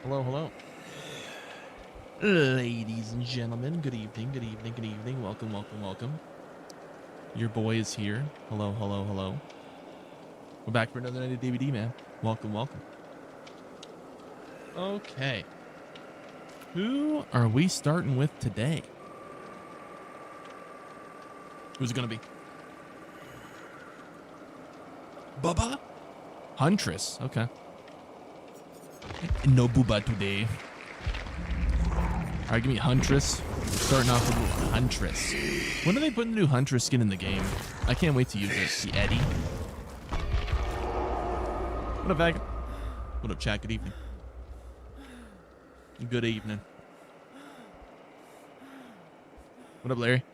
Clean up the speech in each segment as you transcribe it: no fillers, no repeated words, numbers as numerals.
Hello, hello. Ladies and gentlemen, good evening, good evening, good evening. Welcome, welcome, welcome. Your boy is here. Hello, hello, hello. We're back for another night of DVD, man. Welcome, welcome. Okay. Who are we starting with today? Who's it going to be? Bubba? Huntress. Okay. No Booba today. All right, give me Huntress. Starting off with Huntress. When are they putting the new Huntress skin in the game? I can't wait to use it. The Eddie. What up, Vag? What up, chat? Good evening. Good evening. What up, Larry?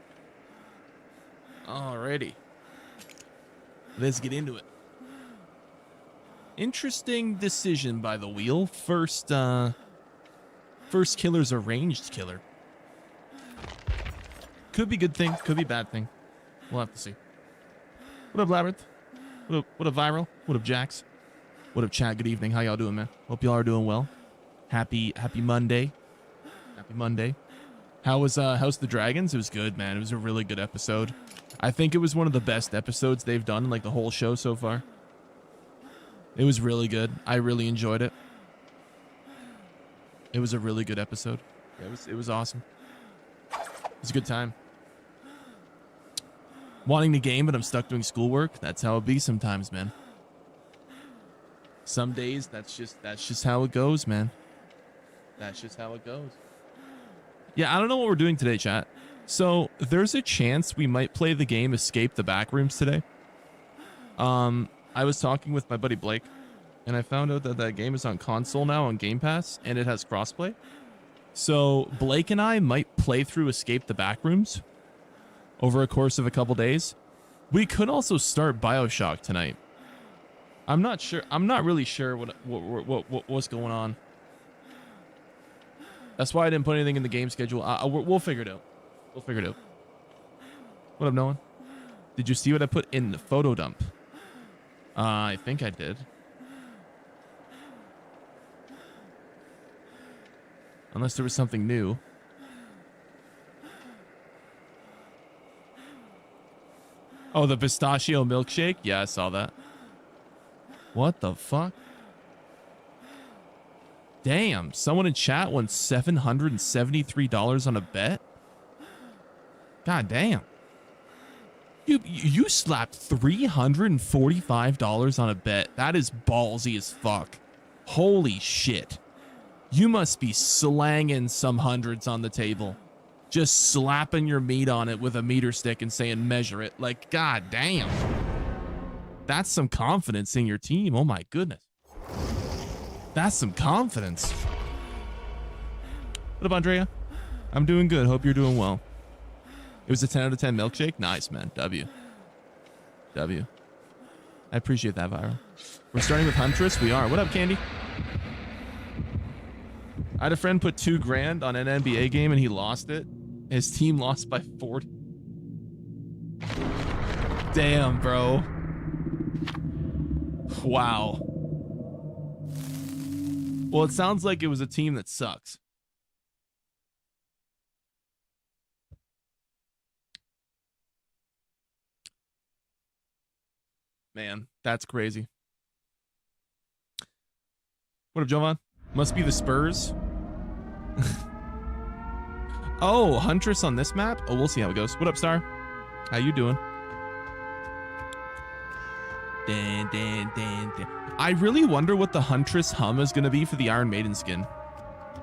Alrighty. Let's get into it. Interesting decision by the wheel. First killer's a ranged killer. Could be good thing, could be bad thing. We'll have to see. What up, Labyrinth? What up, Viral? What up, Jax? What up, chat? Good evening. How y'all doing, man? Hope y'all are doing well. Happy Monday. Happy Monday. How was House of the Dragons? It was good, man. It was a really good episode. I think it was one of the best episodes they've done in like the whole show so far. It was really good. I really enjoyed it. It was a really good episode. Yeah, it was awesome. It was a good time. Wanting to game, but I'm stuck doing schoolwork. That's how it be sometimes, man. Some days that's just how it goes, man. That's just how it goes. Yeah, I don't know what we're doing today, chat. So there's a chance we might play the game Escape the Backrooms today. I was talking with my buddy Blake, and I found out that that game is on console now on Game Pass, and it has crossplay. So Blake and I might play through Escape the Backrooms over a course of a couple days. We could also start BioShock tonight. I'm not sure. I'm not really sure what's going on. That's why I didn't put anything in the game schedule. We'll figure it out. We'll figure it out. What up, Nolan? Did you see what I put in the photo dump? I think I did. Unless there was something new. Oh, the pistachio milkshake? Yeah, I saw that. What the fuck? Damn, someone in chat won $773 on a bet? God damn. You slapped $345 on a bet. That is ballsy as fuck. Holy shit. You must be slanging some hundreds on the table. Just slapping your meat on it with a meter stick and saying measure it. Like, god damn. That's some confidence in your team. Oh my goodness. That's some confidence. What up, Andrea? I'm doing good. Hope you're doing well. It was a 10 out of 10 milkshake. Nice, man. W. I appreciate that, Viral. We're starting with Huntress. We are. What up, Candy? I had a friend put $2 grand on an NBA game and he lost it. His team lost by 40. Damn, bro. Wow. Well, it sounds like it was a team that sucks. Man, that's crazy. What up, Jovan? Must be the Spurs. Oh, Huntress on this map? Oh, we'll see how it goes. What up, Star? How you doing? I really wonder what the Huntress hum is going to be for the Iron Maiden skin.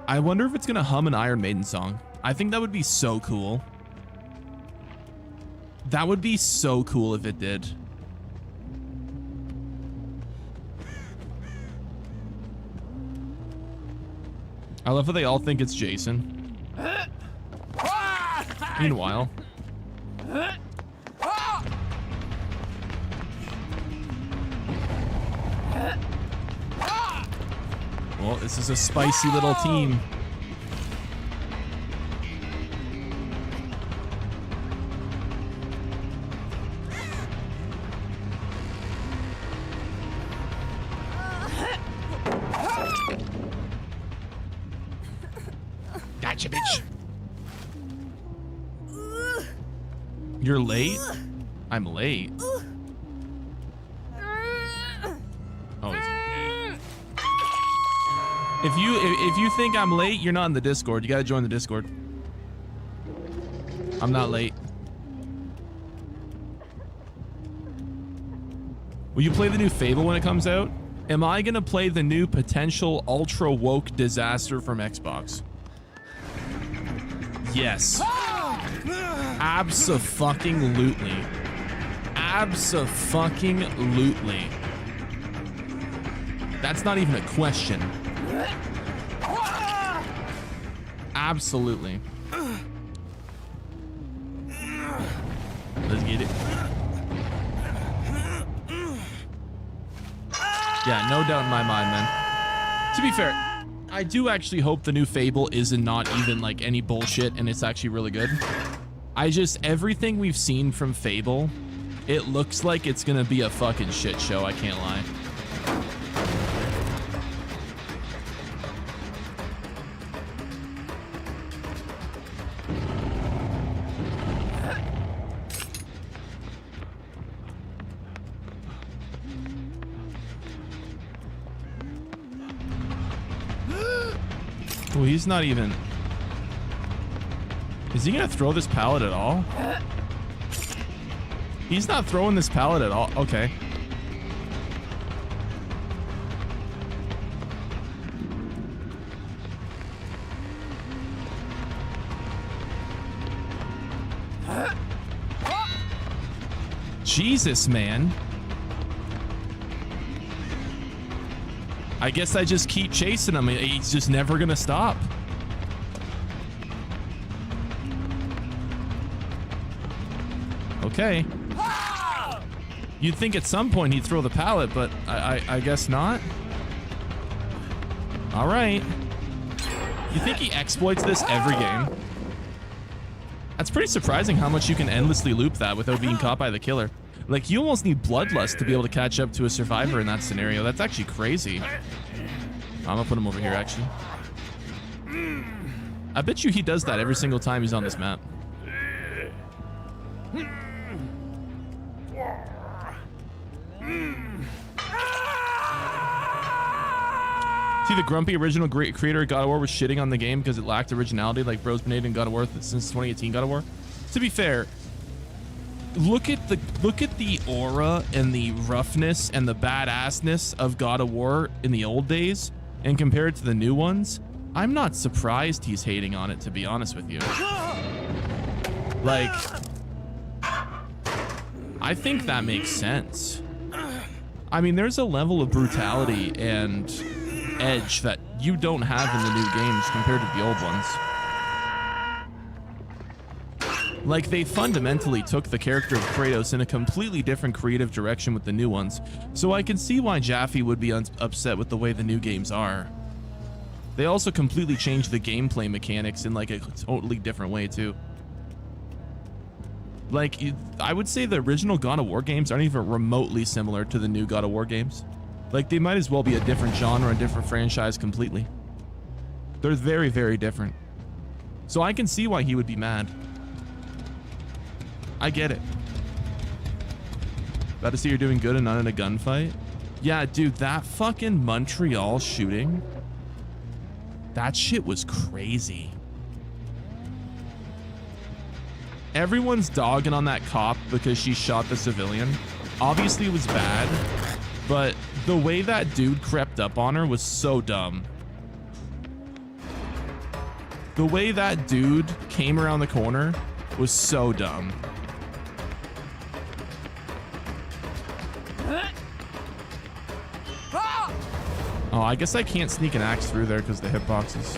I wonder if it's going to hum an Iron Maiden song. I think that would be so cool. That would be so cool if it did. I love how they all think it's Jason. Meanwhile. Well, this is a spicy little team. Gotcha, bitch. You're late? I'm late. Oh, if you think I'm late, you're not in the Discord. You gotta join the Discord. I'm not late. Will you play the new Fable when it comes out? Am I gonna play the new potential ultra woke disaster from Xbox? Yes. Abso-fucking-lutely. Abso-fucking-lutely. That's not even a question. Absolutely. Let's get it. Yeah, no doubt in my mind, man. To be fair, I do actually hope the new Fable isn't not even like any bullshit and it's actually really good. Everything we've seen from Fable, it looks like it's gonna be a fucking shit show, I can't lie. Oh, he's not even... Is he gonna throw this pallet at all? He's not throwing this pallet at all. Okay. Jesus, man. I guess I just keep chasing him. He's just never gonna stop. Okay. You'd think at some point he'd throw the pallet, but I guess not. All right. You think he exploits this every game? That's pretty surprising how much you can endlessly loop that without being caught by the killer. Like, you almost need bloodlust to be able to catch up to a survivor in that scenario. That's actually crazy. I'm gonna put him over here, actually. I bet you he does that every single time he's on this map. See, the grumpy original creator of God of War was shitting on the game because it lacked originality, like Bro's been hating God of War since 2018 God of War. To be fair, look at the aura and the roughness and the badassness of God of War in the old days and compare it to the new ones. I'm not surprised he's hating on it, to be honest with you. Like, I think that makes sense. I mean, there's a level of brutality and edge that you don't have in the new games compared to the old ones. Like, they fundamentally took the character of Kratos in a completely different creative direction with the new ones. So I can see why Jaffe would be upset with the way the new games are. They also completely changed the gameplay mechanics in like a totally different way too. Like, I would say the original God of War games aren't even remotely similar to the new God of War games. Like, they might as well be a different genre, a different franchise completely. They're very, very different. So I can see why he would be mad. I get it. About to see you're doing good and not in a gunfight. Yeah, dude, that fucking Montreal shooting, that shit was crazy. Everyone's dogging on that cop because she shot the civilian. Obviously it was bad, but the way that dude crept up on her was so dumb. The way that dude came around the corner was so dumb. Oh, I guess I can't sneak an axe through there because the hitboxes.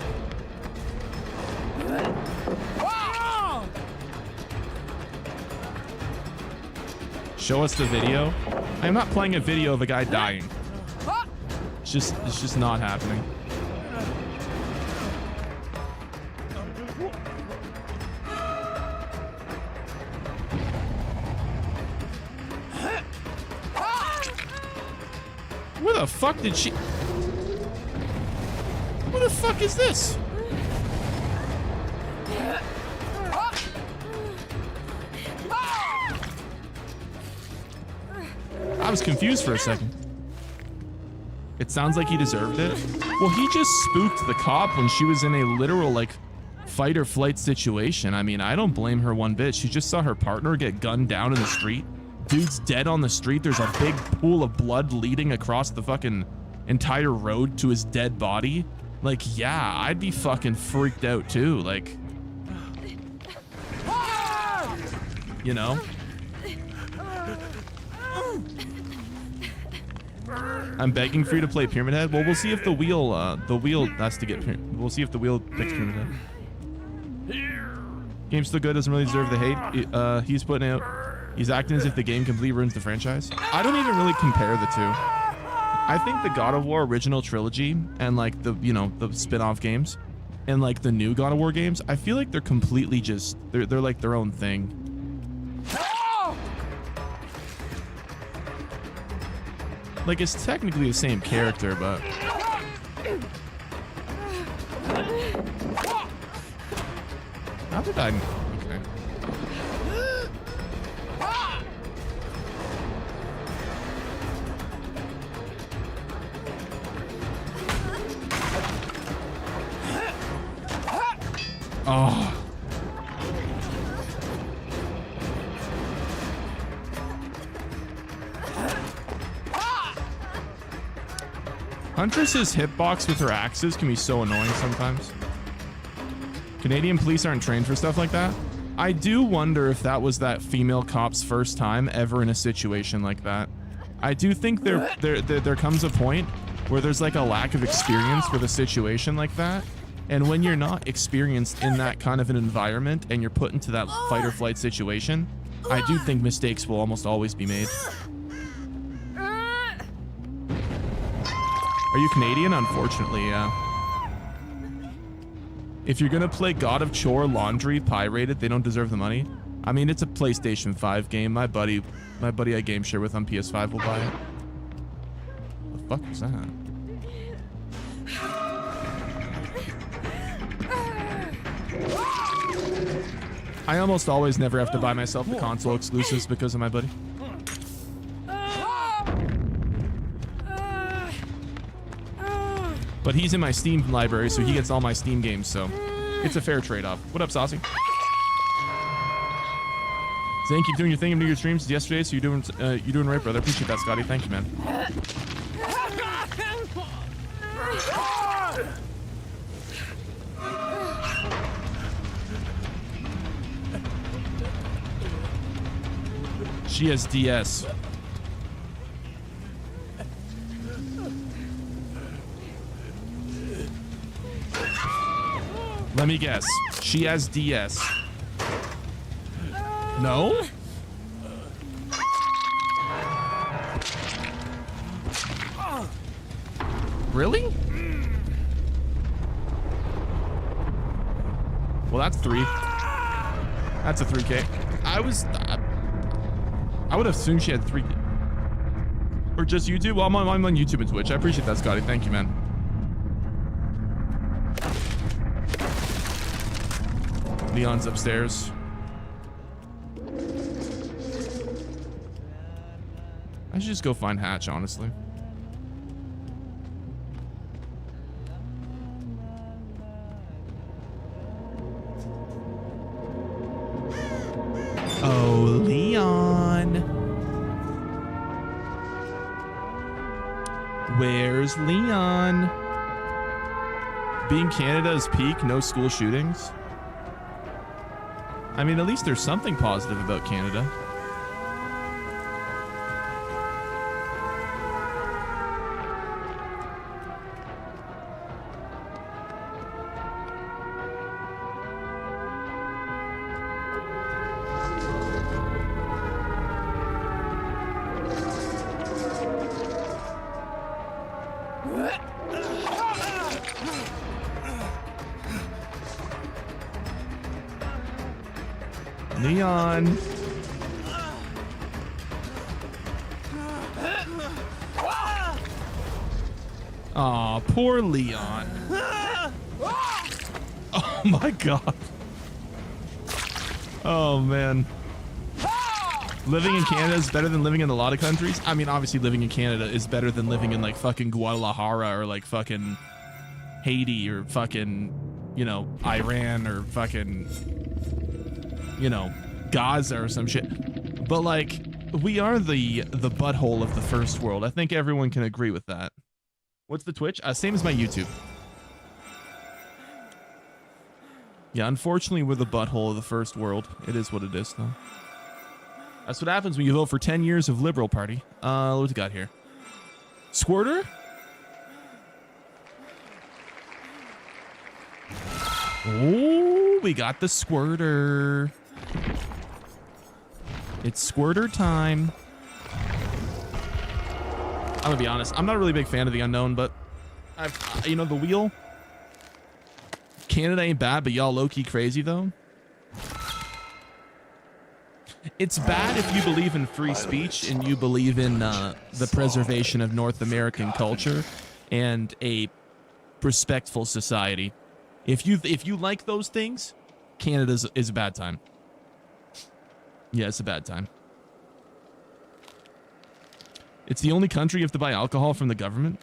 Show us the video. I'm not playing a video of a guy dying. It's just not happening. Where the fuck did she... What the fuck is this? I was confused for a second. It sounds like he deserved it. Well, he just spooked the cop when she was in a literal, like, fight or flight situation. I mean, I don't blame her one bit. She just saw her partner get gunned down in the street. Dude's dead on the street. There's a big pool of blood leading across the fucking entire road to his dead body. Like, yeah, I'd be fucking freaked out too. Like, you know? I'm begging for you to play Pyramid Head. Well, we'll see if the wheel has to get. We'll see if the wheel picks Pyramid Head. Game's still good. Doesn't really deserve the hate. He's putting out. He's acting as if the game completely ruins the franchise. I don't even really compare the two. I think the God of War original trilogy and like the the spin-off games and like the new God of War games, I feel like they're completely just they're like their own thing. Like, it's technically the same character, but... How did I... Okay. Oh. Huntress's hitbox with her axes can be so annoying sometimes. Canadian police aren't trained for stuff like that. I do wonder if that was that female cop's first time ever in a situation like that. I do think there comes a point where there's like a lack of experience with a situation like that. And when you're not experienced in that kind of an environment and you're put into that fight or flight situation, I do think mistakes will almost always be made. Are you Canadian? Unfortunately, yeah. If you're gonna play God of Chore Laundry pirated, they don't deserve the money. I mean, it's a PlayStation 5 game. My buddy I game share with on PS5 will buy it. The fuck was that? I almost always never have to buy myself the console exclusives because of my buddy. But he's in my Steam library, so he gets all my Steam games, so it's a fair trade-off. What up, Saucy? Zane, keep doing your thing and do your streams yesterday, so you're doing right, brother. Appreciate that, Scotty. Thank you, man. She has DS. Let me guess. She has DS. No? Really? Well, that's 3. That's a 3K. I would have assumed she had 3. Or just YouTube? Well, I'm on YouTube and Twitch. I appreciate that, Scotty. Thank you, man. Leon's upstairs. I should just go find Hatch, honestly. Oh, Leon. Where's Leon? Being Canada's peak, no school shootings. I mean, at least there's something positive about Canada. Leon. Aw, poor Leon. Oh my god. Oh man. Living in Canada is better than living in a lot of countries. I mean, obviously living in Canada is better than living in like fucking Guadalajara or like fucking Haiti or fucking, you know, Iran or fucking, you know, Gaza or some shit. But like, we are the butthole of the first world. I think everyone can agree with that. What's the Twitch? Same as my YouTube. Yeah, unfortunately, we're the butthole of the first world. It is what it is, though. That's what happens when you vote for 10 years of Liberal Party. What we got here? Squirter? Oh, we got the Squirter. It's Squirter time. I'm gonna be honest. I'm not a really big fan of the unknown, but you know, the wheel. Canada ain't bad, but y'all low-key crazy though. It's bad if you believe in free speech and you believe in the preservation of North American culture and a respectful society. If you like those things, Canada is a bad time. Yeah, it's a bad time. It's the only country you have to buy alcohol from the government.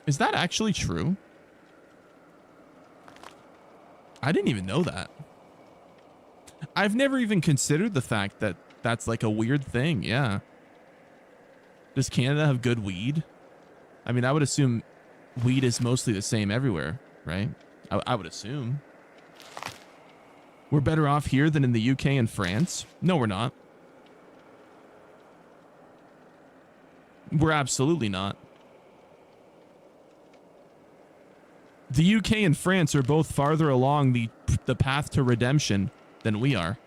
Is that actually true? I didn't even know that. I've never even considered the fact that that's like a weird thing. Yeah. Does Canada have good weed? I mean, I would assume weed is mostly the same everywhere, right? I would assume. We're better off here than in the UK and France? No, we're not. We're absolutely not. The UK and France are both farther along the path to redemption than we are.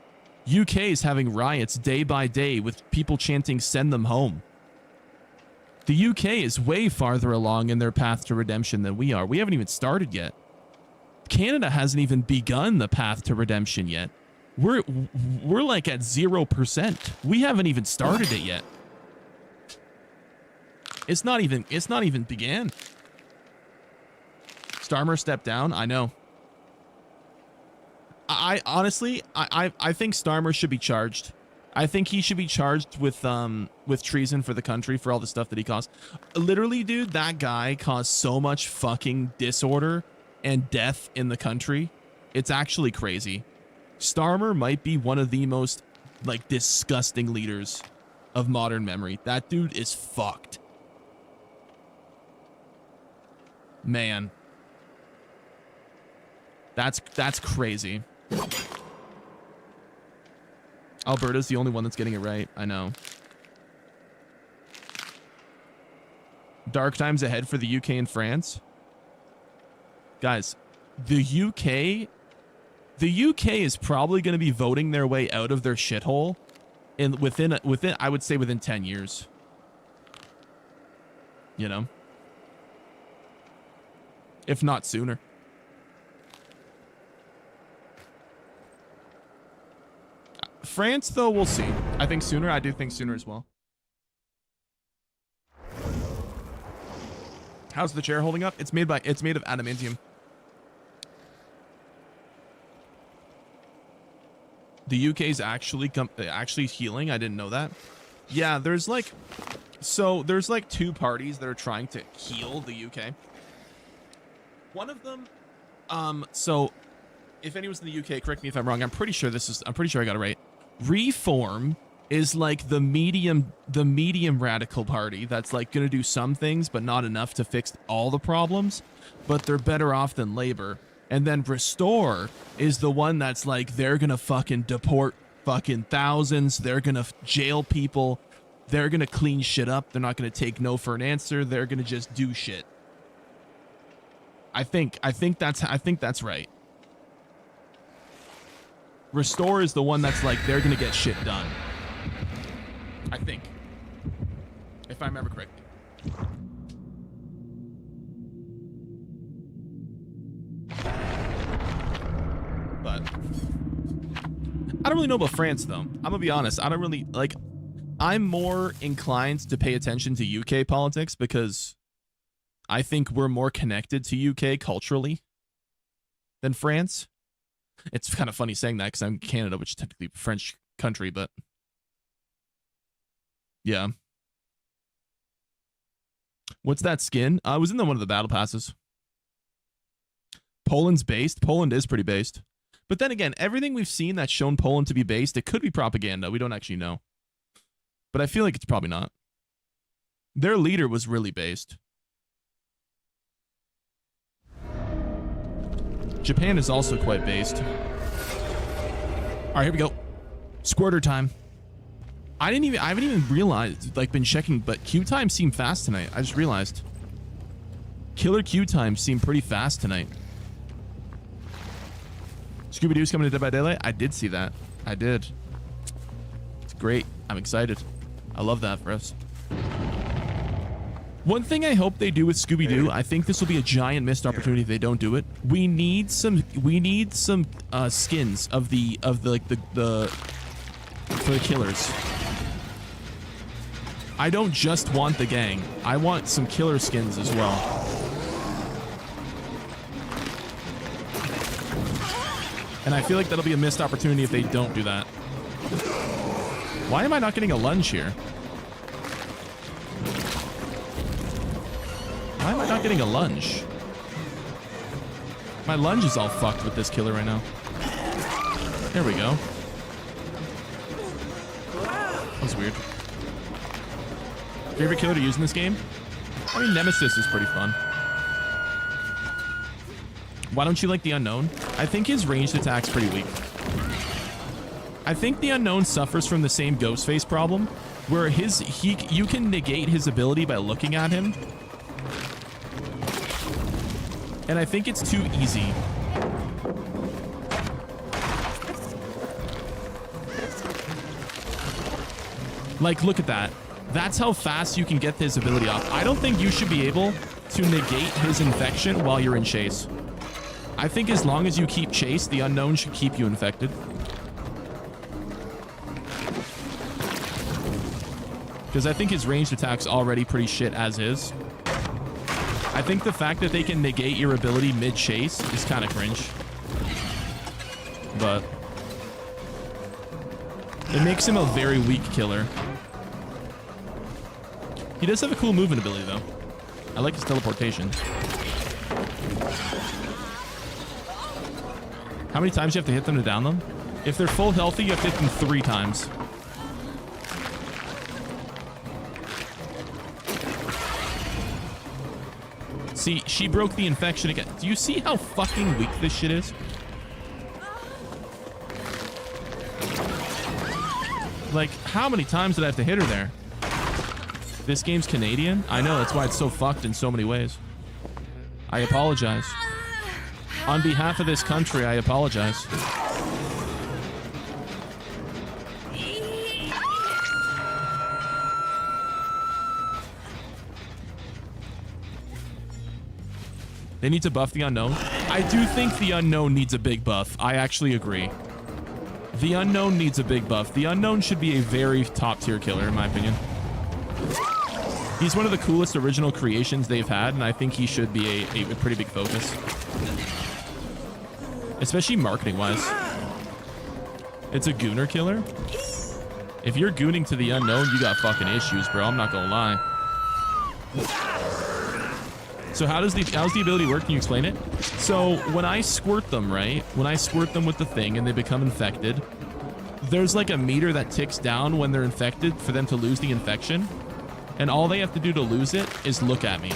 UK is having riots day by day with people chanting, "Send them home." The UK is way farther along in their path to redemption than we are. We haven't even started yet. Canada hasn't even begun the path to redemption yet. We're like at 0%. We haven't even started it yet. It's not even began. Starmer stepped down. I know. I honestly, I think Starmer should be charged. I think he should be charged with treason for the country for all the stuff that he caused. Literally, dude, that guy caused so much fucking disorder and death in the country. It's actually crazy. Starmer might be one of the most like disgusting leaders of modern memory. That dude is fucked. Man. That's crazy. Alberta's the only one that's getting it right. I know. Dark times ahead for the UK and France. Guys, the UK is probably going to be voting their way out of their shithole within I would say within 10 years. You know? If not sooner. France, though, we'll see. I think sooner. I do think sooner as well. How's the chair holding up? It's made of adamantium. The UK is actually healing. I didn't know that. Yeah, there's like two parties that are trying to heal the UK. One of them, so if anyone's in the UK, correct me if I'm wrong. I'm pretty sure I got it right. Reform is like the medium radical party that's like going to do some things, but not enough to fix all the problems, but they're better off than Labor. And then Restore is the one that's like, they're going to fucking deport fucking thousands. They're going to jail people. They're going to clean shit up. They're not going to take no for an answer. They're going to just do shit. I think that's right. Restore is the one that's like, they're going to get shit done. I think. If I remember correctly. But I don't really know about France, though. I'm going to be honest. I don't really, like, I'm more inclined to pay attention to UK politics because I think we're more connected to UK culturally than France. It's kind of funny saying that because I'm in Canada, which is technically a French country, but yeah. What's that skin? I was in one of the battle passes. Poland's based. Poland is pretty based. But then again, everything we've seen that's shown Poland to be based, it could be propaganda. We don't actually know. But I feel like it's probably not. Their leader was really based. Japan is also quite based. All right, here we go. Squirter time. I haven't even realized, like, been checking, but queue times seem fast tonight. I just realized. Killer queue times seem pretty fast tonight. Scooby-Doo's coming to Dead by Daylight? I did see that. I did. It's great. I'm excited. I love that for us. One thing I hope they do with Scooby-Doo, I think this will be a giant missed opportunity if they don't do it. We need some skins of the for the killers. I don't just want the gang. I want some killer skins as well. And I feel like that'll be a missed opportunity if they don't do that. Why am I not getting a lunge here? Why am I not getting a lunge? My lunge is all fucked with this killer right now. There we go. That was weird. Favorite killer to use in this game? I mean, Nemesis is pretty fun. Why don't you like the Unknown? I think his ranged attack's pretty weak. I think the Unknown suffers from the same Ghostface problem, where you can negate his ability by looking at him. And I think it's too easy. Like, look at that. That's how fast you can get his ability off. I don't think you should be able to negate his infection while you're in chase. I think as long as you keep chase, the Unknown should keep you infected. Because I think his ranged attack's already pretty shit as is. I think the fact that they can negate your ability mid-chase is kind of cringe. But it makes him a very weak killer. He does have a cool movement ability, though. I like his teleportation. How many times do you have to hit them to down them? If they're full healthy, you have to hit them 3 times. See, she broke the infection again. Do you see how fucking weak this shit is? Like, how many times did I have to hit her there? This game's Canadian? I know, that's why it's so fucked in so many ways. I apologize. On behalf of this country, I apologize. They need to buff the Unknown. I do think the Unknown needs a big buff. I actually agree. The Unknown needs a big buff. The Unknown should be a very top tier killer, in my opinion. He's one of the coolest original creations they've had, and I think he should be a pretty big focus. Especially marketing-wise. It's a gooner killer. If you're gooning to the Unknown, you got fucking issues, bro. I'm not gonna lie. So how's the ability work? Can you explain it? So when I squirt them, right? When I squirt them with the thing and they become infected, there's like a meter that ticks down when they're infected for them to lose the infection. And all they have to do to lose it is look at me.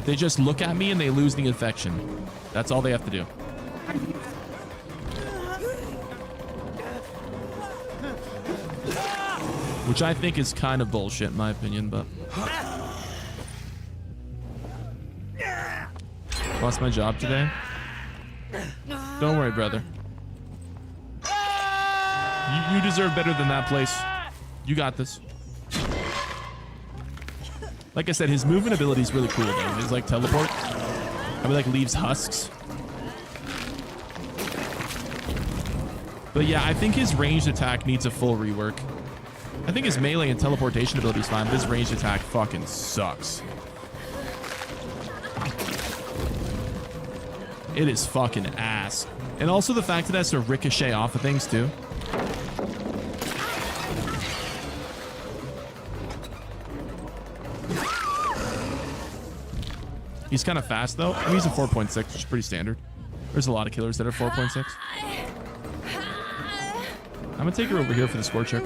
They just look at me and they lose the infection. That's all they have to do. Which I think is kind of bullshit in my opinion, but... Lost my job today? Don't worry, brother. You deserve better than that place. You got this. Like I said, his movement ability is really cool, though. His, like, teleport. How he, like, leaves husks. But yeah, I think his ranged attack needs a full rework. I think his melee and teleportation ability is fine, but his ranged attack fucking sucks. It is fucking ass. And also the fact that it has to ricochet off of things too. He's kind of fast though. I mean, he's a 4.6, which is pretty standard. There's a lot of killers that are 4.6. I'm gonna take her over here for the score check.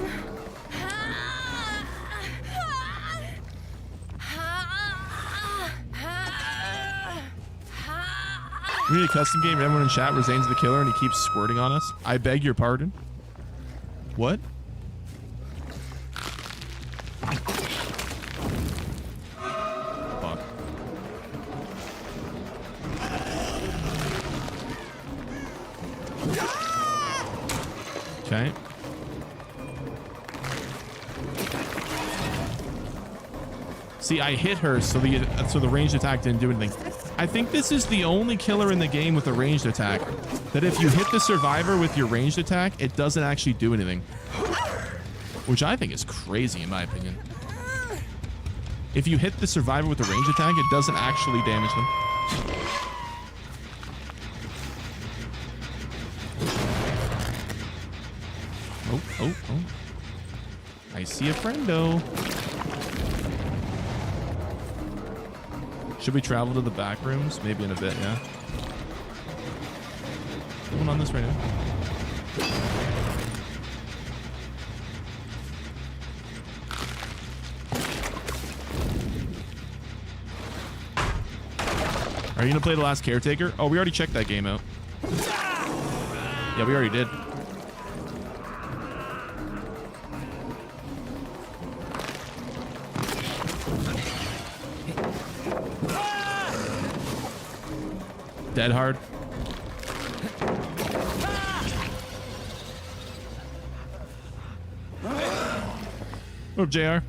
We need a custom game. Everyone in chat, Rosane's the killer and he keeps squirting on us. I beg your pardon. What? Fuck. Okay. See, I hit her, so the ranged attack didn't do anything. I think this is the only killer in the game with a ranged attack that if you hit the survivor with your ranged attack, it doesn't actually do anything. Which I think is crazy in my opinion. If you hit the survivor with the ranged attack, it doesn't actually damage them. Oh. I see a friendo. Should we travel to the back rooms? Maybe in a bit, yeah. What's going on this right now? Are you gonna play The Last Caretaker? Oh, we already checked that game out. Yeah, we already did. Dead hard. What up, JR?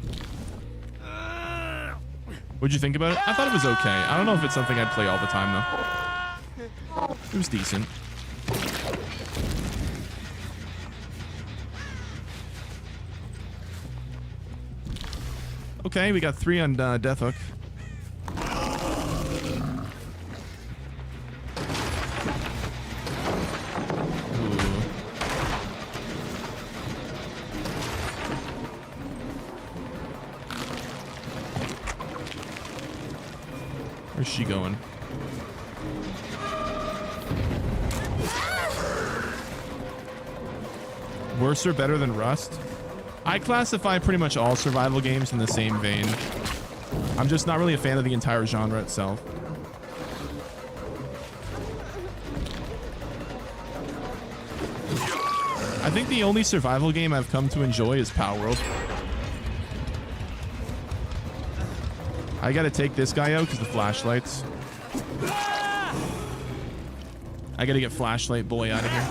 What'd you think about it? I thought it was okay. I don't know if it's something I'd play all the time, though. It was decent. Okay, we got 3 on Death Hook. Where's she going? Worse or better than Rust? I classify pretty much all survival games in the same vein. I'm just not really a fan of the entire genre itself. I think the only survival game I've come to enjoy is Palworld. I gotta take this guy out because the flashlights. I gotta get Flashlight Boy out of here.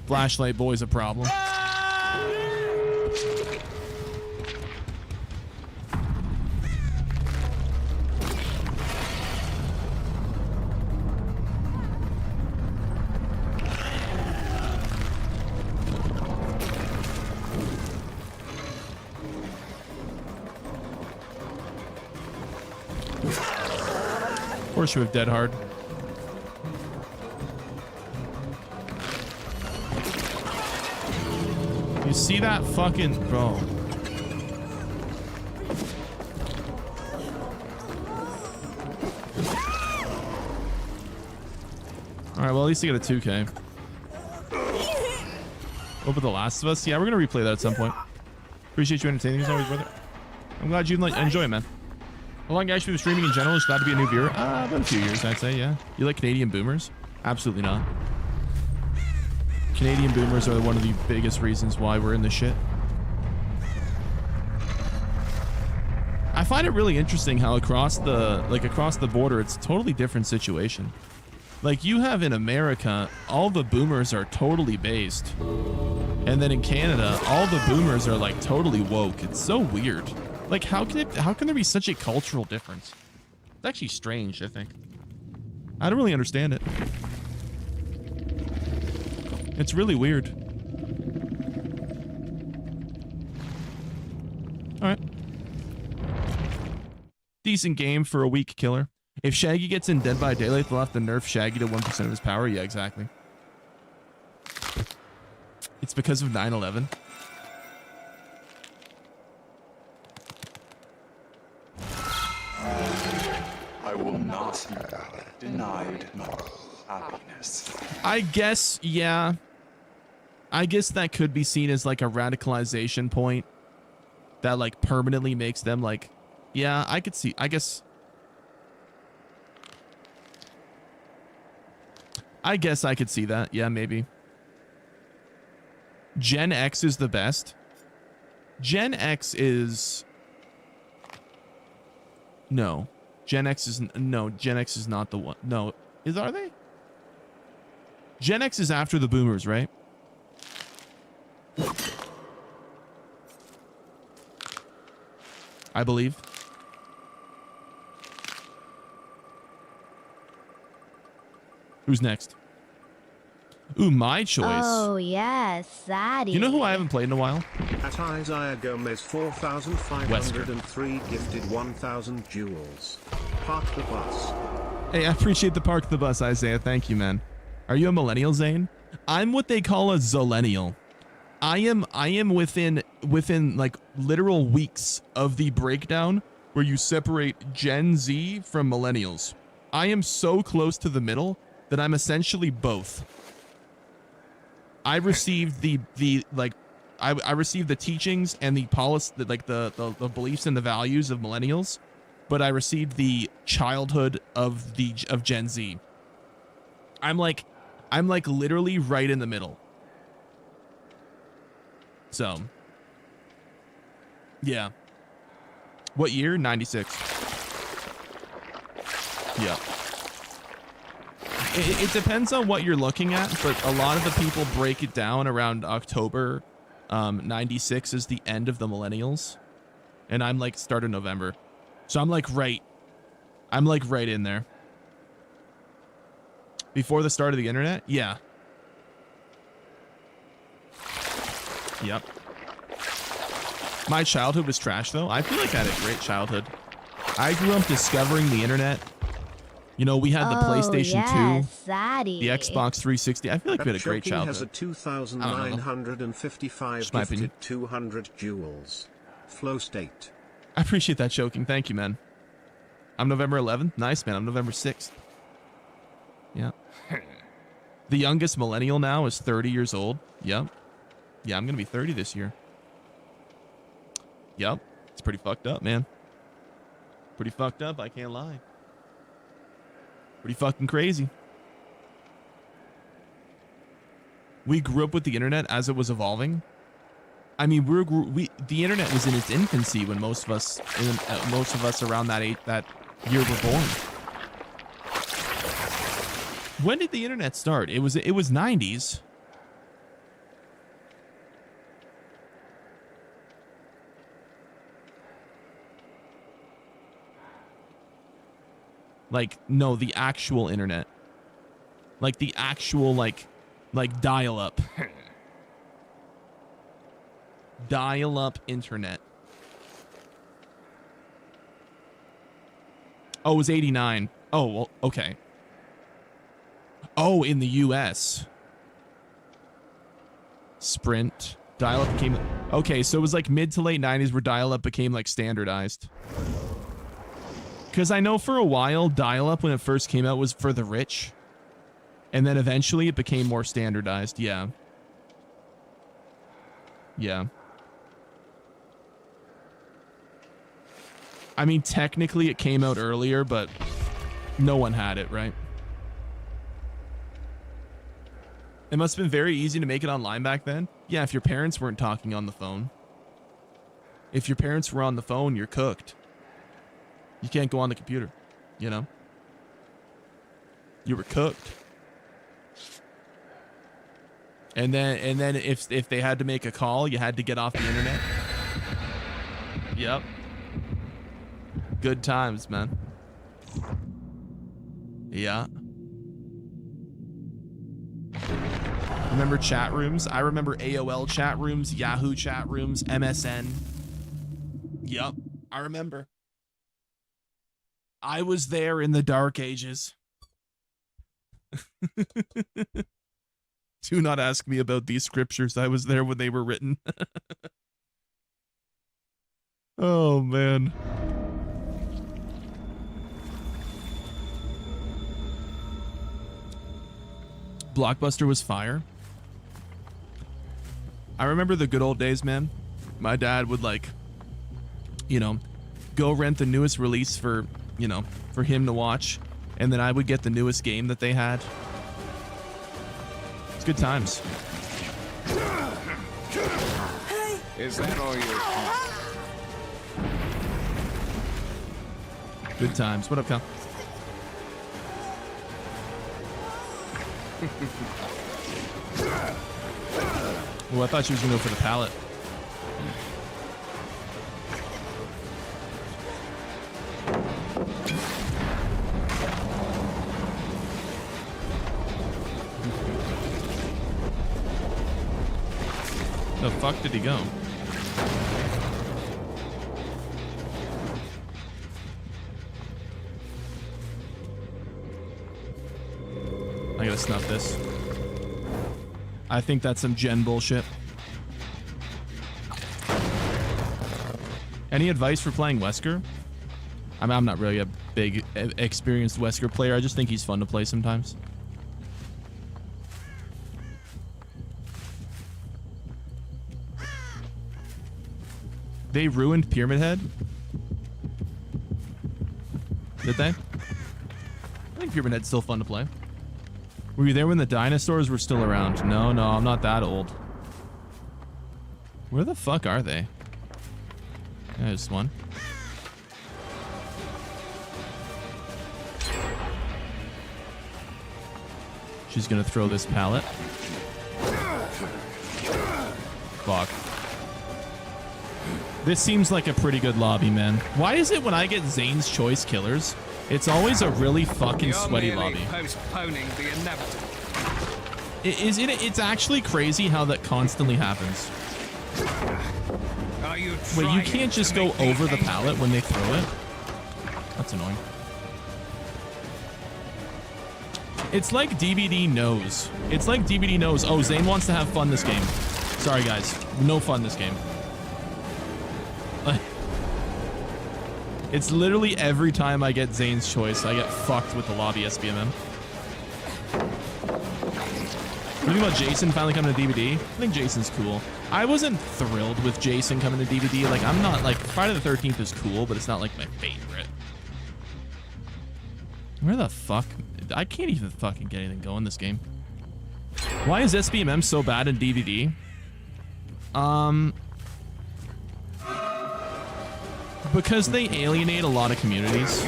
Flashlight Boy's a problem. Of course you have Dead Hard. You see that fucking bro? All right, well at least you got a 2K. Over The Last of Us. Yeah, we're gonna replay that at some point. Appreciate you entertaining as always, brother. I'm glad you enjoy it, man. How long guys, you've been streaming in general? Just glad to be a new viewer. About a few years, I'd say. Yeah. You like Canadian boomers? Absolutely not. Canadian boomers are one of the biggest reasons why we're in this shit. I find it really interesting how across the border, it's a totally different situation. Like you have in America, all the boomers are totally based. And then in Canada, all the boomers are like totally woke. It's so weird. Like how can there be such a cultural difference? It's actually strange, I think. I don't really understand it. It's really weird. All right. Decent game for a weak killer. If Shaggy gets in Dead by Daylight, they'll have to nerf Shaggy to 1% of his power. Yeah, exactly. It's because of 9/11. I will not be denied happiness. I guess, yeah. I guess that could be seen as like a radicalization point that like permanently makes them like, yeah, I could see, I guess I could see that. Yeah, maybe. Gen X is the best. Gen X is... No. Gen X is... No, Gen X is not the one. No. Are they? Gen X is after the boomers, right? I believe. Who's next? Ooh, my choice. Oh, yes, Zaddy. You know who I haven't played in a while? At Isaiah Gomez 4,503 gifted 1,000 jewels. Park the bus. Hey, I appreciate the park the bus, Isaiah. Thank you, man. Are you a millennial, Zane? I'm what they call a zillennial. I am within like literal weeks of the breakdown where you separate Gen Z from millennials. I am so close to the middle that I'm essentially both. I received I received the teachings and the policy, like the beliefs and the values of millennials, but I received the childhood of Gen Z. I'm like literally right in the middle. So, yeah. What year? 96. Yeah. It depends on what you're looking at, but a lot of the people break it down around October. 96 is the end of the millennials, and I'm like start of November, so I'm like right in there. Before the start of the internet, yeah. Yep. My childhood was trash though. I feel like I had a great childhood. I grew up discovering the internet. You know, we had the PlayStation 2, Zaddy. the Xbox 360. I feel like we had a great childhood. Has a 2,955 gifted 200 jewels. Flow State. I appreciate that, Choking. Thank you, man. I'm November 11th. Nice, man. I'm November 6th. Yeah. The youngest millennial now is 30 years old. Yep. Yeah, I'm going to be 30 this year. Yep. It's pretty fucked up, man. Pretty fucked up. I can't lie. Pretty fucking crazy. We grew up with the internet as it was evolving. I mean, the internet was in its infancy when most of us around that year were born. When did the internet start? It was 90s. Like, no, the actual internet. Like the actual, like dial-up. Dial-up internet. Oh, it was 89. Oh, well, okay. Oh, in the US. Sprint. Dial-up became... Okay, so it was like mid to late 90s where dial-up became like standardized. Because I know for a while, dial-up when it first came out was for the rich. And then eventually it became more standardized. Yeah. Yeah. I mean, technically it came out earlier, but no one had it, right? It must have been very easy to make it online back then. Yeah, if your parents weren't talking on the phone. If your parents were on the phone, you're cooked. You can't go on the computer, you know? You were cooked. And then if they had to make a call, you had to get off the internet. Yep. Good times, man. Yeah. Remember chat rooms? I remember AOL chat rooms, Yahoo chat rooms, MSN. Yep, I remember. I was there in the dark ages. Do not ask me about these scriptures. I was there when they were written. Oh, man. Blockbuster was fire. I remember the good old days, man. My dad would, like, you know, go rent the newest release for, you know, for him to watch. And then I would get the newest game that they had. It's good times. Is that all you? Good times. What up, Cal? Oh, I thought she was gonna go for the pallet. The fuck did he go? I gotta snuff this. I think that's some gen bullshit. Any advice for playing Wesker? I'm not really a big experienced Wesker player. I just think he's fun to play sometimes. They ruined Pyramid Head? Did they? I think Pyramid Head's still fun to play. Were you there when the dinosaurs were still around? No, I'm not that old. Where the fuck are they? There's one. She's gonna throw this pallet. Fuck. This seems like a pretty good lobby, man. Why is it when I get Zane's Choice killers, it's always a really fucking sweaty lobby? Postponing the inevitable. It's actually crazy how that constantly happens. Are you Wait, you trying can't just to go make me over the angry? pallet when they throw it? That's annoying. It's like DBD knows. It's like DBD knows, oh, Zane wants to have fun this game. Sorry, guys. No fun this game. It's literally every time I get Zane's Choice, I get fucked with the lobby SBMM. What do you think about Jason finally coming to DVD? I think Jason's cool. I wasn't thrilled with Jason coming to DVD. Like, I'm not, like, Friday the 13th is cool, but it's not, like, my favorite. Where the fuck? I can't even fucking get anything going this game. Why is SBMM so bad in DVD? Because they alienate a lot of communities.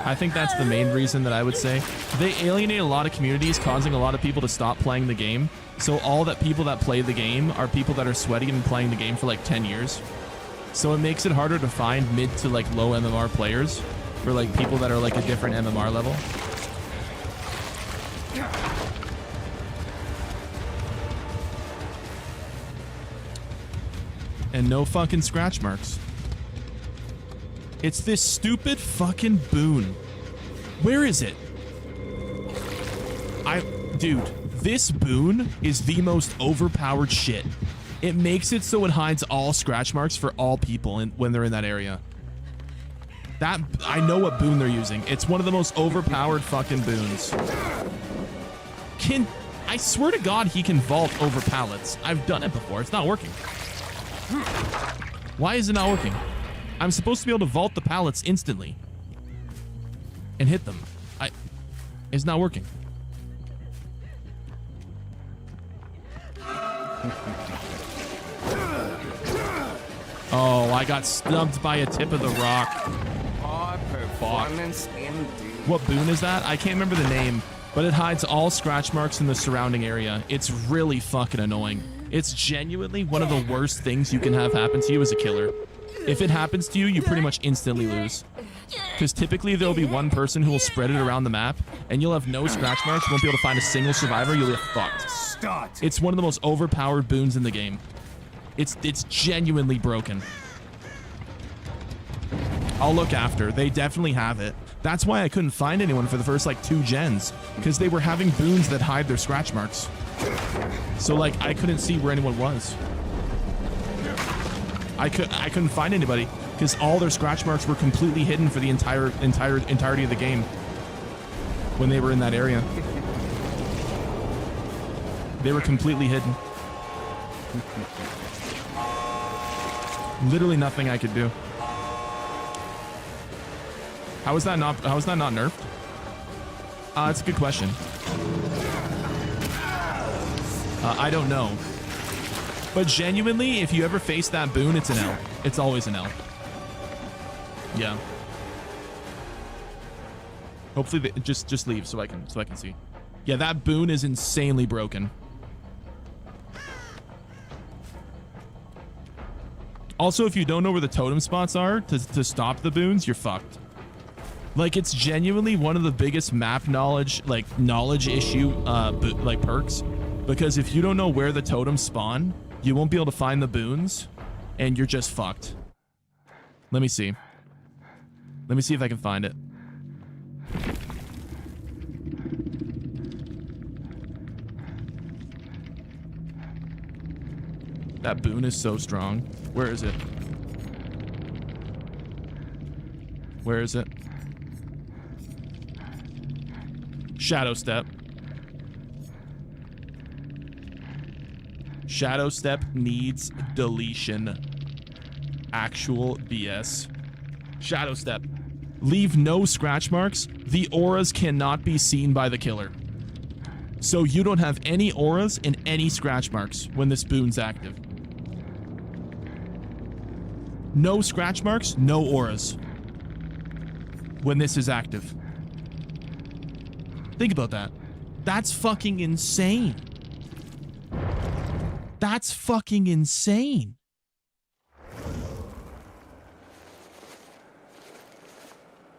I think that's the main reason that I would say. They alienate a lot of communities, causing a lot of people to stop playing the game. So all that people that play the game are people that are sweaty and playing the game for like 10 years. So it makes it harder to find mid to like low MMR players for like people that are like a different MMR level. And no fucking scratch marks. It's this stupid fucking boon. Where is it? Dude, this boon is the most overpowered shit. It makes it so it hides all scratch marks for all people when they're in that area. That, I know what boon they're using. It's one of the most overpowered fucking boons. I swear to God, he can vault over pallets. I've done it before. It's not working. Why is it not working? I'm supposed to be able to vault the pallets instantly and hit them. It's not working. Oh, I got snubbed by a tip of the rock. High performance indeed. What boon is that? I can't remember the name, but it hides all scratch marks in the surrounding area. It's really fucking annoying. It's genuinely one of the worst things you can have happen to you as a killer. If it happens to you, you pretty much instantly lose. Because typically there'll be one person who will spread it around the map, and you'll have no scratch marks, you won't be able to find a single survivor, you'll get fucked. Start. It's one of the most overpowered boons in the game. It's genuinely broken. I'll look after. They definitely have it. That's why I couldn't find anyone for the first like 2 gens, because they were having boons that hide their scratch marks. So like I couldn't see where anyone was. I couldn't find anybody because all their scratch marks were completely hidden for the entirety of the game when they were in that area. They were completely hidden. Literally nothing I could do. How is that not nerfed? That's a good question. I don't know. But genuinely, if you ever face that boon, it's an L. It's always an L. Yeah. Hopefully they just leave so I can see. Yeah, that boon is insanely broken. Also, if you don't know where the totem spots are to stop the boons, you're fucked. Like, it's genuinely one of the biggest map knowledge issue perks, because if you don't know where the totems spawn, you won't be able to find the boons, and you're just fucked. Let me see. Let me see if I can find it. That boon is so strong. Where is it? Where is it? Shadow Step. Shadow Step needs deletion. Actual BS. Shadow Step. Leave no scratch marks. The auras cannot be seen by the killer. So you don't have any auras and any scratch marks when this boon's active. No scratch marks, no auras when this is active. Think about that. That's fucking insane. That's fucking insane.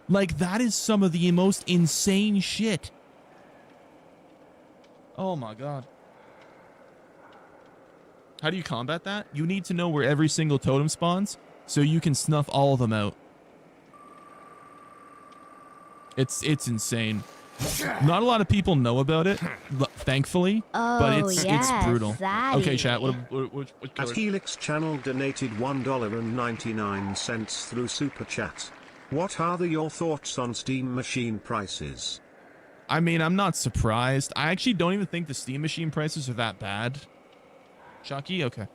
Like, that is some of the most insane shit. Oh my god. How do you combat that? You need to know where every single totem spawns so you can snuff all of them out. It's insane. Not a lot of people know about it, thankfully, but it's brutal. Zaddy. Okay, chat. What At Helix Channel donated $1.99 through Super Chat. What are your thoughts on Steam Machine prices? I mean, I'm not surprised. I actually don't even think the Steam Machine prices are that bad. Chucky? Okay.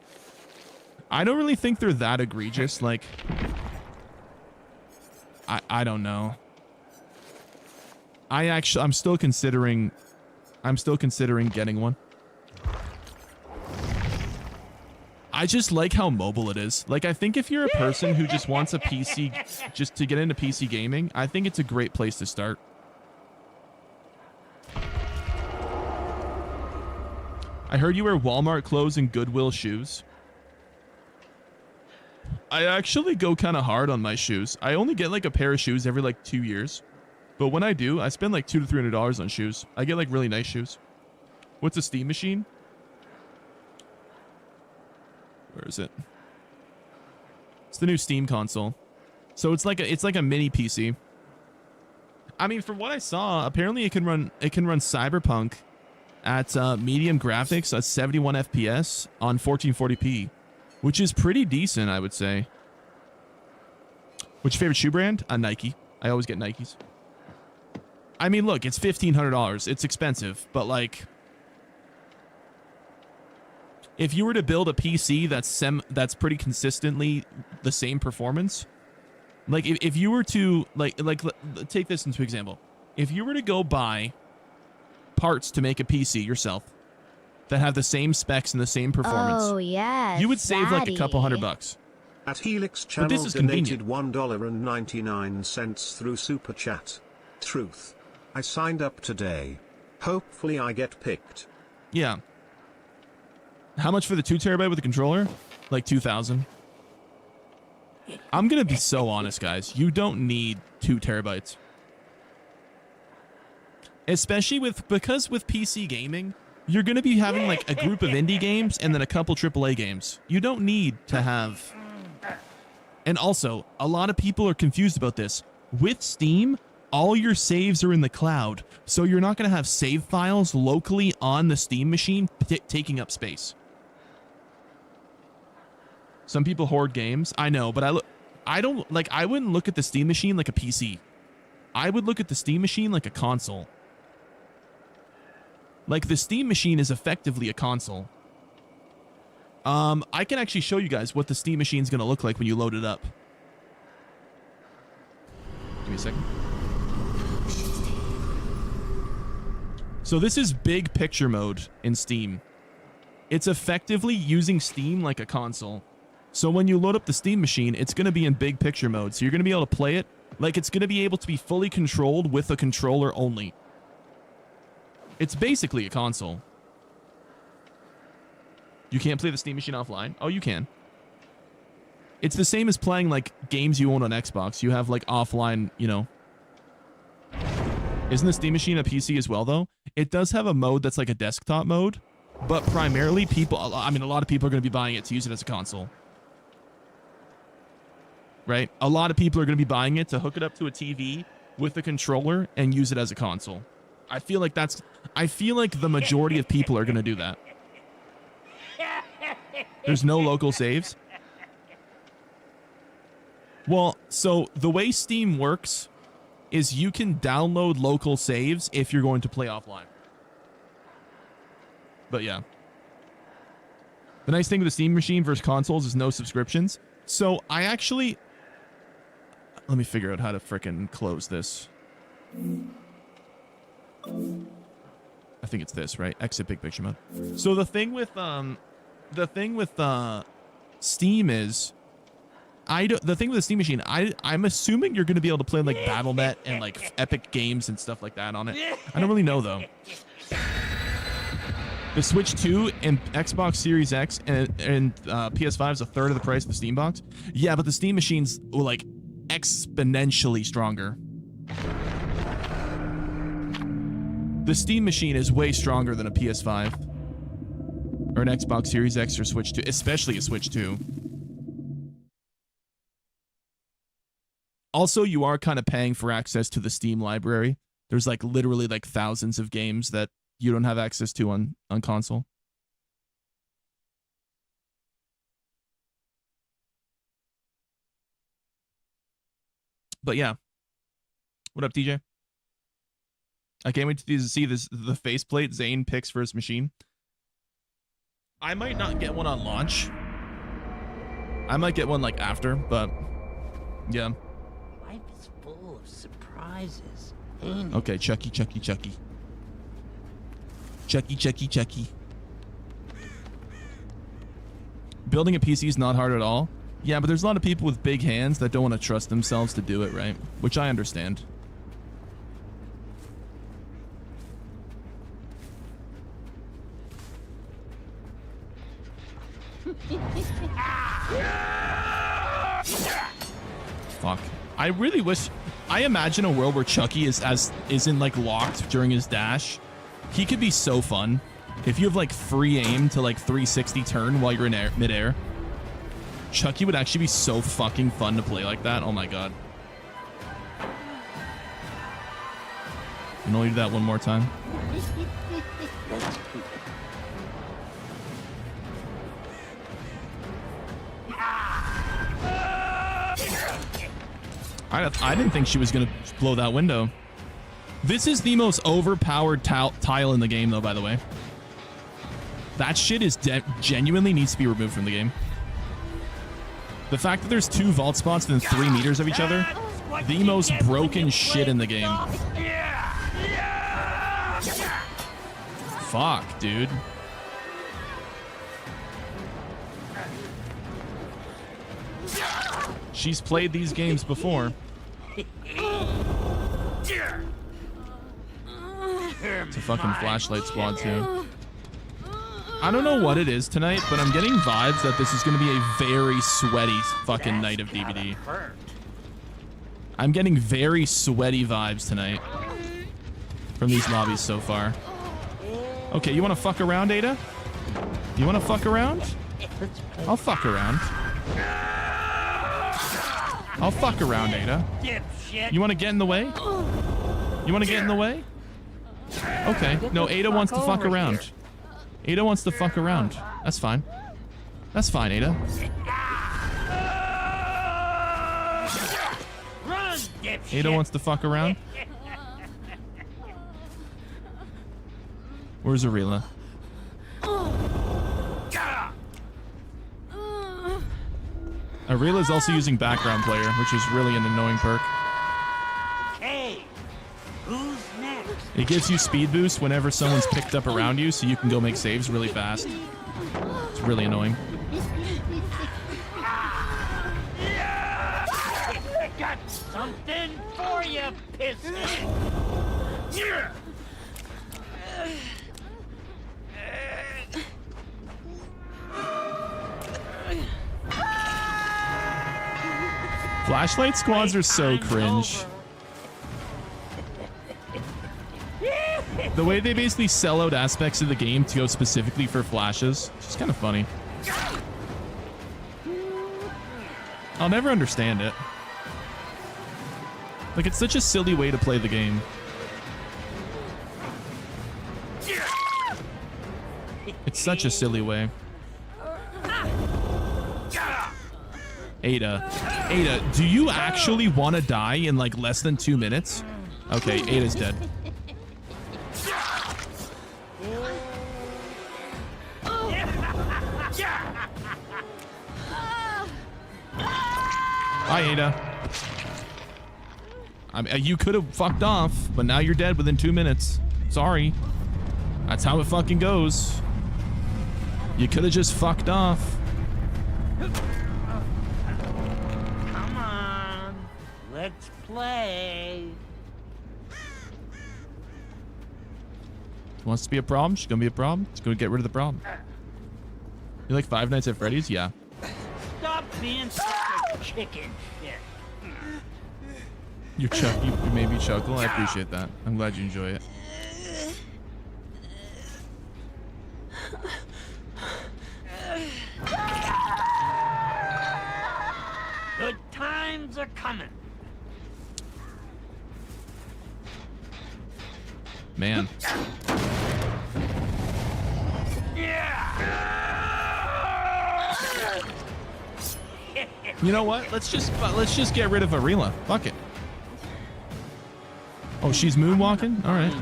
I don't really think they're that egregious. Like, I don't know. I'm still considering getting one. I just like how mobile it is. Like, I think if you're a person who just wants a PC just to get into PC gaming, I think it's a great place to start. I heard you wear Walmart clothes and Goodwill shoes. I actually go kind of hard on my shoes. I only get like a pair of shoes every like 2 years. But when I do, I spend like $200 to $300 on shoes. I get like really nice shoes. What's a Steam Machine? Where is it? It's the new Steam console. So it's like a mini PC. I mean, from what I saw, apparently it can run Cyberpunk at medium graphics at 71 FPS on 1440p, which is pretty decent, I would say. What's your favorite shoe brand? Nike. I always get Nikes. I mean, look, it's $1,500. It's expensive, but like, if you were to build a PC that's pretty consistently the same performance, like if you were to like take this into example, if you were to go buy parts to make a PC yourself that have the same specs and the same performance, oh yes, you would save like a couple $100. At Helix Channel this is donated convenient. $1.99 through Super Chat. Truth. I signed up today. Hopefully I get picked. Yeah. How much for the 2 terabyte with the controller? Like 2,000. I'm gonna be so honest, guys. You don't need 2 terabytes. Especially because with PC gaming, you're gonna be having like a group of indie games and then a couple AAA games. You don't need to have And also, a lot of people are confused about this. With Steam, all your saves are in the cloud, so you're not going to have save files locally on the Steam machine taking up space. Some people hoard games. I know, but I wouldn't look at the Steam machine like a PC. I would look at the Steam machine like a console. Like, the Steam machine is effectively a console. I can actually show you guys what the Steam machine is going to look like when you load it up. Give me a second. So this is big picture mode in Steam. It's effectively using Steam like a console. So when you load up the Steam machine, it's going to be in big picture mode. So you're going to be able to play it like it's going to be able to be fully controlled with a controller only. It's basically a console. You can't play the Steam machine offline? Oh, you can. It's the same as playing, like, games you own on Xbox. You have, like, offline, you know. Isn't the Steam machine a PC as well, though? It does have a mode that's like a desktop mode, but primarily people, I mean, a lot of people are going to be buying it to use it as a console. Right? A lot of people are going to be buying it to hook it up to a TV with a controller and use it as a console. I feel like the majority of people are going to do that. There's no local saves. Well, so the way Steam works is you can download local saves if you're going to play offline. But yeah. The nice thing with the Steam machine versus consoles is no subscriptions. So I actually... Let me figure out how to frickin' close this. I think it's this, right? Exit big picture mode. So the thing with Steam is... the thing with the Steam machine, I'm assuming you're going to be able to play like Battle.net and like Epic Games and stuff like that on it. I don't really know though. The Switch 2 and Xbox Series X and PS5 is a third of the price of the Steam box. Yeah, but the Steam machine's like exponentially stronger. The Steam machine is way stronger than a PS5 or an Xbox Series X or Switch 2, especially a Switch 2. Also, you are kind of paying for access to the Steam library. There's like literally like thousands of games that you don't have access to on console. But yeah. What up, DJ? I can't wait to see the faceplate Zane picks for his machine. I might not get one on launch. I might get one like after, but yeah. Life is full of surprises, ain't it? Okay, Chucky. Chucky. Building a PC is not hard at all. Yeah, but there's a lot of people with big hands that don't want to trust themselves to do it, right? Which I understand. Fuck. I really wish... I imagine a world where Chucky isn't like locked during his dash. He could be so fun. If you have like free aim to like 360 turn while you're in midair. Chucky would actually be so fucking fun to play like that. Oh my god. And I'll do that one more time. I didn't think she was going to blow that window. This is the most overpowered tile in the game, though, by the way. That shit is genuinely needs to be removed from the game. The fact that there's 2 vault spots within 3 meters of each other, the most broken shit in the game. Fuck, dude. She's played these games before. It's a fucking flashlight squad too. I don't know what it is tonight, but I'm getting vibes that this is going to be a very sweaty fucking night of DBD. I'm getting very sweaty vibes tonight from these lobbies so far. Okay, you want to fuck around, Ada? You want to fuck around? I'll fuck around. I'll fuck around, Ada. Dipshit. You want to get in the way? You want to get in the way? Okay. No, Ada wants to fuck around. Ada wants to fuck around. That's fine. That's fine, Ada. Run, dipshit. Ada wants to fuck around. Where's Arila? Arila's also using background player, which is really an annoying perk. Hey, who's next? It gives you speed boost whenever someone's picked up around you, so you can go make saves really fast. It's really annoying. Got something for you, pissy. Flashlight squads are so cringe. The way they basically sell out aspects of the game to go specifically for flashes, it's just kind of funny. I'll never understand it. Like, it's such a silly way to play the game. It's such a silly way. Ada, do you actually want to die in like less than 2 minutes? Okay, Ada's dead. Hi, Ada. You could have fucked off, but now you're dead within 2 minutes. Sorry. That's how it fucking goes. You could have just fucked off. Come on, let's play. Wants to be a problem? She's gonna be a problem. She's gonna get rid of the problem. You like Five Nights at Freddy's? Yeah. Stop being such a chicken shit. You made me chuckle. I appreciate that. I'm glad you enjoy it. Good times are coming. Man. You know what? Let's just get rid of Arila. Fuck it. Oh, she's moonwalking? All right.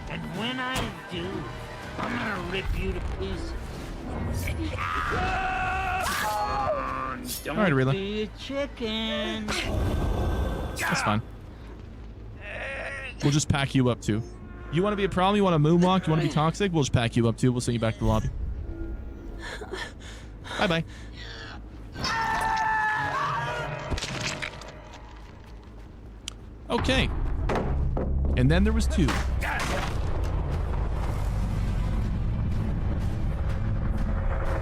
And when I do, I'm gonna rip you to pieces. Don't All right, Arila. be a chicken. That's fine. We'll just pack you up too. You want to be a problem? You want to moonwalk? You want to be toxic? We'll just pack you up too. We'll send you back to the lobby. Bye-bye. Okay. And then there was 2.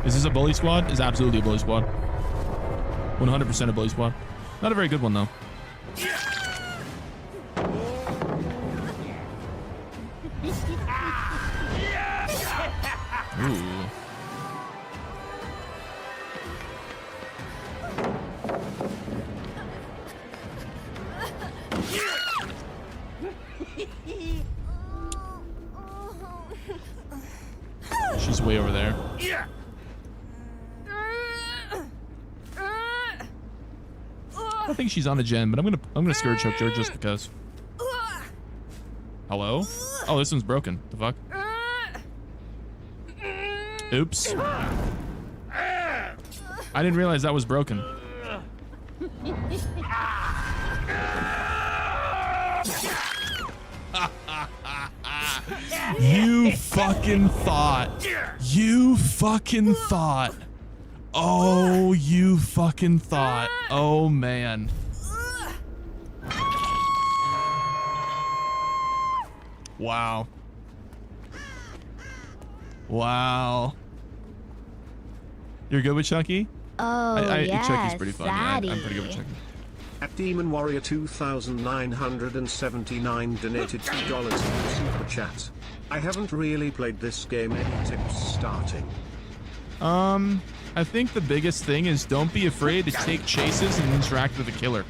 Is this a bully squad? It's absolutely a bully squad. 100% a bully squad. Not a very good one, though. Ooh. She's way over there. I think she's on a gen, but I'm gonna scourge hook her just because. Hello? Oh, this one's broken. The fuck? Oops. I didn't realize that was broken. You fucking thought. You fucking thought. Oh, you fucking thought. Oh, man. Wow. Wow. You're good with Chucky? Oh, yes, Chucky's pretty funny. I'm pretty good with Zaddy. Chucky. At Demon Warrior 2979 donated $2 to the super chat. I haven't really played this game. Any tips starting? I think the biggest thing is don't be afraid to take chases and interact with a killer.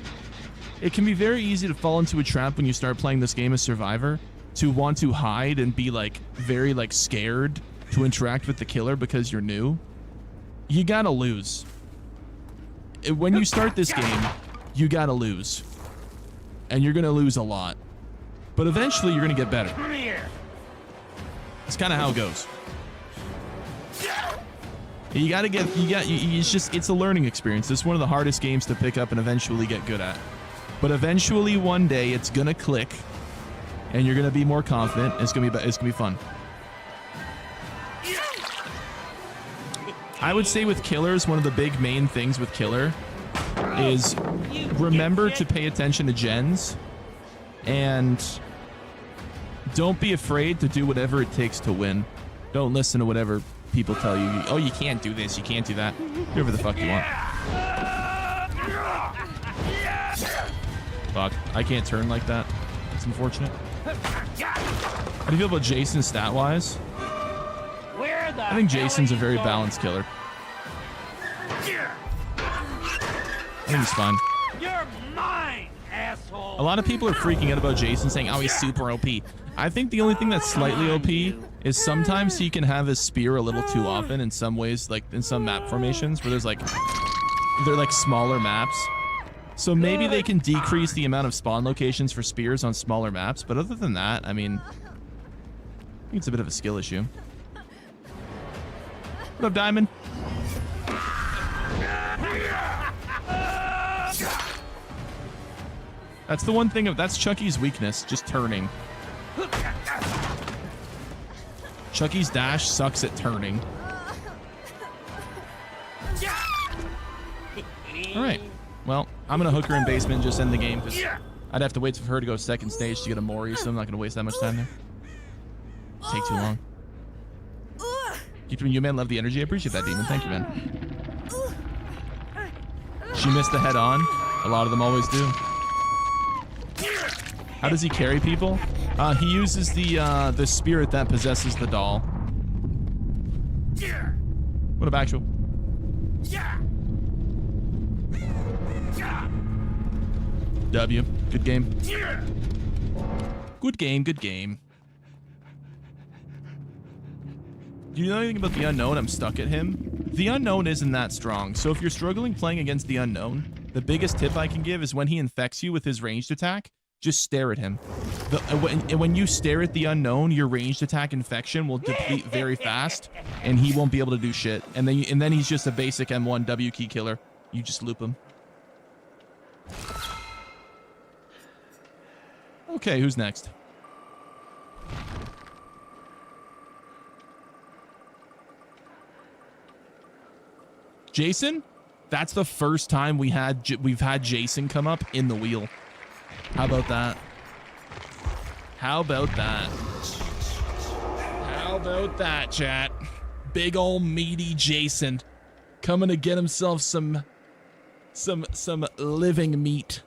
It can be very easy to fall into a trap when you start playing this game as Survivor, to want to hide and be like very like scared to interact with the killer because you're new. You gotta lose. When you start this game, you gotta lose. And you're gonna lose a lot. But eventually you're gonna get better. Come here. It's kind of how it goes. You gotta get, it's a learning experience. This is one of the hardest games to pick up and eventually get good at. But eventually one day it's gonna click and you're gonna be more confident. It's gonna be fun. I would say with killers, one of the big main things with killer is remember to pay attention to gens and don't be afraid to do whatever it takes to win. Don't listen to whatever people tell you. Oh, you can't do this, you can't do that. Do whatever the fuck you want. Fuck, I can't turn like that. It's unfortunate. How do you feel about Jason stat-wise? Where the I think hell Jason's are a you very going? balanced killer. I think he's fine. You're mine, asshole. A lot of people are freaking out about Jason, saying, oh, he's super OP. I think the only thing that's slightly OP is sometimes he can have his spear a little too often in some ways, like in some map formations where there's like, they're like smaller maps. So maybe they can decrease the amount of spawn locations for spears on smaller maps. But other than that, I mean, I think it's a bit of a skill issue. What up, Diamond? That's the one thing that's Chucky's weakness, just turning. Chucky's dash sucks at turning. All right. Well, I'm gonna hook her in basement and just end the game because I'd have to wait for her to go second stage to get a Mori, so I'm not gonna waste that much time there. Take too long. Keep you, man. Love the energy. I appreciate that, Demon. Thank you, man. She missed the head on. A lot of them always do. How does he carry people? He uses the spirit that possesses the doll. What about actual? W. Good game. Good game. Good game. Do you know anything about the unknown? I'm stuck at him. The unknown isn't that strong, so if you're struggling playing against the unknown, the biggest tip I can give is when he infects you with his ranged attack, just stare at him. When you stare at the unknown, your ranged attack infection will deplete very fast, and he won't be able to do shit. And then he's just a basic M1 W key killer. You just loop him. Okay, who's next? Jason? That's the first time we've had Jason come up in the wheel. How about that? How about that? How about that, chat? Big ol' meaty Jason coming to get himself some living meat.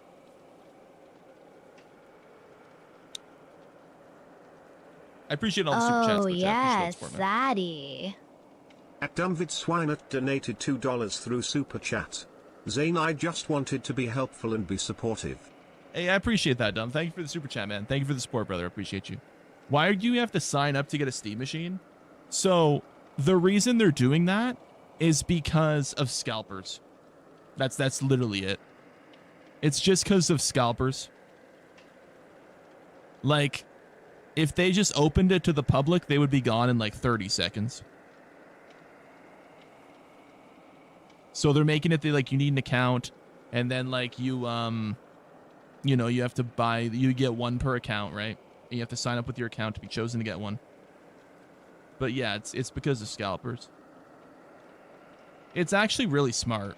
I appreciate all the super chats. Oh, but yes, support, man. Zaddy. At Dumvidswinert donated $2 through Super Chat. Zane, I just wanted to be helpful and be supportive. Hey, I appreciate that, Dumb. Thank you for the super chat, man. Thank you for the support, brother. I appreciate you. Why do you have to sign up to get a Steam machine? So the reason they're doing that is because of scalpers. That's literally it. It's just because of scalpers. Like, if they just opened it to the public, they would be gone in like 30 seconds. So they're making it like you need an account, and then like you know, you have to buy, you get one per account, right? And you have to sign up with your account to be chosen to get one. But yeah, it's because of scalpers. It's actually really smart.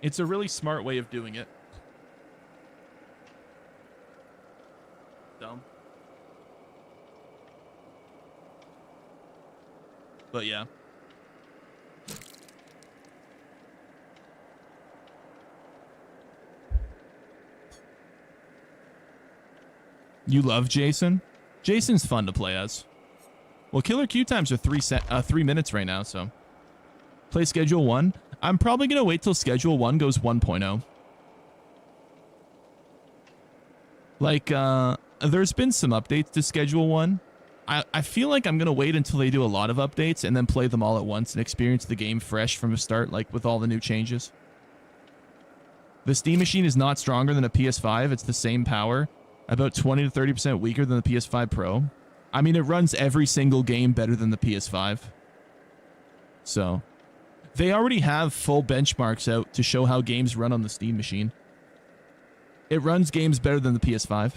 It's a really smart way of doing it. Dumb. But yeah. You love Jason? Jason's fun to play as. Well, killer queue times are 3 minutes right now, so Play Schedule 1. I'm probably going to wait till Schedule 1 goes 1.0. Like, there's been some updates to Schedule 1. I feel like I'm going to wait until they do a lot of updates and then play them all at once and experience the game fresh from the start, like with all the new changes. The Steam Machine is not stronger than a PS5. It's the same power, about 20 to 30% weaker than the PS5 Pro. I mean, it runs every single game better than the PS5. So, they already have full benchmarks out to show how games run on the Steam Machine. It runs games better than the PS5.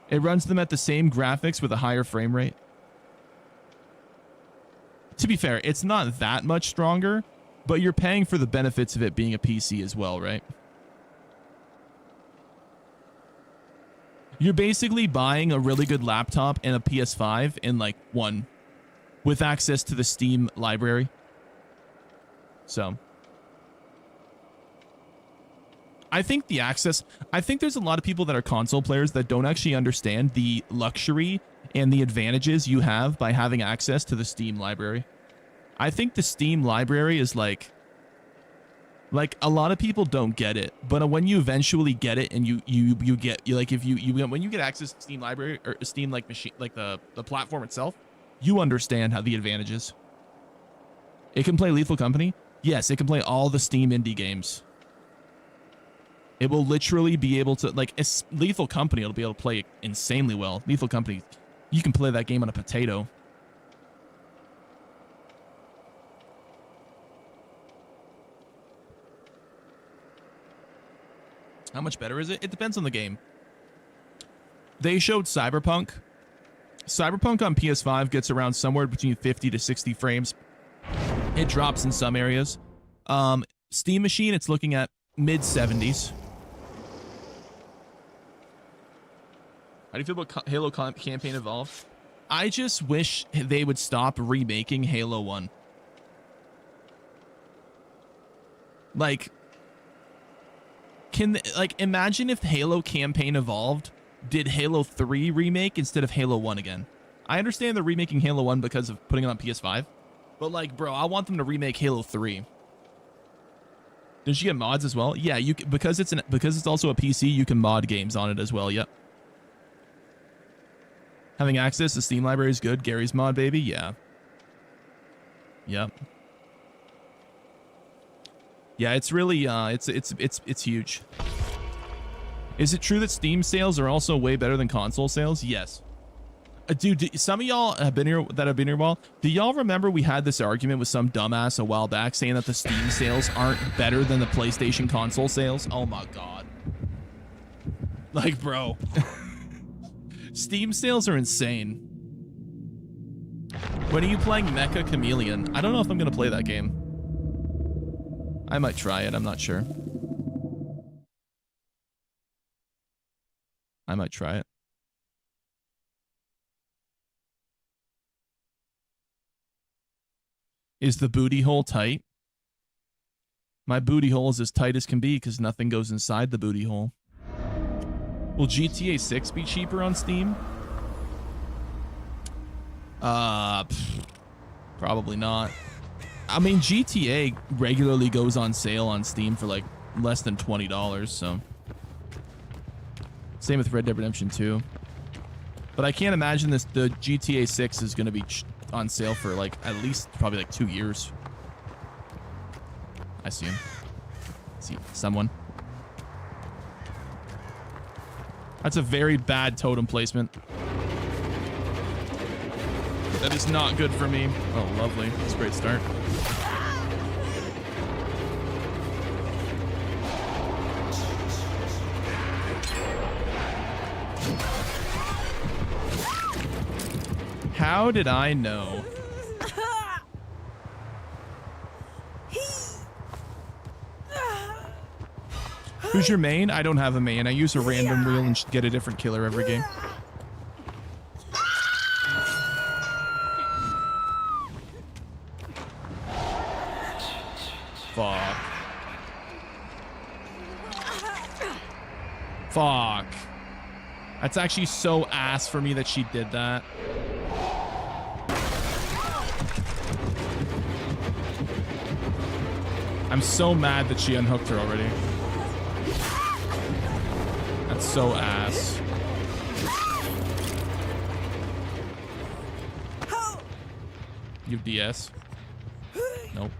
It runs them at the same graphics with a higher frame rate. To be fair, it's not that much stronger, but you're paying for the benefits of it being a PC as well, right? You're basically buying a really good laptop and a PS5 in like one, with access to the Steam library. So, I think there's a lot of people that are console players that don't actually understand the luxury and the advantages you have by having access to the Steam library. I think the Steam library is like a lot of people don't get it, but when you eventually get it and you get when you get access to Steam library or Steam like machine, like the platform itself, you understand how the advantages. It can play Lethal Company. Yes, it can play all the Steam indie games. It will literally be able to, like, Lethal Company, it'll be able to play insanely well. Lethal Company, you can play that game on a potato. How much better is it? It depends on the game. They showed Cyberpunk. Cyberpunk on PS5 gets around somewhere between 50 to 60 frames. It drops in some areas. Steam Machine, it's looking at mid-70s. How do you feel about Halo Campaign Evolved? I just wish they would stop remaking Halo 1. Like, imagine if Halo Campaign Evolved did Halo 3 remake instead of Halo 1 again. I understand they're remaking Halo 1 because of putting it on PS5, but like, bro, I want them to remake Halo 3. Did you get mods as well? Yeah, you because it's also a PC, you can mod games on it as well. Yep. Having access to Steam library is good. Gary's mod, baby. Yeah. Yep. Yeah, it's really it's huge. Is it true that Steam sales are also way better than console sales? Yes. Dude, some of y'all have been here a while. Do y'all remember we had this argument with some dumbass a while back saying that the Steam sales aren't better than the PlayStation console sales? Oh my god. Like, bro. Steam sales are insane. When are you playing Mecha Chameleon? I don't know if I'm going to play that game. I might try it. I'm not sure. I might try it. Is the booty hole tight? My booty hole is as tight as can be because nothing goes inside the booty hole. Will GTA 6 be cheaper on Steam? Probably not. I mean, GTA regularly goes on sale on Steam for like less than $20, so. Same with Red Dead Redemption 2. But I can't imagine the GTA 6 is going to be on sale for like at least probably like 2 years. I see him. See someone. That's a very bad totem placement. That is not good for me. Oh, lovely. That's a great start. How did I know? Who's your main? I don't have a main. I use a random wheel and get a different killer every game. Fuck. Fuck. That's actually so ass for me that she did that. I'm so mad that she unhooked her already. That's so ass. You have DS? Nope.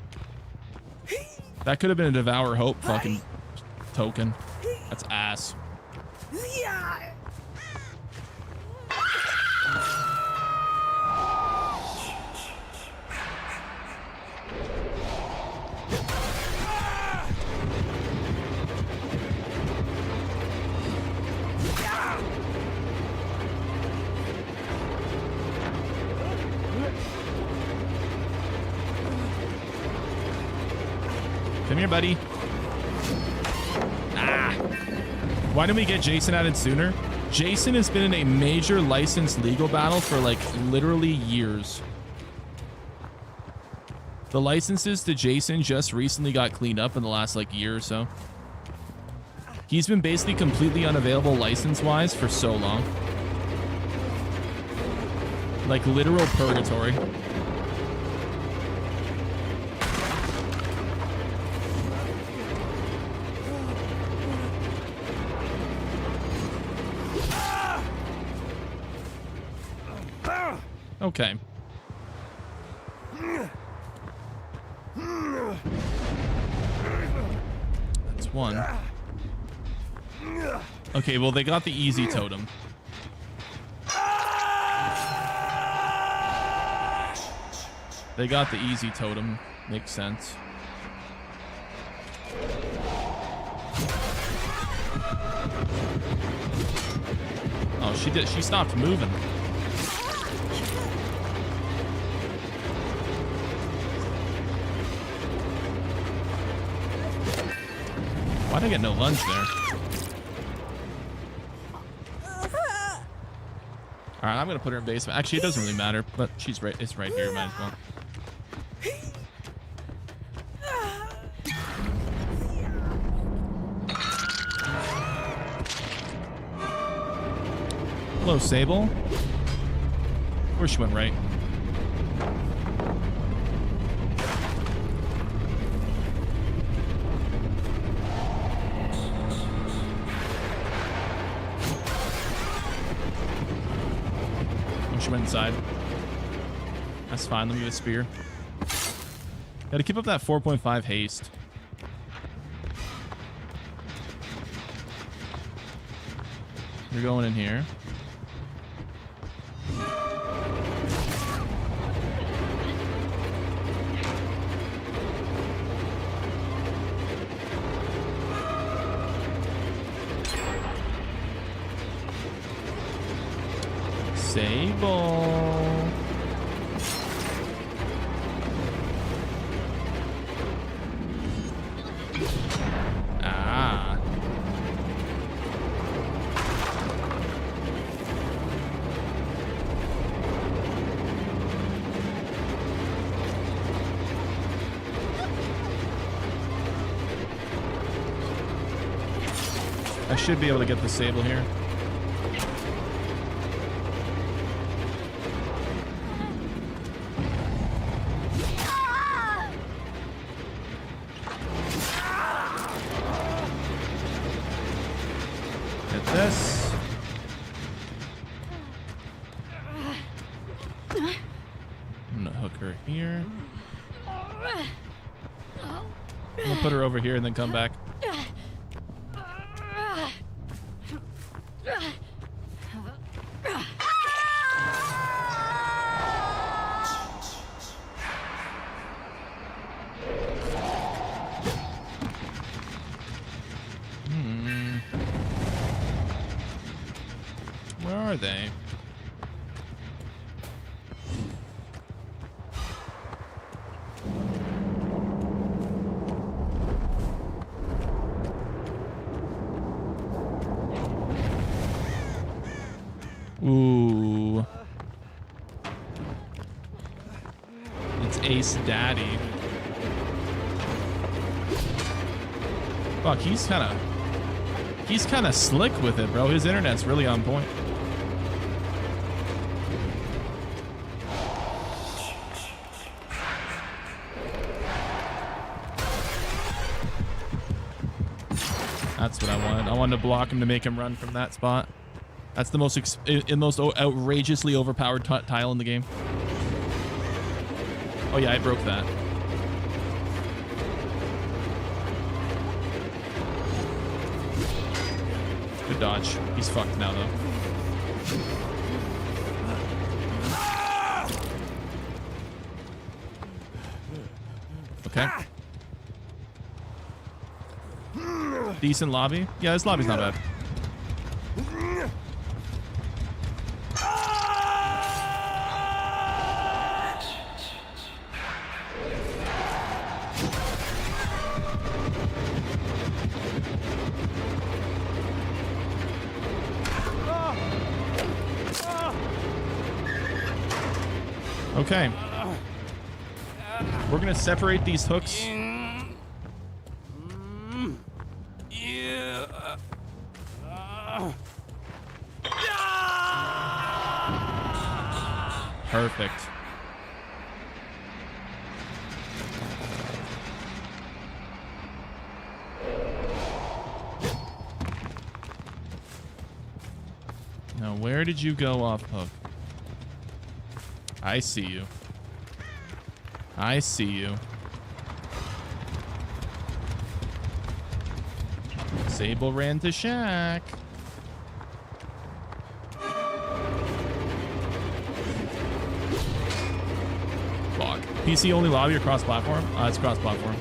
That could have been a Devour Hope fucking token. That's ass. Come here, buddy. Ah. Why didn't we get Jason added sooner? Jason has been in a major licensed legal battle for like literally years. The licenses to Jason just recently got cleaned up in the last like year or so. He's been basically completely unavailable license-wise for so long. Like literal purgatory. Okay. That's one. Okay, well, they got the easy totem. They got the easy totem. Makes sense. Oh, she did. She stopped moving. Why'd I get no lunge there? Alright, I'm gonna put her in basement. Actually, it doesn't really matter, but she's right. It's right here. Might as well. Hello, Sable. Of course she went right. Went inside. That's fine. Let me get a spear. Gotta keep up that 4.5 haste. You're going in here. Sable. Ah. I should be able to get the Sable here. This. I'm gonna hook her here. I'm gonna put her over here and then come back. Where are they? Ooh. It's Ace Daddy. Fuck, he's kind of slick with it, bro. His internet's really on point. That's what I wanted. I wanted to block him to make him run from that spot. That's the most outrageously overpowered tile in the game. Oh yeah, I broke that. Good dodge. He's fucked now though. Okay. Decent lobby. Yeah, this lobby's not bad. Okay. We're gonna separate these hooks. Perfect. Now, where did you go off hook? I see you. I see you. Sable ran to Shack. Fuck. PC only lobby or cross platform? It's cross platform.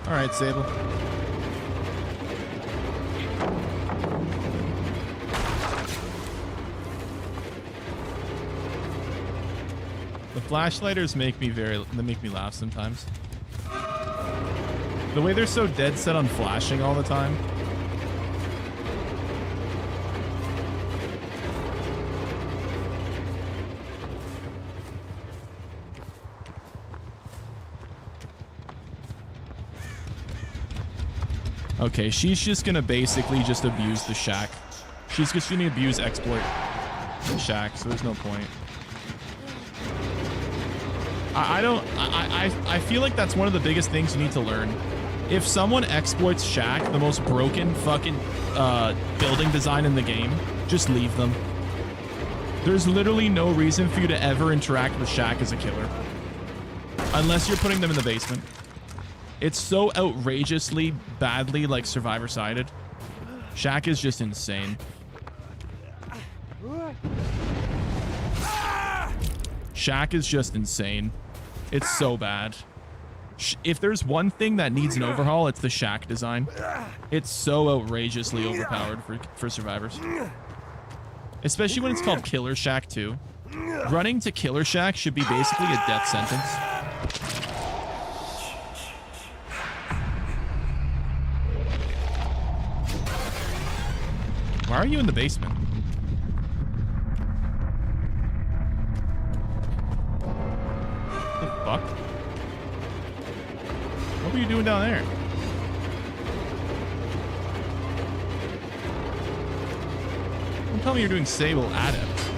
All right, Sable. The flashlighters make me laugh sometimes. The way they're so dead set on flashing all the time. Okay, she's just gonna basically just abuse the Shack. She's just gonna abuse exploit the Shack, so there's no point. I feel like that's one of the biggest things you need to learn. If someone exploits Shack, the most broken fucking building design in the game, just leave them. There's literally no reason for you to ever interact with Shack as a killer. Unless you're putting them in the basement. It's so outrageously badly, like, survivor-sided. Shack is just insane. Shack is just insane. It's so bad. If there's one thing that needs an overhaul, it's the Shack design. It's so outrageously overpowered for survivors. Especially when it's called Killer Shack too. Running to Killer Shack should be basically a death sentence. Why are you in the basement? What the fuck? What were you doing down there? Don't tell me you're doing Sable Adept.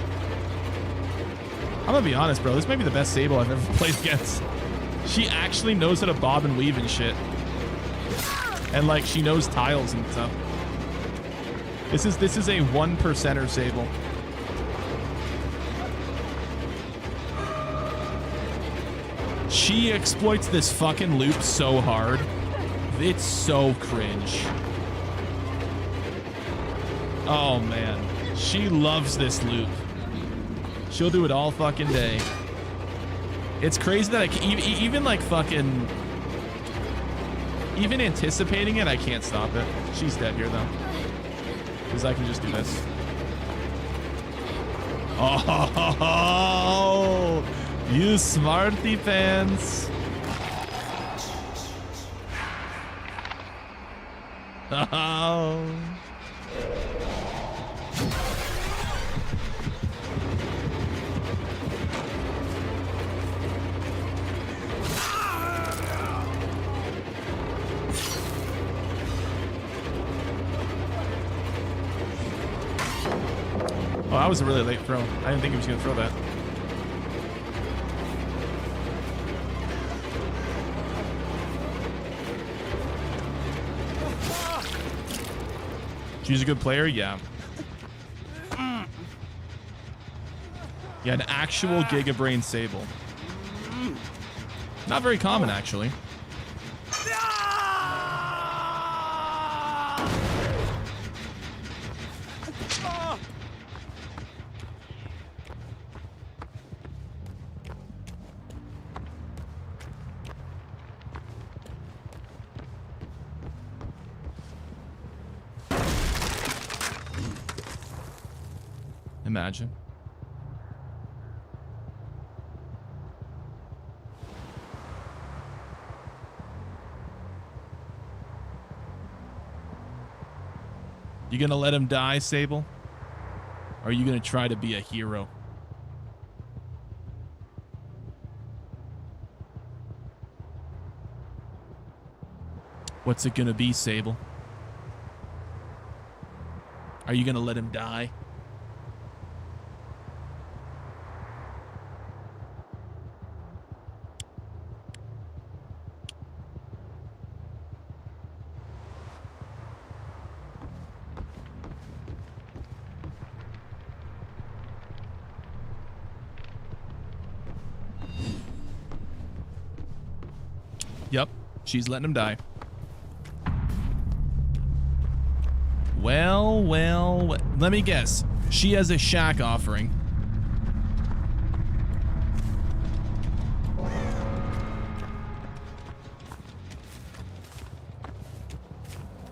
I'm gonna be honest, bro. This might be the best Sable I've ever played against. She actually knows how to bob and weave and shit. And, like, she knows tiles and stuff. This is a 1%er Sable. She exploits this fucking loop so hard. It's so cringe. Oh man. She loves this loop. She'll do it all fucking day. It's crazy that I can, even like fucking, even anticipating it, I can't stop it. She's dead here though. Because I can just do this. Oh, you smarty pants. Oh. that was a really late throw. I didn't think he was going to throw that. She's a good player? Yeah. Yeah, an actual Giga Brain Sable. Not very common, actually. Imagine. You gonna let him die, Sable? Or are you gonna try to be a hero? What's it gonna be, Sable? Are you gonna let him die? Yep, she's letting him die. Well, let me guess. She has a shack offering.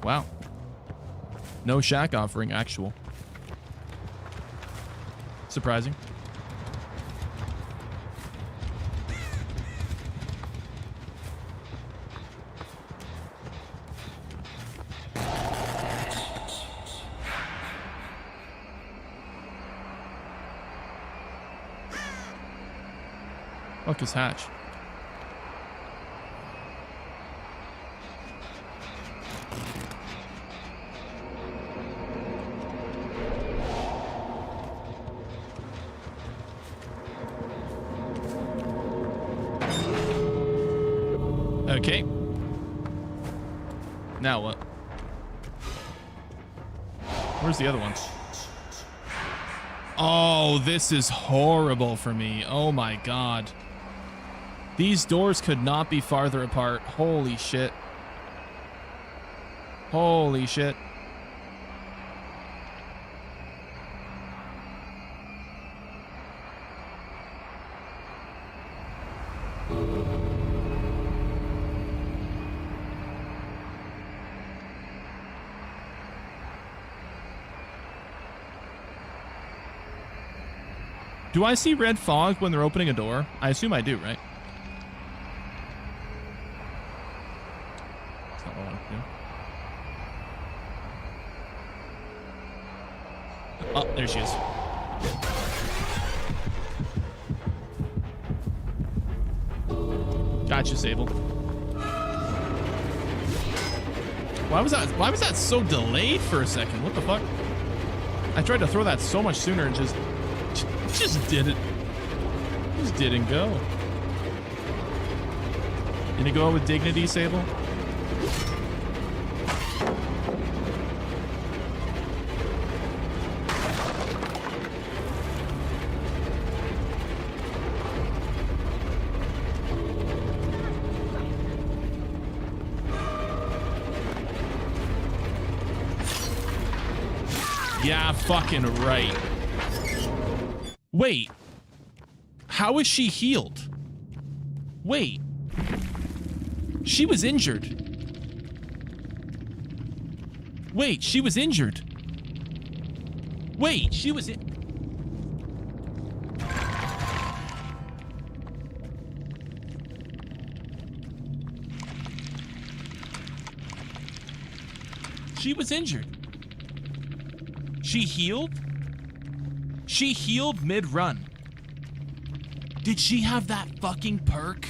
Wow. No shack offering, actual. Surprising. Fuck is Hatch? Okay. Now what? Where's the other one? Oh, this is horrible for me. Oh my god. These doors could not be farther apart. Holy shit. Holy shit. Do I see red fog when they're opening a door? I assume I do, right? That's not what I want to do. Oh, there she is. Gotcha, Sable. Why was that so delayed for a second? What the fuck? I tried to throw that so much sooner and just didn't. Just didn't go. Did it go out with dignity, Sable? Yeah, fucking right. Wait. How is she healed? Wait. She was injured. Wait, she was injured. Wait, she was in... She was injured. She healed? She healed mid-run. Did she have that fucking perk?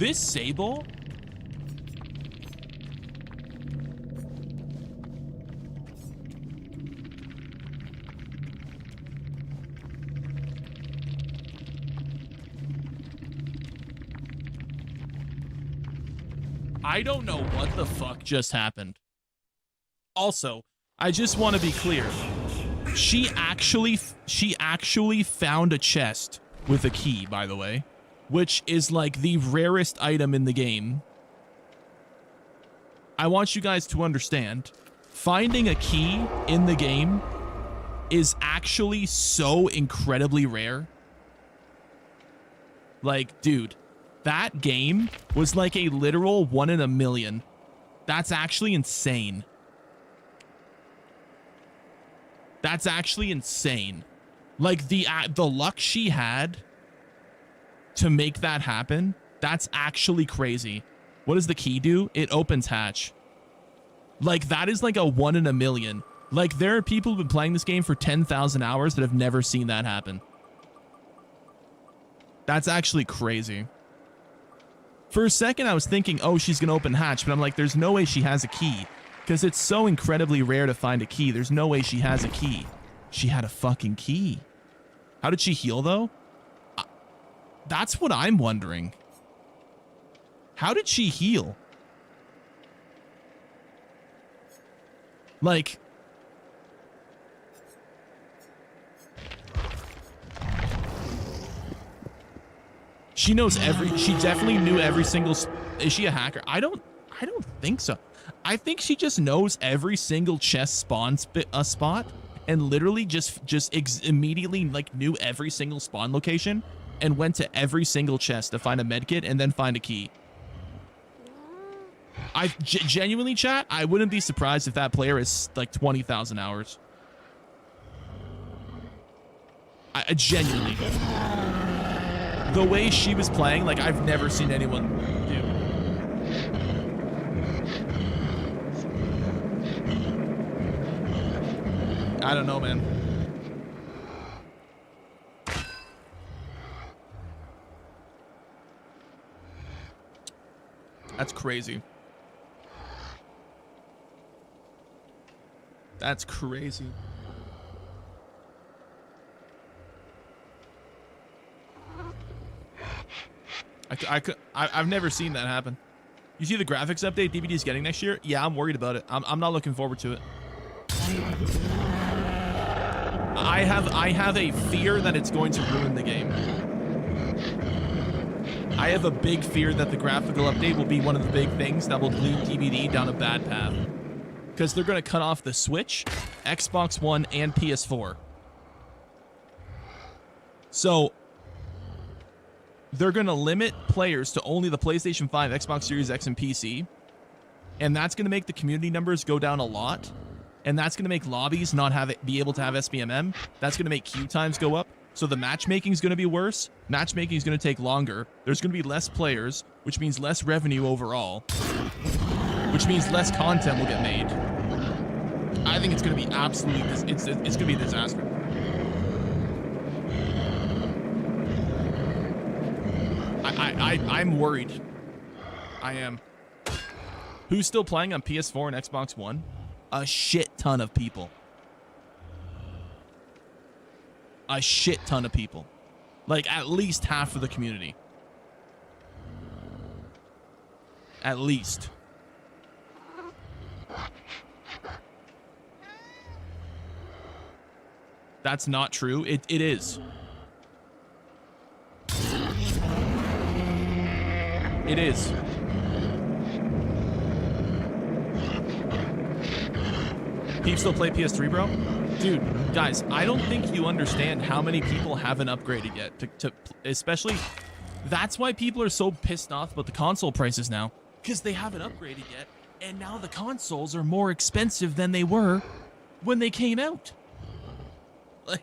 This Sable? I don't know what the fuck just happened. Also, I just want to be clear. She actually found a chest with a key, by the way, which is like the rarest item in the game. I want you guys to understand, finding a key in the game is actually so incredibly rare. Like, dude, that game was like a literal 1 in a million. That's actually insane. That's actually insane. Like the luck she had to make that happen, that's actually crazy. What does the key do? It opens hatch. Like that is like a 1 in a million. Like there are people who've been playing this game for 10,000 hours that have never seen that happen. That's actually crazy. For a second, I was thinking, oh, she's going to open hatch, but I'm like, there's no way she has a key. Because it's so incredibly rare to find a key. There's no way she has a key. She had a fucking key. How did she heal, though? That's what I'm wondering. How did she heal? Like... She knows she definitely knew every single, is she a hacker? I don't think so. I think she just knows every single chest spawn spot and literally just immediately like knew every single spawn location and went to every single chest to find a medkit and then find a key. Genuinely, chat, I wouldn't be surprised if that player is like 20,000 hours. I genuinely. The way she was playing, like I've never seen anyone do. I don't know, man. That's crazy. That's crazy. I've never seen that happen. You see the graphics update DBD's getting next year? Yeah, I'm worried about it. I'm not looking forward to it. I have a fear that it's going to ruin the game. I have a big fear that the graphical update will be one of the big things that will lead DBD down a bad path. Because they're going to cut off the Switch, Xbox One, and PS4. So... they're going to limit players to only the PlayStation 5, Xbox Series X, and PC. And that's going to make the community numbers go down a lot. And that's going to make lobbies be able to have SBMM. That's going to make queue times go up. So the matchmaking is going to be worse. Matchmaking is going to take longer. There's going to be less players, which means less revenue overall. Which means less content will get made. I think it's going to be absolutely... It's going to be a disaster. I'm worried. I am. Who's still playing on PS4 and Xbox One? A shit ton of people. A shit ton of people. Like at least half of the community. At least. That's not true. It is. It is. People still play PS3, bro? Dude, guys, I don't think you understand how many people haven't upgraded yet. Especially, that's why people are so pissed off about the console prices now. Because they haven't upgraded yet. And now the consoles are more expensive than they were when they came out. Like...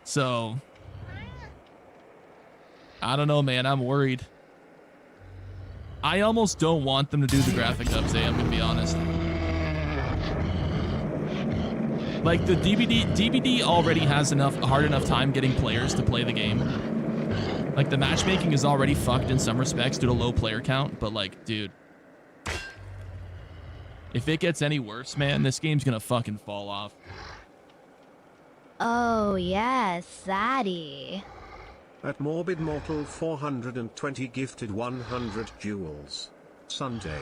So, I don't know, man. I'm worried. I almost don't want them to do the graphic update, I'm going to be honest. Like the DBD already has a hard enough time getting players to play the game. Like the matchmaking is already fucked in some respects due to low player count, but like, dude, if it gets any worse, man, this game's gonna fucking fall off. Oh yes, Zaddy. At Morbid Mortal 420 gifted 100 jewels. Sunday.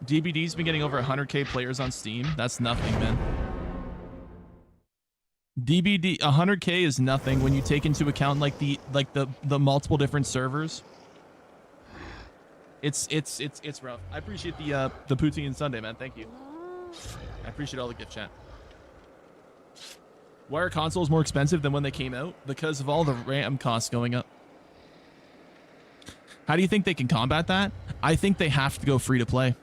DBD's been getting over 100k players on Steam. That's nothing, man. DBD 100k is nothing when you take into account like the multiple different servers. It's rough. I appreciate the poutine Sunday, man. Thank you. I appreciate all the gift chat. Why are consoles more expensive than when they came out? Because of all the RAM costs going up. How do you think they can combat that? I think they have to go free to play.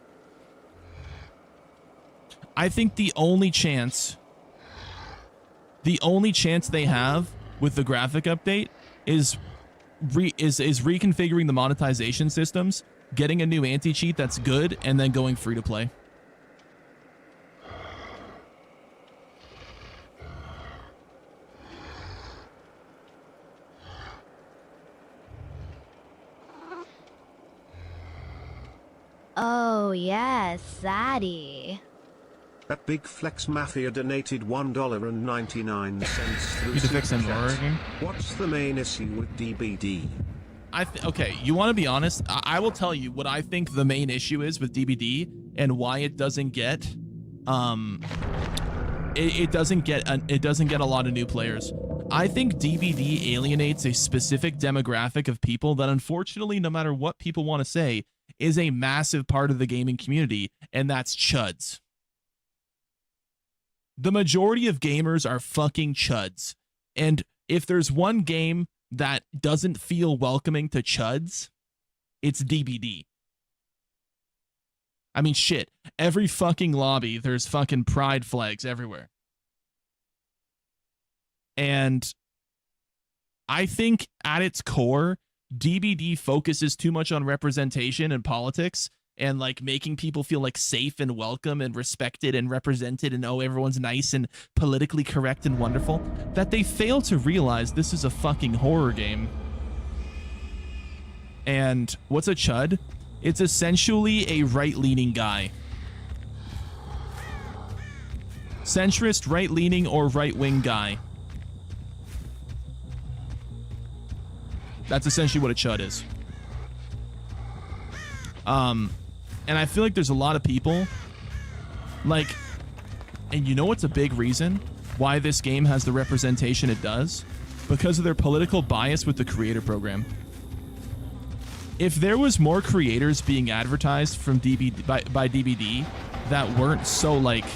I think the only chance they have with the graphic update is reconfiguring the monetization systems, getting a new anti-cheat that's good, and then going free to play. Oh yes, Zaddy. That Big Flex Mafia donated $1.99 through You to fix Super an horror Chat. game? What's the main issue with DBD? Okay, you want to be honest? I will tell you what I think the main issue is with DBD and why it doesn't get it doesn't get a lot of new players. I think DBD alienates a specific demographic of people that unfortunately, no matter what people want to say, is a massive part of the gaming community, and that's chuds. The majority of gamers are fucking chuds. And if there's one game that doesn't feel welcoming to chuds, it's DBD. I mean, shit. Every fucking lobby, there's fucking pride flags everywhere. And I think at its core, DBD focuses too much on representation and politics and like making people feel like safe and welcome and respected and represented and oh, everyone's nice and politically correct and wonderful, that they fail to realize this is a fucking horror game. And what's a chud? It's essentially a right-leaning guy. Centrist, right-leaning, or right-wing guy. That's essentially what a chud is. And I feel like there's a lot of people, like, and you know what's a big reason why this game has the representation it does? Because of their political bias with the creator program. If there was more creators being advertised from by DBD that weren't so like,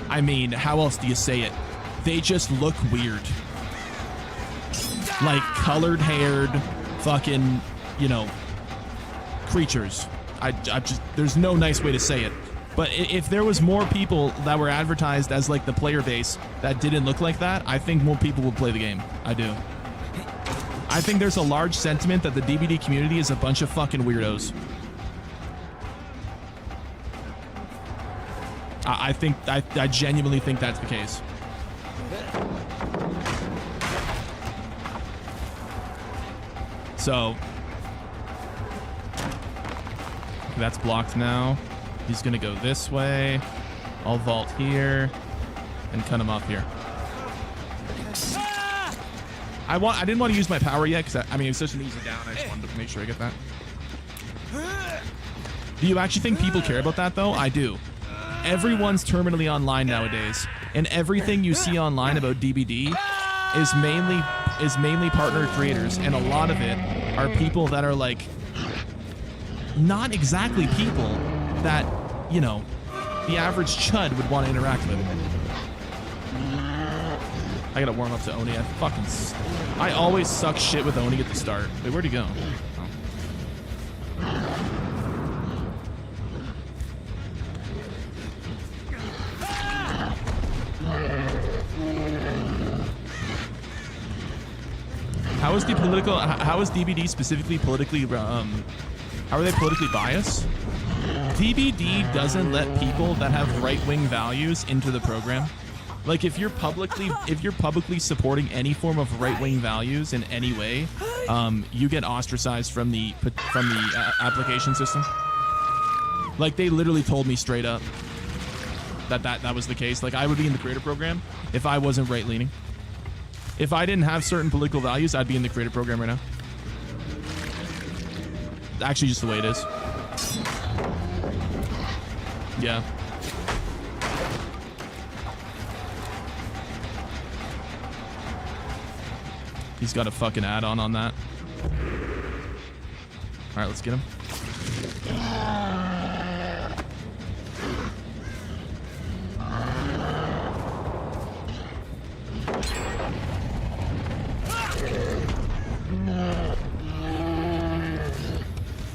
I mean, how else do you say it? They just look weird. Like colored haired fucking, you know, creatures. I just, there's no nice way to say it. But if there was more people that were advertised as like the player base that didn't look like that, I think more people would play the game. I do. I think there's a large sentiment that the DBD community is a bunch of fucking weirdos. I genuinely think that's the case. So that's blocked now. He's gonna go this way. I'll vault here and cut him off here. I didn't want to use my power yet because I mean it's such an easy down. I just wanted to make sure I get that. Do you actually think people care about that though? I do. Everyone's terminally online nowadays, and everything you see online about DBD is mainly partner creators, and a lot of it are people that are like not exactly people that, you know, the average chud would want to interact with. I gotta warm up to Oni. I always suck shit with Oni at the start. Wait, where'd he go? How is DBD specifically politically, how are they politically biased? DBD doesn't let people that have right-wing values into the program. Like if you're publicly supporting any form of right-wing values in any way, you get ostracized from the application system. Like they literally told me straight up that was the case. Like I would be in the creator program if I wasn't right-leaning. If I didn't have certain political values, I'd be in the creator program right now. Actually, just the way it is. Yeah. He's got a fucking add-on on that. All right, let's get him.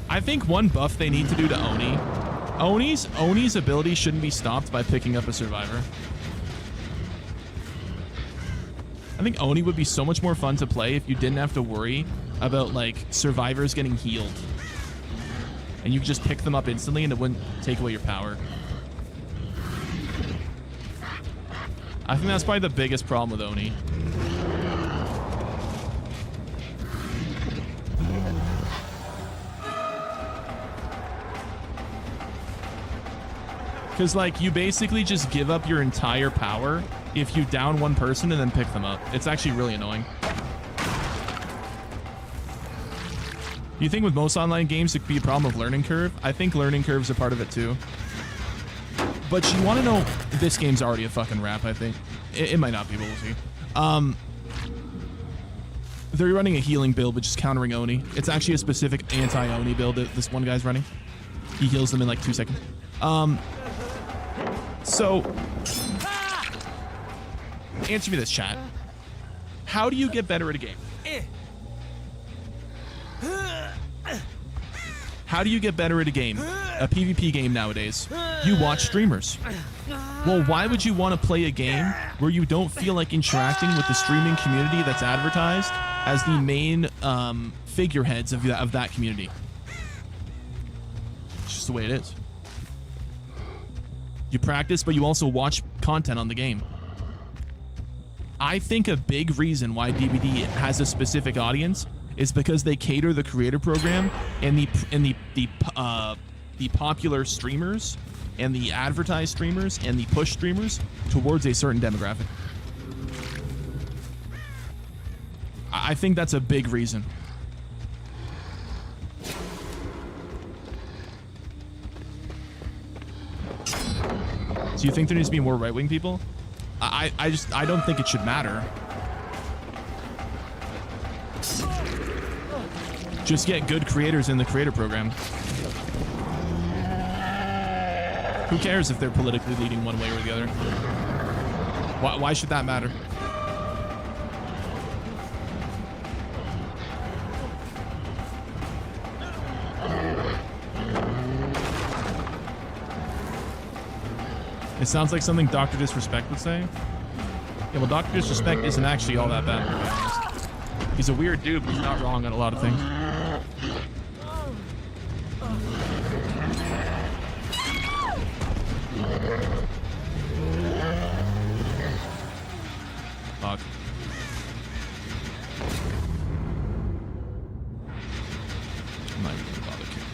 I think one buff they need to do to Oni. Oni's ability shouldn't be stopped by picking up a survivor. I think Oni would be so much more fun to play if you didn't have to worry about like survivors getting healed. And you could just pick them up instantly and it wouldn't take away your power. I think that's probably the biggest problem with Oni. Because, like, you basically just give up your entire power if you down one person and then pick them up. It's actually really annoying. You think with most online games it could be a problem of learning curve? I think learning curves are part of it too. But you want to know, this game's already a fucking wrap, I think. It might not be, but we'll see. They're running a healing build, which is countering Oni. It's actually a specific anti-Oni build that this one guy's running. He heals them in like 2 seconds. So, answer me this, chat. How do you get better at a game? How do you get better at a game? A PvP game nowadays. You watch streamers. Well, why would you want to play a game where you don't feel like interacting with the streaming community that's advertised as the main figureheads of that community? It's just the way it is. You practice, but you also watch content on the game. I think a big reason why DBD has a specific audience is because they cater the creator program and the popular streamers and the advertised streamers and the push streamers towards a certain demographic. I think that's a big reason. So you think there needs to be more right-wing people? I don't think it should matter. Just get good creators in the creator program. Who cares if they're politically leading one way or the other? Why should that matter? It sounds like something Dr. Disrespect would say. Yeah, well, Dr. Disrespect isn't actually all that bad, to be honest. He's a weird dude, but he's not wrong on a lot of things. Fuck. I'm not even gonna bother kidding.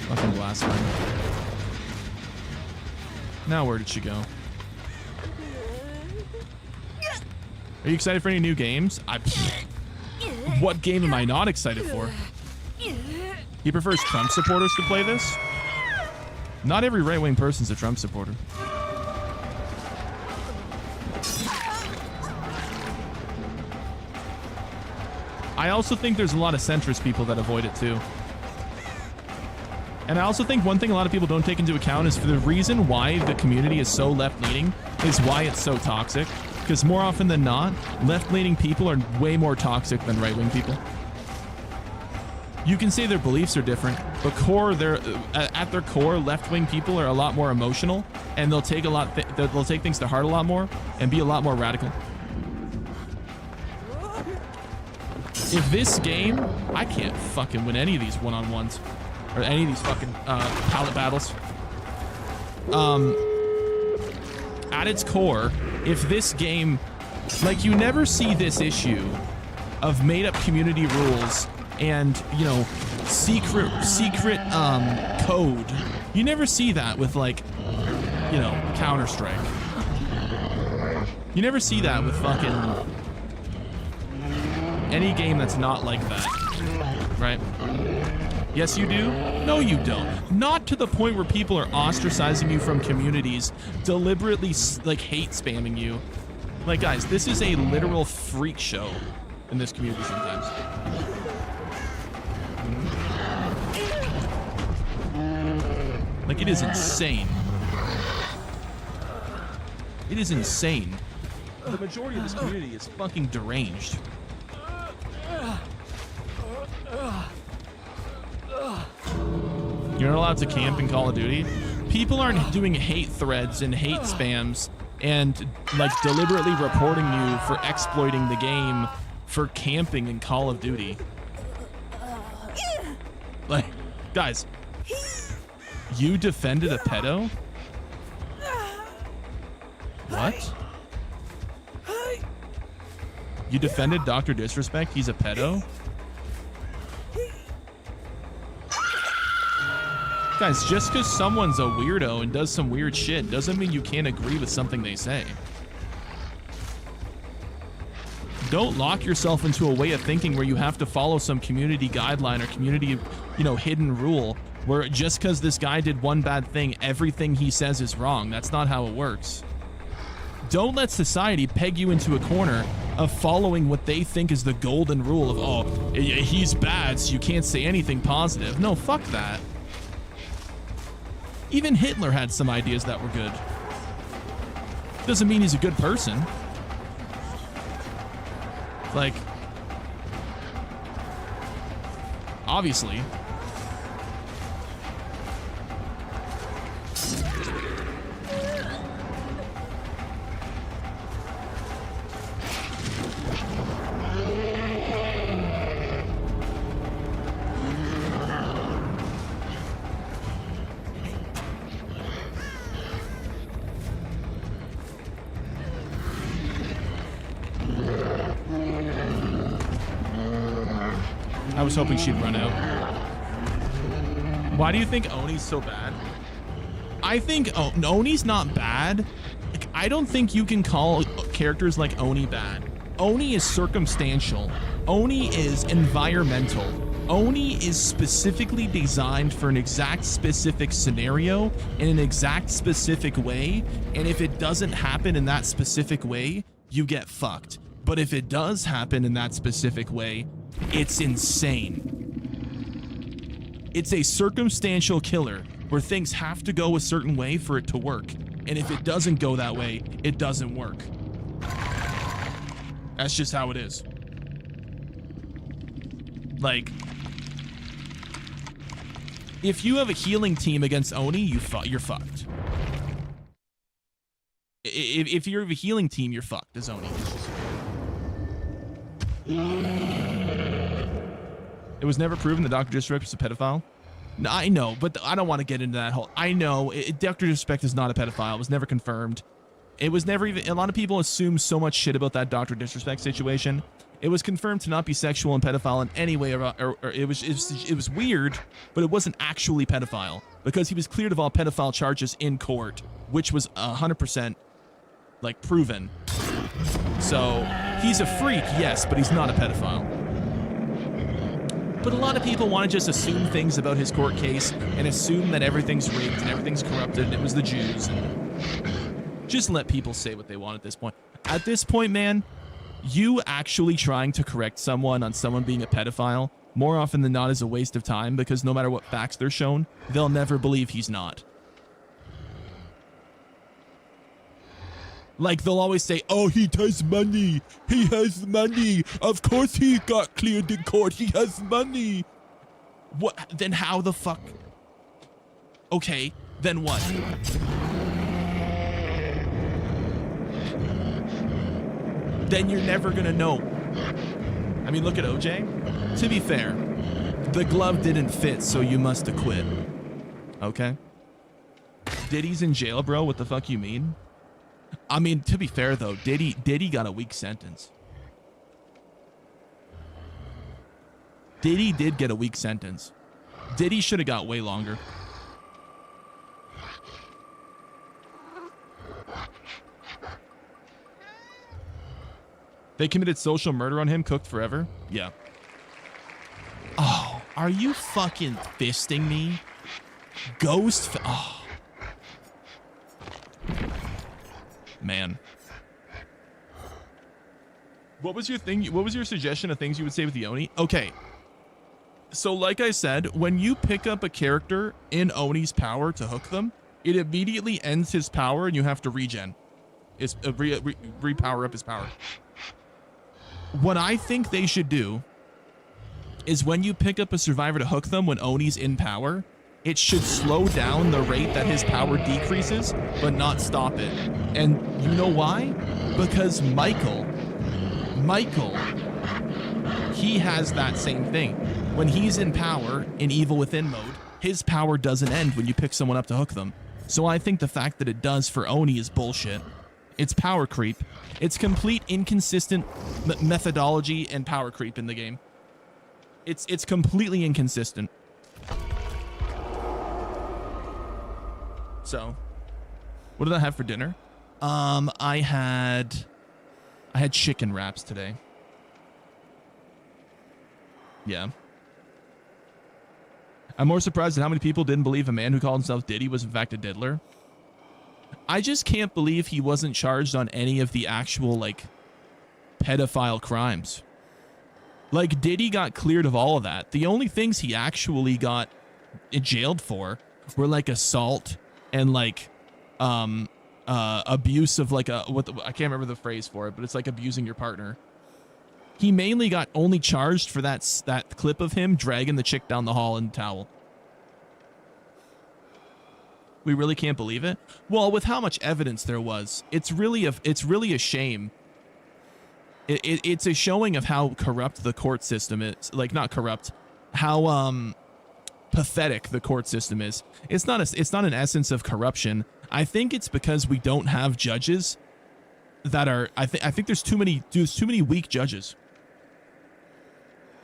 Fucking blast mine. Now where did she go? Are you excited for any new games? What game am I not excited for? He prefers Trump supporters to play this? Not every right-wing person's a Trump supporter. I also think there's a lot of centrist people that avoid it too. And I also think one thing a lot of people don't take into account is for the reason why the community is so left-leaning is why it's so toxic. Because more often than not, left-leaning people are way more toxic than right-wing people. You can say their beliefs are different, but at their core, left-wing people are a lot more emotional, and they'll take they'll take things to heart a lot more and be a lot more radical. If this game, I can't fucking win any of these one-on-ones. or any of these fucking pallet battles. At its core, if this game, like, you never see this issue of made-up community rules and, you know, secret code. You never see that with, like, you know, Counter-Strike. You never see that with fucking any game that's not like that, right? Yes, you do? No, you don't. Not to the point where people are ostracizing you from communities, deliberately, like, hate spamming you. Like, guys, this is a literal freak show in this community sometimes. Like, it is insane. It is insane. The majority of this community is fucking deranged. You're not allowed to camp in Call of Duty. People aren't doing hate threads and hate spams and, like, deliberately reporting you for exploiting the game for camping in Call of Duty. Like, guys, you defended a pedo? What? You defended Dr. Disrespect? He's a pedo? Guys, just because someone's a weirdo and does some weird shit doesn't mean you can't agree with something they say. Don't lock yourself into a way of thinking where you have to follow some community guideline or community, you know, hidden rule where just because this guy did one bad thing, everything he says is wrong. That's not how it works. Don't let society peg you into a corner of following what they think is the golden rule of, oh, he's bad, so you can't say anything positive. No, fuck that. Even Hitler had some ideas that were good. Doesn't mean he's a good person. Like, obviously. I was hoping she'd run out. Why do you think Oni's so bad? I think Oni's not bad. Like, I don't think you can call characters like Oni bad. Oni is circumstantial. Oni is environmental. Oni is specifically designed for an exact specific scenario in an exact specific way. And if it doesn't happen in that specific way, you get fucked. But if it does happen in that specific way, it's insane. It's a circumstantial killer where things have to go a certain way for it to work. And if it doesn't go that way, it doesn't work. That's just how it is. Like, if you have a healing team against Oni, you're fucked. If you're a healing team, you're fucked as Oni. It was never proven that Dr. Disrespect was a pedophile. No, I know, but I don't want to get into that whole. I know Dr. Disrespect is not a pedophile. It was never confirmed. It was never even. A lot of people assume so much shit about that Dr. Disrespect situation. It was confirmed to not be sexual and pedophile in any way, or it was weird, but it wasn't actually pedophile because he was cleared of all pedophile charges in court, which was 100% like proven. So he's a freak, yes, but he's not a pedophile. But a lot of people want to just assume things about his court case and assume that everything's rigged and everything's corrupted and it was the Jews. And just let people say what they want at this point. At this point, man, you actually trying to correct someone on someone being a pedophile more often than not is a waste of time because no matter what facts they're shown, they'll never believe he's not. Like, they'll always say, oh, he has money. He has money. Of course he got cleared in court. He has money. What? Then how the fuck? Okay, then what? Then you're never gonna know. I mean, look at OJ. To be fair, The glove didn't fit, so you must acquit. Okay. Diddy's in jail, bro. What the fuck you mean? I mean, to be fair though, Diddy got a weak sentence. Diddy did get a weak sentence. Diddy should have got way longer. They committed social murder on him, cooked forever? Yeah. Oh, are you fucking fisting me? Oh. Man. What was your thing? What was your suggestion of things you would say with the Oni? Okay. So like I said, when you pick up a character in Oni's power to hook them, it immediately ends his power and you have to regen. It's repower up his power. What I think they should do is when you pick up a survivor to hook them when Oni's in power, it should slow down the rate that his power decreases, but not stop it. And you know why? Because Michael, he has that same thing. When he's in power, in Evil Within mode, his power doesn't end when you pick someone up to hook them. So I think the fact that it does for Oni is bullshit. It's power creep. It's complete inconsistent methodology and power creep in the game. It's completely inconsistent. So, what did I have for dinner? I had chicken wraps today. Yeah. I'm more surprised at how many people didn't believe a man who called himself Diddy was in fact a diddler. I just can't believe he wasn't charged on any of the actual, like, pedophile crimes. Like, Diddy got cleared of all of that. The only things he actually got jailed for were, like, assault and, like, abuse of, like, I can't remember the phrase for it, but it's like abusing your partner. He mainly got only charged for that clip of him dragging the chick down the hall in a towel. We really can't believe it. Well, with how much evidence there was, it's really a shame. It's a showing of how corrupt the court system is. Like, not corrupt, how pathetic the court system is. It's not an essence of corruption. I think it's because we don't have judges that are. I think there's too many weak judges.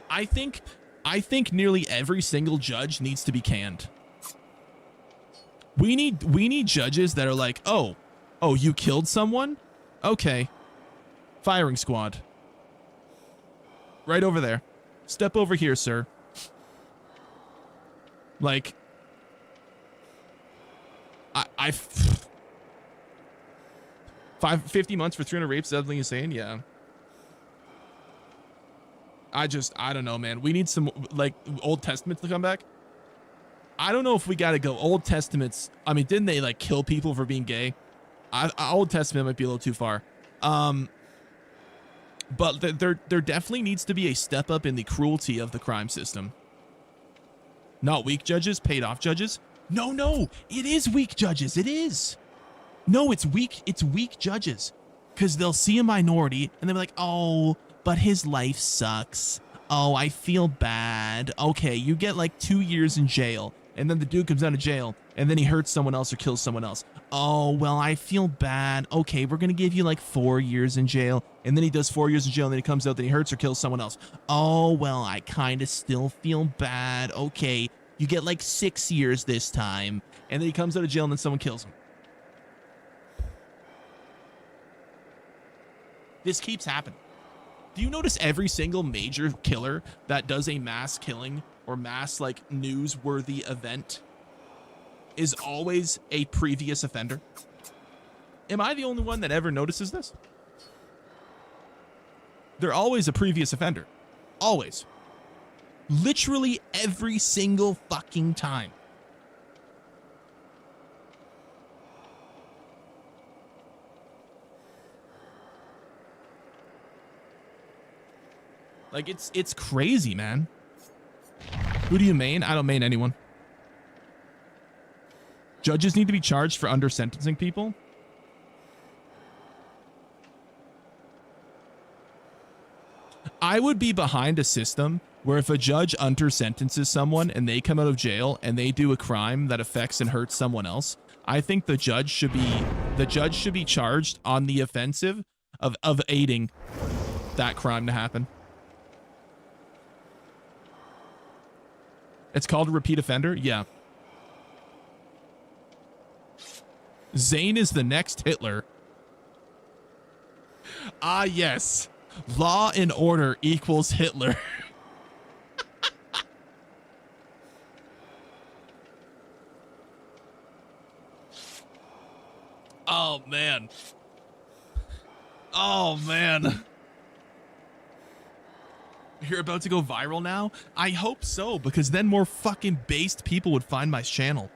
I think nearly every single judge needs to be canned. We need judges that are like, oh, you killed someone? Okay. Firing squad. Right over there. Step over here, sir. Like, 50 months for 300 rapes, that's what you're saying? Yeah. I don't know, man. We need some, like, Old Testament to come back. I don't know if we got to go Old Testaments. I mean, didn't they, like, kill people for being gay? Old Testament might be a little too far. But there definitely needs to be a step up in the cruelty of the crime system. Not weak judges, paid off judges. No, it is weak judges. It is. No, it's weak judges. Because they'll see a minority and they'll be like, oh, but his life sucks. Oh, I feel bad. Okay, you get like 2 years in jail. And then the dude comes out of jail and then he hurts someone else or kills someone else. Oh, well, I feel bad. Okay, we're going to give you like 4 years in jail. And then he does 4 years in jail and then he comes out, then he hurts or kills someone else. Oh, well, I kind of still feel bad. Okay, you get like 6 years this time. And then he comes out of jail and then someone kills him. This keeps happening. Do you notice every single major killer that does a mass killing or mass, like, newsworthy event is always a previous offender? Am I the only one that ever notices this? They're always a previous offender. Always. Literally every single fucking time. Like, it's crazy, man. Who do you main? I don't main anyone. Judges need to be charged for under-sentencing people. I would be behind a system where if a judge under-sentences someone and they come out of jail and they do a crime that affects and hurts someone else, I think the judge should be charged on the offensive of aiding that crime to happen. It's called a repeat offender? Yeah. Zane is the next Hitler. Ah, yes. Law and order equals Hitler. Oh, man. Oh, man. You're about to go viral now? I hope so, because then more fucking based people would find my channel.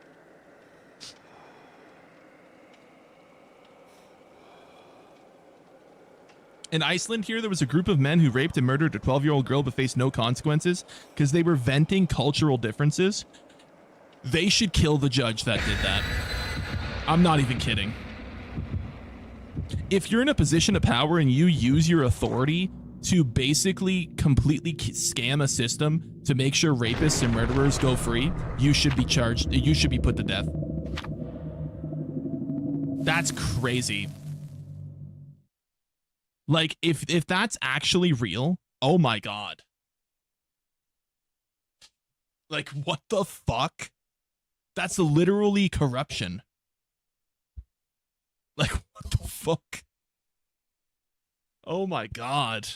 In Iceland here, there was a group of men who raped and murdered a 12-year-old girl but faced no consequences because they were venting cultural differences. They should kill the judge that did that. I'm not even kidding. If you're in a position of power and you use your authority to basically completely scam a system to make sure rapists and murderers go free, you should be charged. You should be put to death. That's crazy. Like, if that's actually real, oh my God. Like, what the fuck? That's literally corruption. Like, what the fuck? Oh my God.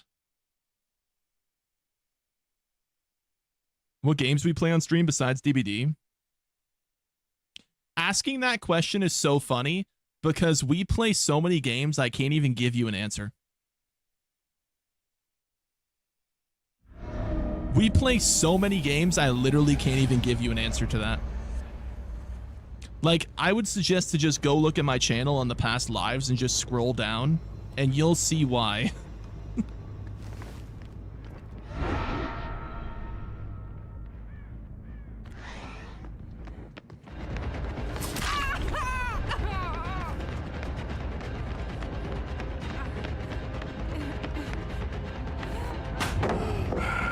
What games we play on stream besides DBD? Asking that question is so funny because we play so many games I can't even give you an answer. We play so many games I literally can't even give you an answer to that. Like, I would suggest to just go look at my channel on the past lives and just scroll down and you'll see why.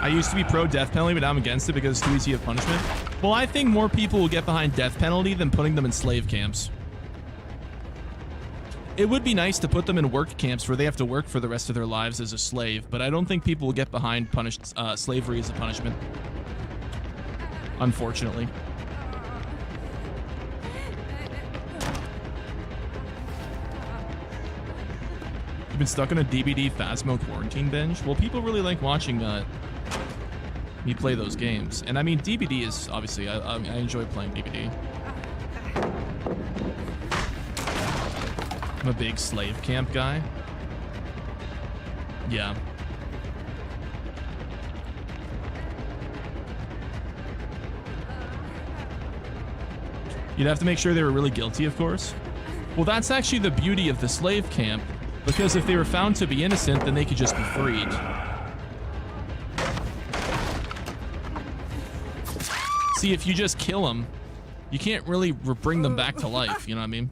I used to be pro death penalty, but now I'm against it because it's too easy of punishment. Well, I think more people will get behind death penalty than putting them in slave camps. It would be nice to put them in work camps where they have to work for the rest of their lives as a slave, but I don't think people will get behind slavery as a punishment. Unfortunately. You've been stuck on a DBD Phasmo quarantine binge? Well, people really like watching me play those games. And I mean, DBD is obviously, I enjoy playing DBD. I'm a big slave camp guy. Yeah. You'd have to make sure they were really guilty, of course. Well, that's actually the beauty of the slave camp, because if they were found to be innocent, then they could just be freed. See, if you just kill them, you can't really bring them back to life, you know what I mean?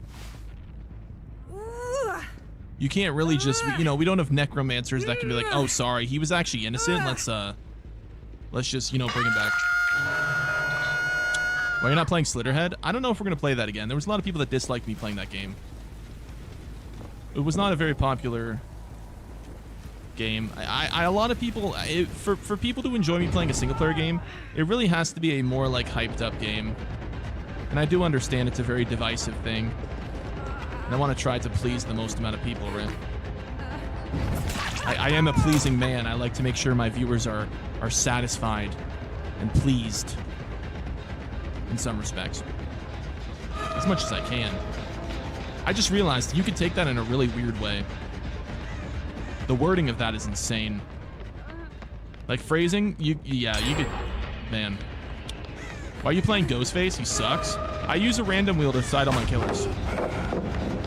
You can't really just, you know, we don't have necromancers that can be like, oh, sorry, he was actually innocent. Let's just, you know, bring him back. Why you're not playing Slitterhead? I don't know if we're gonna play that again. There was a lot of people that disliked me playing that game. It was not a very popular game. A lot of people, for people to enjoy me playing a single player game, it really has to be a more like hyped up game. And I do understand it's a very divisive thing. And I want to try to please the most amount of people, right? I am a pleasing man. I like to make sure my viewers are satisfied and pleased in some respects. As much as I can. I just realized you could take that in a really weird way. The wording of that is insane. Like phrasing, yeah, you could, man. Why are you playing Ghostface? He sucks. I use a random wheel to decide on my killers.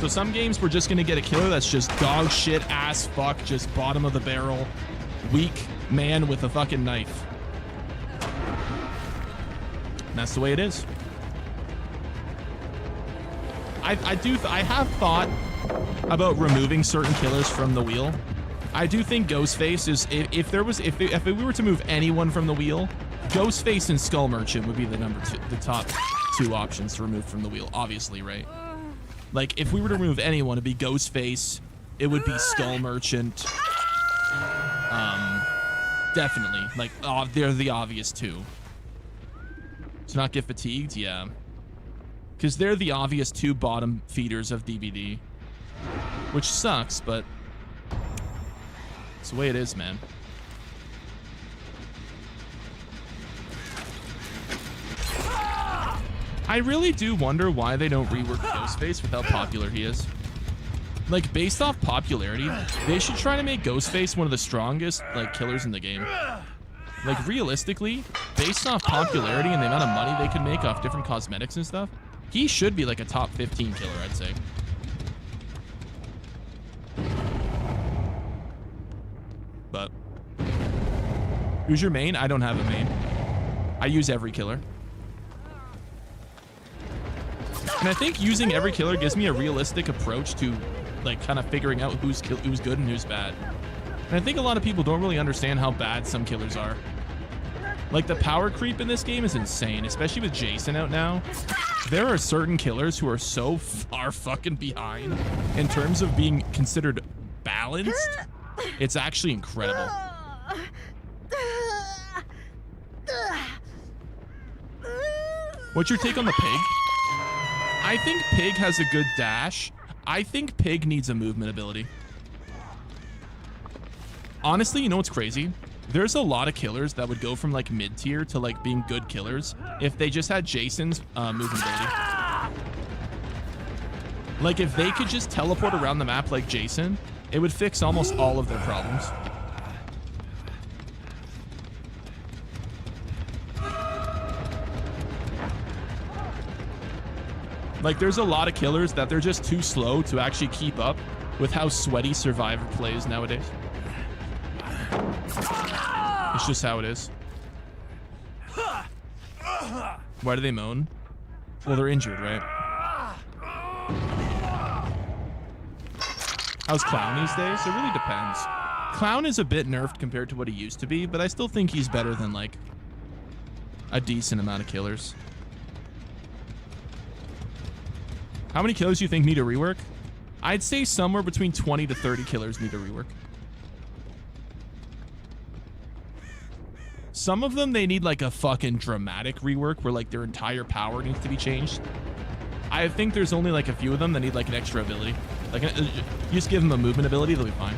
So some games we're just gonna get a killer that's just dog shit, ass fuck, just bottom of the barrel, weak man with a fucking knife. And that's the way it is. I have thought about removing certain killers from the wheel. I do think Ghostface is, if we were to move anyone from the wheel, Ghostface and Skull Merchant would be the top two options to remove from the wheel, obviously, right? Like, if we were to remove anyone, it'd be Ghostface, it would be Skull Merchant. Definitely. Like, they're the obvious two. To not get fatigued, yeah. Because they're the obvious two bottom feeders of DBD. Which sucks, but it's the way it is, man. I really do wonder why they don't rework Ghostface with how popular he is. Like, based off popularity, they should try to make Ghostface one of the strongest, like, killers in the game. Like, realistically, based off popularity and the amount of money they could make off different cosmetics and stuff, he should be like a top 15 killer, I'd say. But who's your main? I don't have a main. I use every killer. And I think using every killer gives me a realistic approach to, like, kind of figuring out who's good and who's bad. And I think a lot of people don't really understand how bad some killers are. Like, the power creep in this game is insane, especially with Jason out now. There are certain killers who are so far fucking behind in terms of being considered balanced. It's actually incredible. What's your take on the pig? I think Pig has a good dash. I think Pig needs a movement ability. Honestly, you know what's crazy? There's a lot of killers that would go from like mid tier to like being good killers if they just had Jason's movement ability. Like, if they could just teleport around the map like Jason, it would fix almost all of their problems. Like, there's a lot of killers that they're just too slow to actually keep up with how sweaty Survivor plays nowadays. It's just how it is. Why do they moan? Well, they're injured, right? How's Clown these days? It really depends. Clown is a bit nerfed compared to what he used to be, but I still think he's better than, like, a decent amount of killers. How many killers do you think need a rework? I'd say somewhere between 20 to 30 killers need a rework. Some of them, they need like a fucking dramatic rework where like their entire power needs to be changed. I think there's only like a few of them that need like an extra ability. Like, you just give them a movement ability, they'll be fine.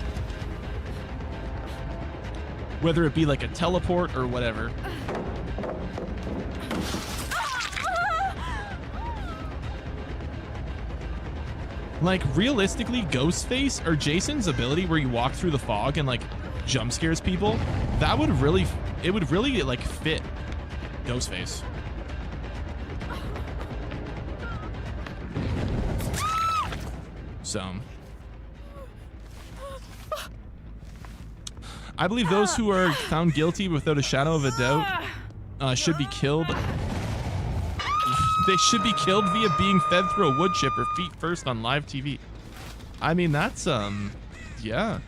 Whether it be like a teleport or whatever. Like, realistically, Ghostface or Jason's ability where you walk through the fog and like jump scares people, that would really, it would really like fit Ghostface. So I believe those who are found guilty without a shadow of a doubt should be killed. They should be killed via being fed through a wood chipper feet first on live TV. I mean, that's yeah.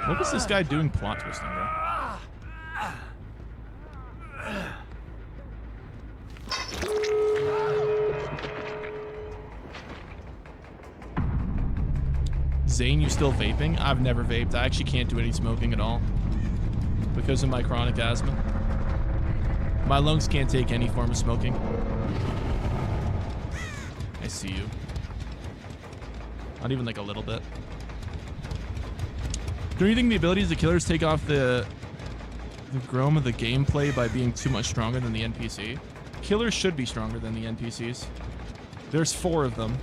What was this guy doing plot twisting, bro? Zane, you still vaping? I've never vaped. I actually can't do any smoking at all because of my chronic asthma. My lungs can't take any form of smoking. I see you. Not even like a little bit. Do you think the abilities of the killers take off the chrome of the gameplay by being too much stronger than the NPC? Killers should be stronger than the NPCs. There's 4 of them.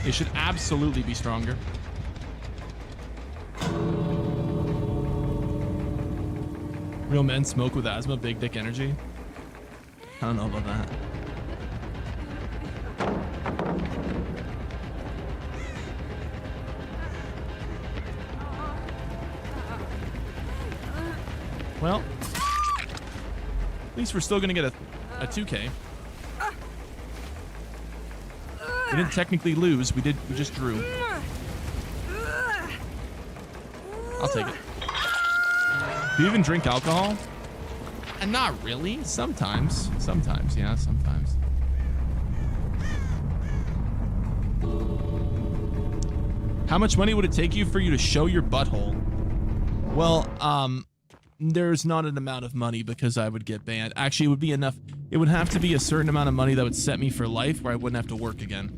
They should absolutely be stronger. Real men smoke with asthma, big dick energy. I don't know about that. Well, at least we're still gonna get a 2K. We didn't technically lose. We just drew. I'll take it. Do you even drink alcohol? Not really. Sometimes. Sometimes, yeah, sometimes. How much money would it take you for you to show your butthole? Well, there's not an amount of money because I would get banned. Actually, it would be enough. It would have to be a certain amount of money that would set me for life where I wouldn't have to work again.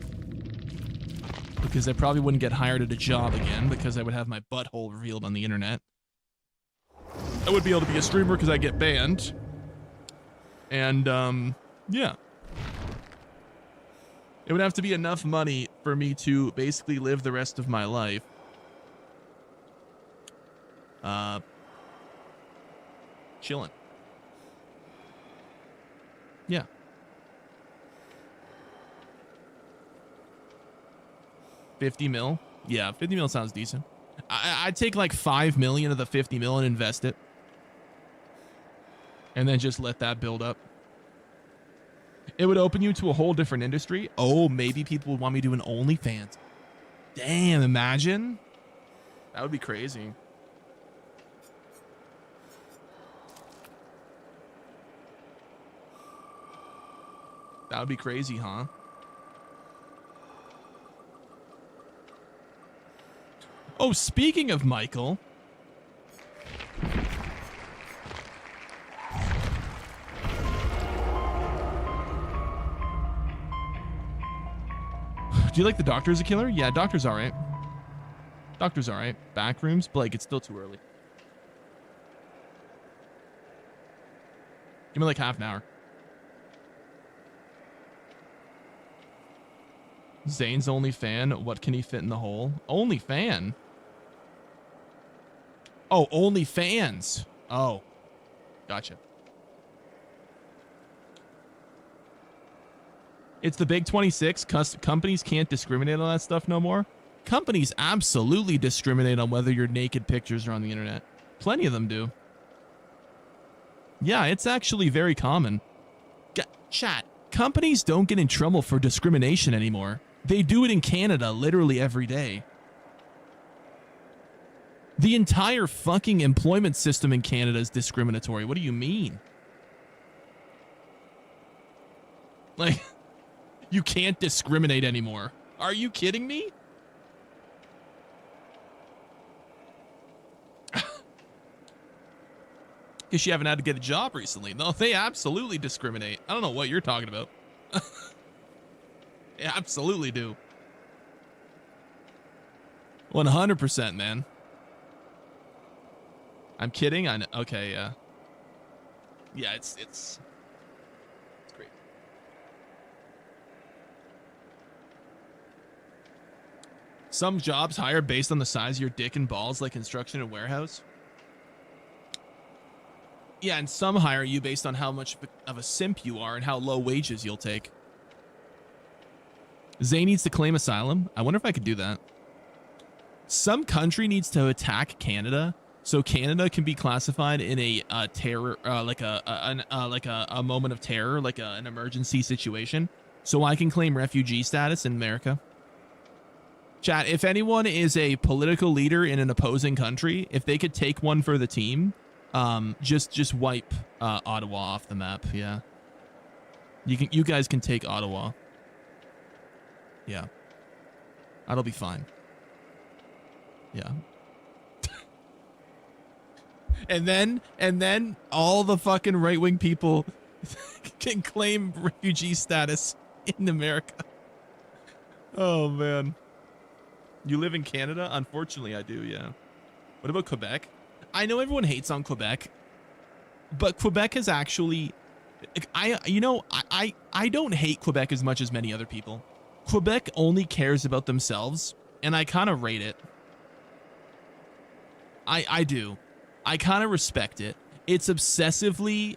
Because I probably wouldn't get hired at a job again because I would have my butthole revealed on the internet. I would be able to be a streamer because I get banned. And, yeah. It would have to be enough money for me to basically live the rest of my life. Chilling. Yeah. $50 mil? Yeah, 50 mil sounds decent. I'd take like 5 million of the 50 mil and invest it. And then just let that build up. It would open you to a whole different industry. Oh, maybe people would want me to do an OnlyFans. Damn, imagine. That would be crazy. That would be crazy, huh? Oh, speaking of Michael. Do you like the Doctor as a killer? Yeah, Doctor's alright. Doctor's alright. Backrooms? Blake, it's still too early. Give me like half an hour. Zane's only fan. What can he fit in the hole? Only fan? Oh, only fans. Oh, gotcha. It's the big 26. Companies can't discriminate on that stuff no more. Companies absolutely discriminate on whether your naked pictures are on the internet. Plenty of them do. Yeah, it's actually very common. Chat, companies don't get in trouble for discrimination anymore. They do it in Canada literally every day. The entire fucking employment system in Canada is discriminatory. What do you mean? Like, you can't discriminate anymore. Are you kidding me? Because you haven't had to get a job recently. No, they absolutely discriminate. I don't know what you're talking about. They absolutely do. 100%, man. I'm kidding. I know. Okay, yeah. Yeah, it's great. Some jobs hire based on the size of your dick and balls, like construction and warehouse. Yeah, and some hire you based on how much of a simp you are and how low wages you'll take. Zay needs to claim asylum. I wonder if I could do that. Some country needs to attack Canada, so Canada can be classified in a terror, like a moment of terror, like an emergency situation, so I can claim refugee status in America. Chat, if anyone is a political leader in an opposing country, if they could take one for the team, just wipe Ottawa off the map. Yeah, you guys can take Ottawa. Yeah, that'll be fine. Yeah. and then all the fucking right-wing people can claim refugee status in America. Oh man. You live in Canada? Unfortunately, I do, yeah. What about Quebec? I know everyone hates on Quebec, but Quebec is actually I don't hate Quebec as much as many other people. Quebec only cares about themselves, and I kind of rate it. I do. I kind of respect it. It's obsessively,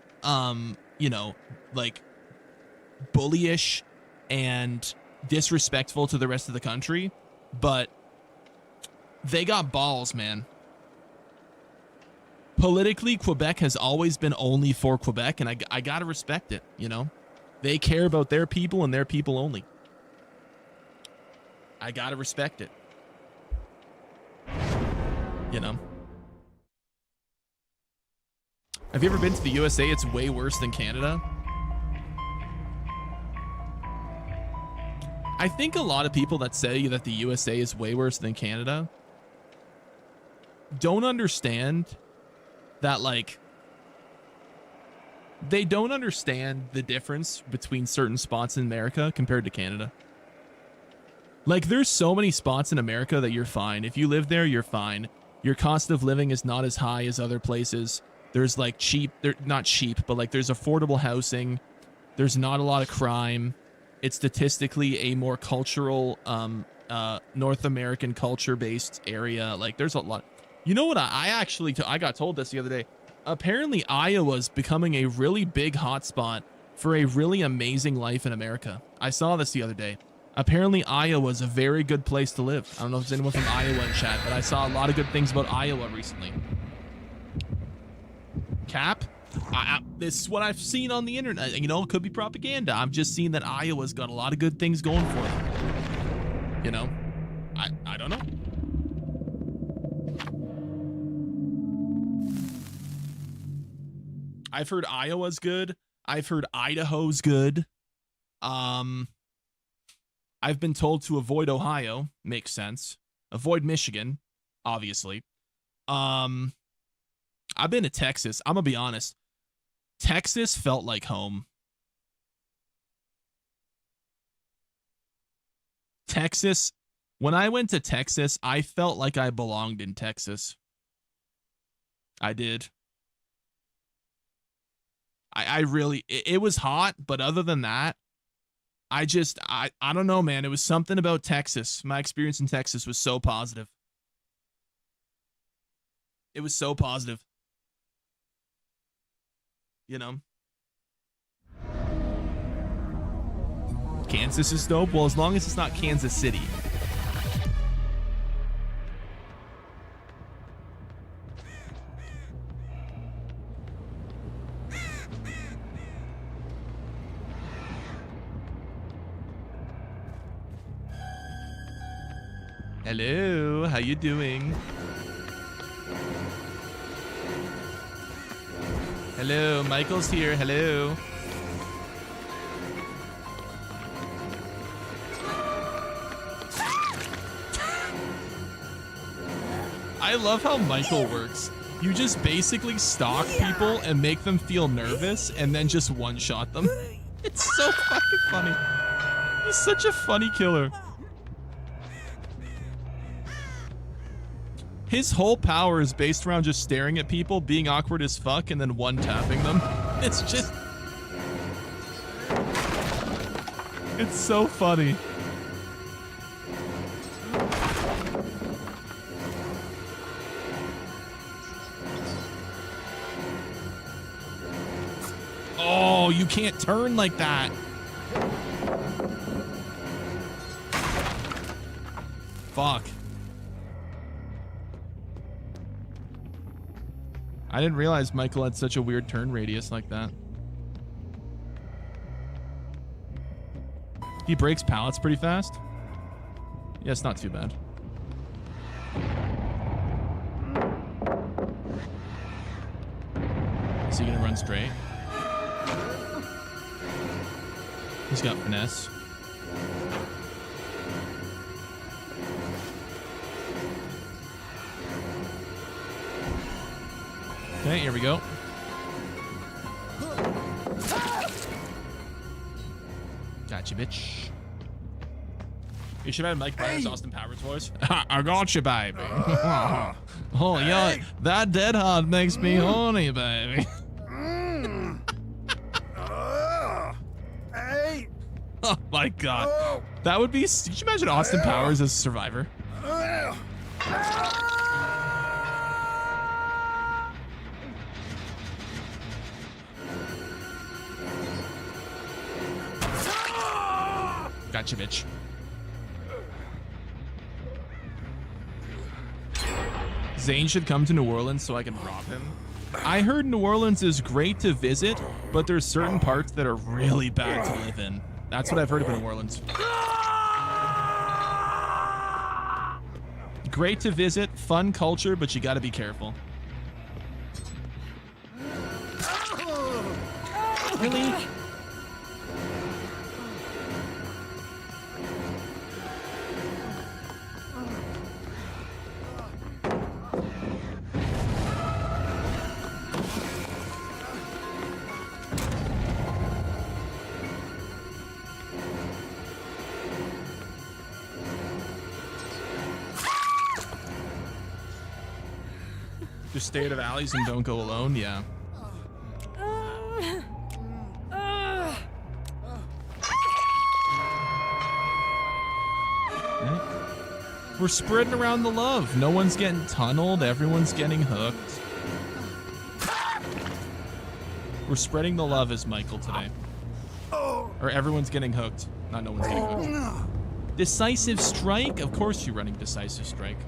you know, like bullyish and disrespectful to the rest of the country, but they got balls, man. Politically, Quebec has always been only for Quebec, and I gotta respect it, you know? They care about their people and their people only. I gotta respect it. You know? Have you ever been to the USA? It's way worse than Canada. I think a lot of people that say that the USA is way worse than Canada don't understand that, like, they don't understand the difference between certain spots in America compared to Canada. Like, there's so many spots in America that you're fine. If you live there, you're fine. Your cost of living is not as high as other places. There's like they're not cheap, but like there's affordable housing. There's not a lot of crime. It's statistically a more cultural, North American culture-based area. Like, there's a lot. You know what? I got told this the other day. Apparently, Iowa's becoming a really big hotspot for a really amazing life in America. I saw this the other day. Apparently, Iowa's a very good place to live. I don't know if there's anyone from Iowa in chat, but I saw a lot of good things about Iowa recently. Cap? This is what I've seen on the internet. You know, it could be propaganda. I'm just seeing that Iowa's got a lot of good things going for them. You know? I don't know. I've heard Iowa's good. I've heard Idaho's good. I've been told to avoid Ohio. Makes sense. Avoid Michigan, obviously. I've been to Texas. I'm gonna be honest. Texas felt like home. Texas, when I went to Texas, I felt like I belonged in Texas. I did. I really, it was hot, but other than that, I don't know, man. It was something about Texas. My experience in Texas was so positive. It was so positive. You know? Kansas is dope. Well, as long as it's not Kansas City. Hello, how you doing? Hello, Michael's here. Hello. I love how Michael works. You just basically stalk people and make them feel nervous and then just one-shot them. It's so fucking funny. He's such a funny killer. His whole power is based around just staring at people, being awkward as fuck, and then one-tapping them. It's just... It's so funny. Oh, you can't turn like that. Fuck. I didn't realize Michael had such a weird turn radius like that. He breaks pallets pretty fast. Yeah, it's not too bad. Is he gonna run straight? He's got finesse. Okay, here we go. Gotcha, bitch. You should have Mike Myers, Austin Powers voice. I got you, baby. Oh, yeah, that dead hard makes me horny, baby. Oh my god. That would be... Could you imagine Austin Powers as a survivor? Gotcha, bitch. Zane should come to New Orleans so I can rob him. I heard New Orleans is great to visit, but there's certain parts that are really bad to live in. That's what I've heard about New Orleans. Great to visit, fun culture, but you gotta be careful. Really? Just stay out of alleys and don't go alone, yeah. We're spreading around the love. No one's getting tunneled. Everyone's getting hooked. We're spreading the love as Michael today. Or everyone's getting hooked. Not no one's getting hooked. Decisive strike? Of course you're running decisive strike.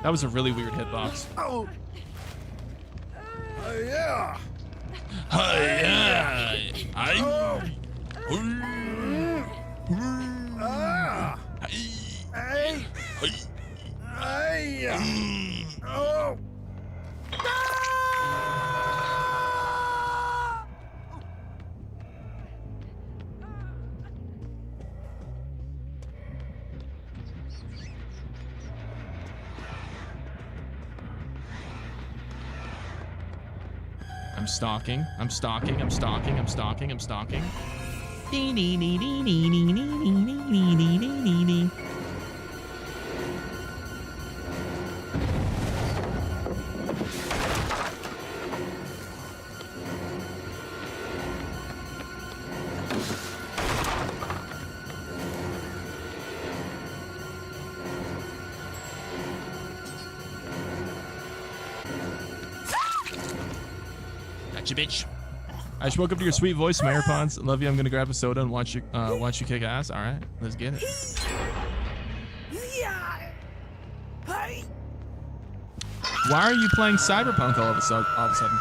That was a really weird hitbox. Oh. Yeah. I'm stalking. I'm stalking. I'm stalking. I'm stalking. I'm stalking. Gotcha, bitch. I just woke up to your sweet voice, my AirPods. Love you. I'm gonna grab a soda and watch you kick ass. All right, let's get it. Why are you playing Cyberpunk all of a sudden?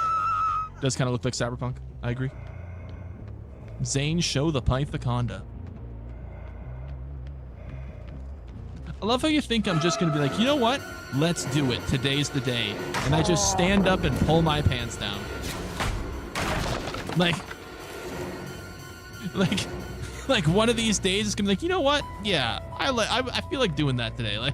Does kind of look like Cyberpunk. I agree. Zane, show the Pythaconda. I love how you think I'm just gonna be like, you know what? Let's do it. Today's the day. And I just stand up and pull my pants down. Like one of these days, it's gonna be like, you know what? Yeah, I feel like doing that today. Like,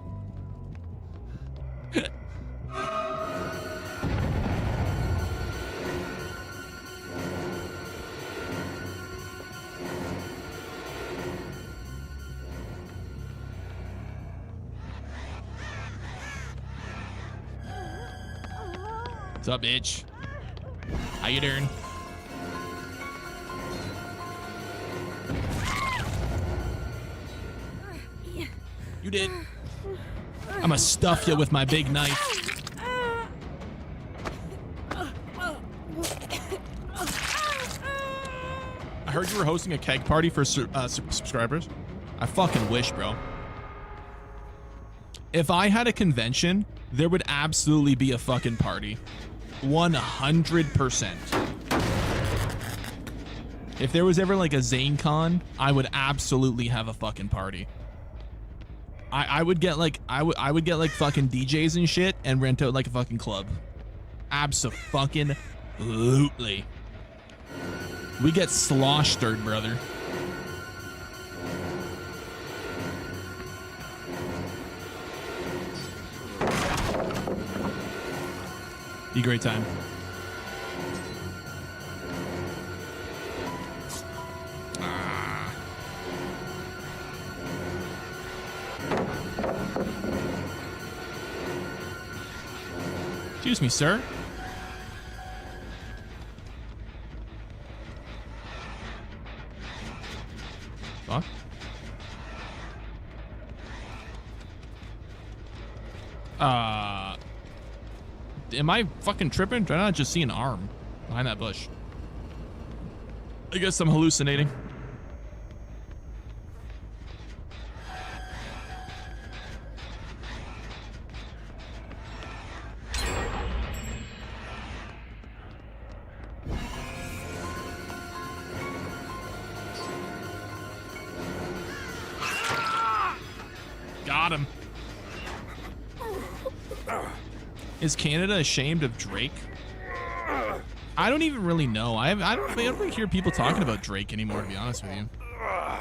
what's up, bitch? How you doing? You did. I'ma stuff you with my big knife. I heard you were hosting a keg party for subscribers. I fucking wish, bro. If I had a convention, there would absolutely be a fucking party. 100%. If there was ever like a ZaneCon, I would absolutely have a fucking party. I would get like I would get like fucking DJs and shit and rent out like a fucking club. Abso-fucking-lutely. We get sloshed, brother. Be a great time. Excuse me, sir. Fuck. Am I fucking tripping? Did I not just see an arm behind that bush? I guess I'm hallucinating. Got him. Is Canada ashamed of Drake? I don't even really know. I don't ever hear people talking about Drake anymore, to be honest with you. I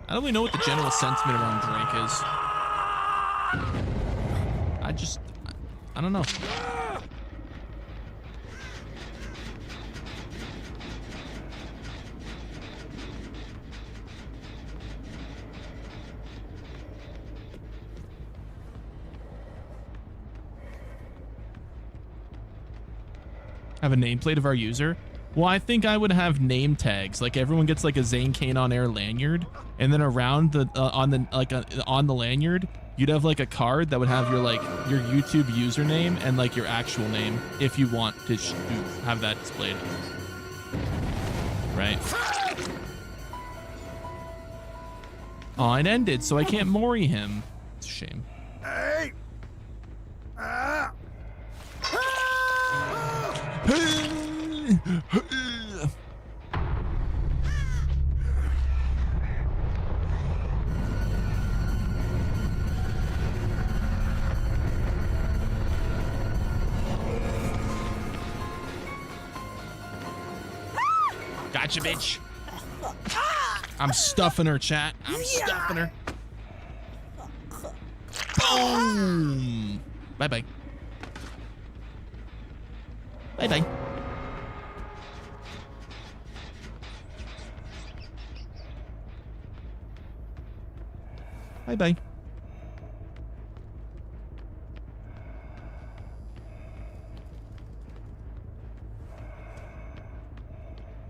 don't really know what the general sentiment around Drake is. I don't know. Have a nameplate of our user? Well, I think I would have name tags. Like everyone gets like a Zane Kane on air lanyard, and then around the on the lanyard, you'd have like a card that would have your your YouTube username and like your actual name if you want to have that displayed. Right. Oh, it ended, so I can't Mori him. It's a shame. Hey! Gotcha, bitch. I'm stuffing her, chat. I'm stuffing her. Boom. Bye-bye. Bye-bye. Bye-bye.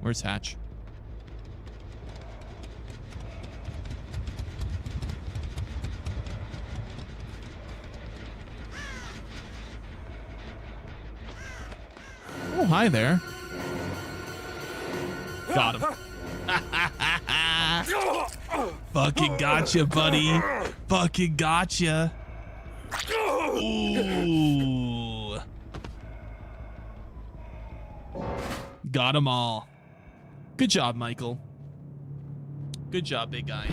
Where's Hatch? Oh, hi there. Got him. Fucking gotcha, buddy. Fucking gotcha. Ooh. Got them all. Good job, Michael. Good job, big guy.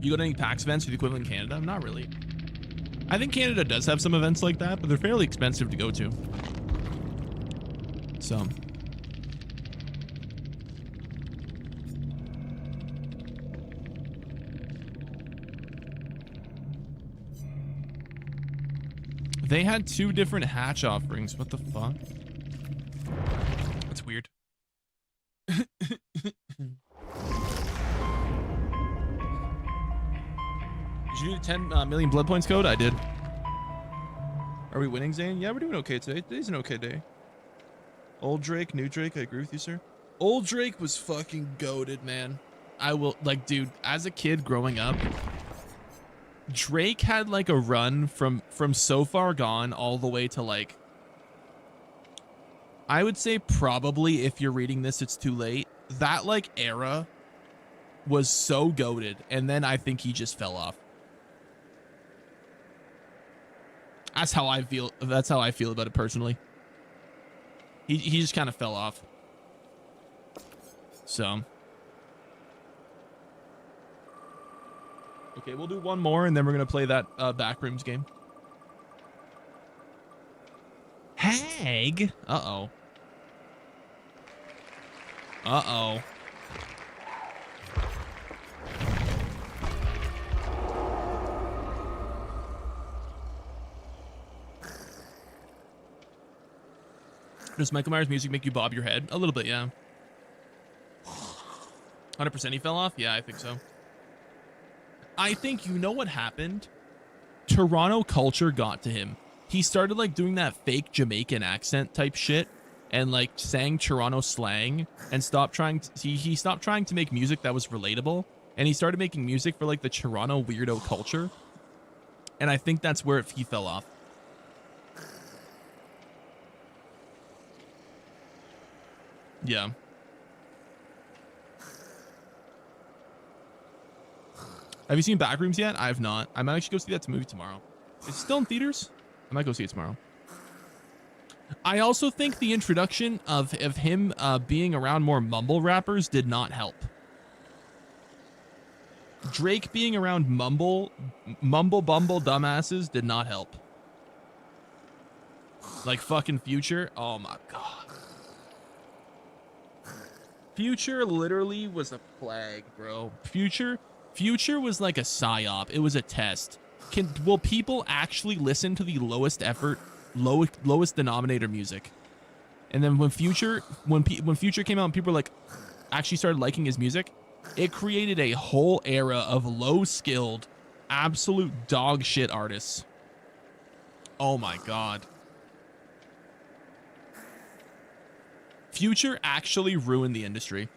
You go to any PAX events for the equivalent in Canada? Not really. I think Canada does have some events like that, but they're fairly expensive to go to. So. They had 2 different Hatch offerings. What the fuck? That's weird. Did you do the 10 million blood points code? I did. Are we winning, Zane? Yeah, we're doing okay today. Today's an okay day. Old Drake, new Drake. I agree with you, sir. Old Drake was fucking goated, man. I will, like, dude, as a kid growing up, Drake had like a run from So Far Gone all the way to like, I would say probably, if you're reading this, it's too late. That like era was so goated, and then I think he just fell off. That's how I feel. That's how I feel about it personally. He just kind of fell off. So. Okay, we'll do one more, and then we're going to play that Backrooms game. Hag? Uh-oh. Uh-oh. Does Michael Myers music make you bob your head? A little bit, yeah. 100% he fell off? Yeah, I think so. I think, you know what happened? Toronto culture got to him. He started like doing that fake Jamaican accent type shit and like sang Toronto slang and stopped trying to, he stopped trying to make music that was relatable and he started making music for like the Toronto weirdo culture, and I think that's where he fell off. Yeah. Have you seen Backrooms yet? I have not. I might actually go see that movie tomorrow. Is it still in theaters? I might go see it tomorrow. I also think the introduction of him being around more mumble rappers did not help. Drake being around mumble bumble dumbasses did not help. Like fucking Future. Oh my god. Future literally was a plague, bro. Future was like a psyop. It was a test. Will people actually listen to the lowest effort, lowest denominator music? And then when Future came out and people were like actually started liking his music, it created a whole era of low-skilled, absolute dog shit artists. Oh my god. Future actually ruined the industry.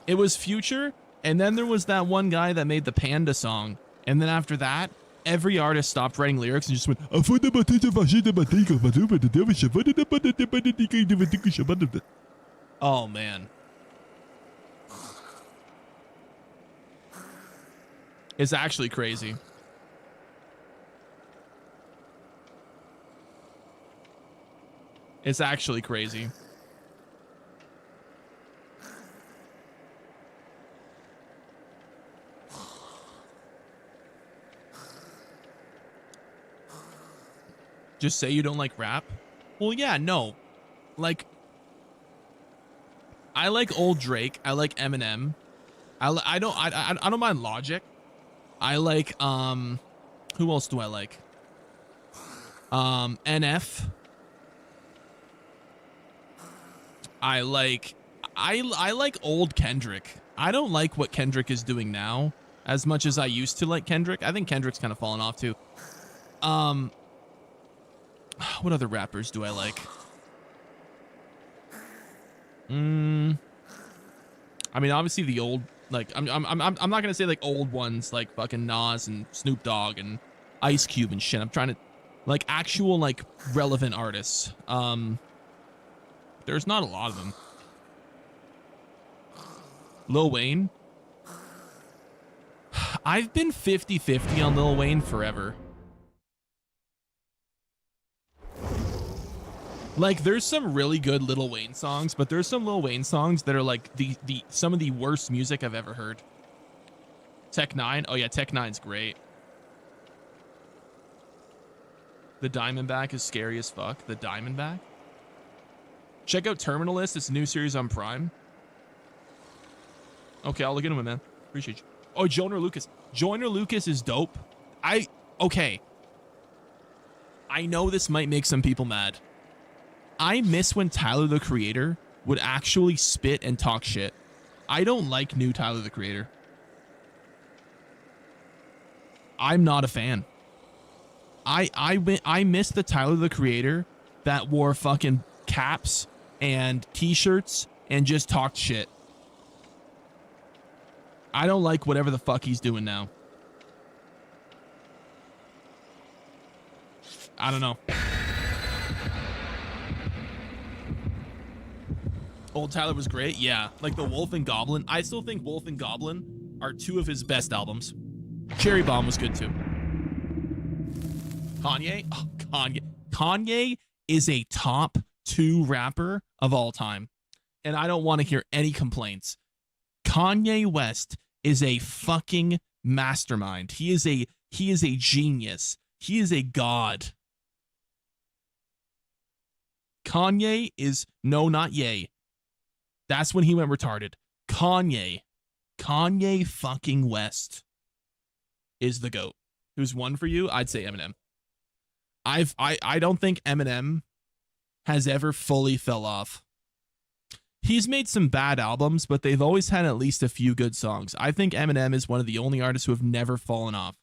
It was Future, and then there was that one guy that made the Panda song, and then after that, every artist stopped writing lyrics and just went, oh man. It's actually crazy. It's actually crazy. Just say you don't like rap? Well, yeah, no. Like, I like old Drake. I like Eminem. I don't mind Logic. I like who else do I like? NF. I like old Kendrick. I don't like what Kendrick is doing now as much as I used to like Kendrick. I think Kendrick's kind of fallen off too. What other rappers do I like? I mean, obviously the old, like, I'm not gonna say like old ones like fucking Nas and Snoop Dogg and Ice Cube and shit. I'm trying to like actual like relevant artists. There's not a lot of them. Lil Wayne. I've been 50-50 on Lil Wayne forever. Like, there's some really good Lil Wayne songs, but there's some Lil Wayne songs that are like some of the worst music I've ever heard. Tech 9. Oh yeah, Tech 9's great. The Diamondback is scary as fuck. The Diamondback. Check out Terminalist. It's a new series on Prime. Okay, I'll look into it, man. Appreciate you. Oh, Joyner Lucas. Joyner Lucas is dope. Okay. I know this might make some people mad. I miss when Tyler, the Creator, would actually spit and talk shit. I don't like new Tyler, the Creator. I'm not a fan. I miss the Tyler, the Creator that wore fucking caps and t-shirts and just talked shit. I don't like whatever the fuck he's doing now. I don't know. Old Tyler was great. Yeah, like the Wolf and Goblin. I still think Wolf and Goblin are two of his best albums. Cherry Bomb was good too. Kanye? Oh, Kanye. Kanye is a top 2 rapper of all time. And I don't want to hear any complaints. Kanye West is a fucking mastermind. He is a genius. He is a god. Kanye is, no, not Ye. That's when he went retarded. Kanye fucking West is the GOAT. Who's one for you? I'd say Eminem. I don't think Eminem has ever fully fell off. He's made some bad albums, but they've always had at least a few good songs. I think Eminem is one of the only artists who have never fallen off.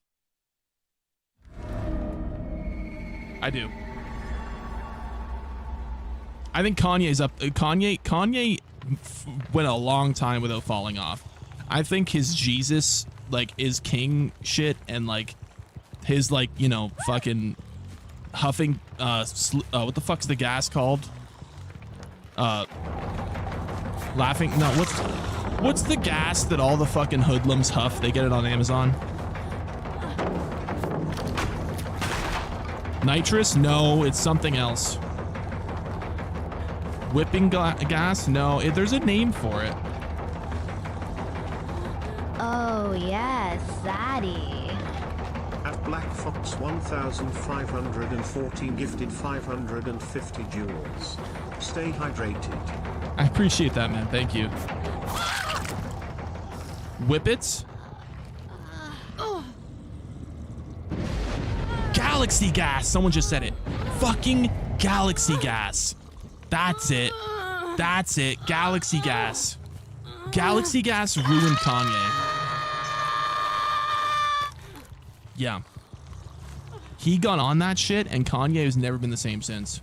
I do. I think Kanye's up. Kanye went a long time without falling off. I think his Jesus like is king shit and like his like, you know, fucking huffing what the fuck's the gas called? Laughing. No, what's the gas that all the fucking hoodlums huff? They get it on Amazon. Nitrous? No, it's something else. Whipping gas? No, there's a name for it. Oh yes, Zaddy. At Black Fox 1514 gifted 550 jewels. Stay hydrated. I appreciate that, man. Thank you. Whippets? Galaxy gas. Someone just said it. Fucking galaxy gas. That's it. That's it. Galaxy gas. Galaxy gas ruined Kanye. Yeah. He got on that shit and Kanye has never been the same since.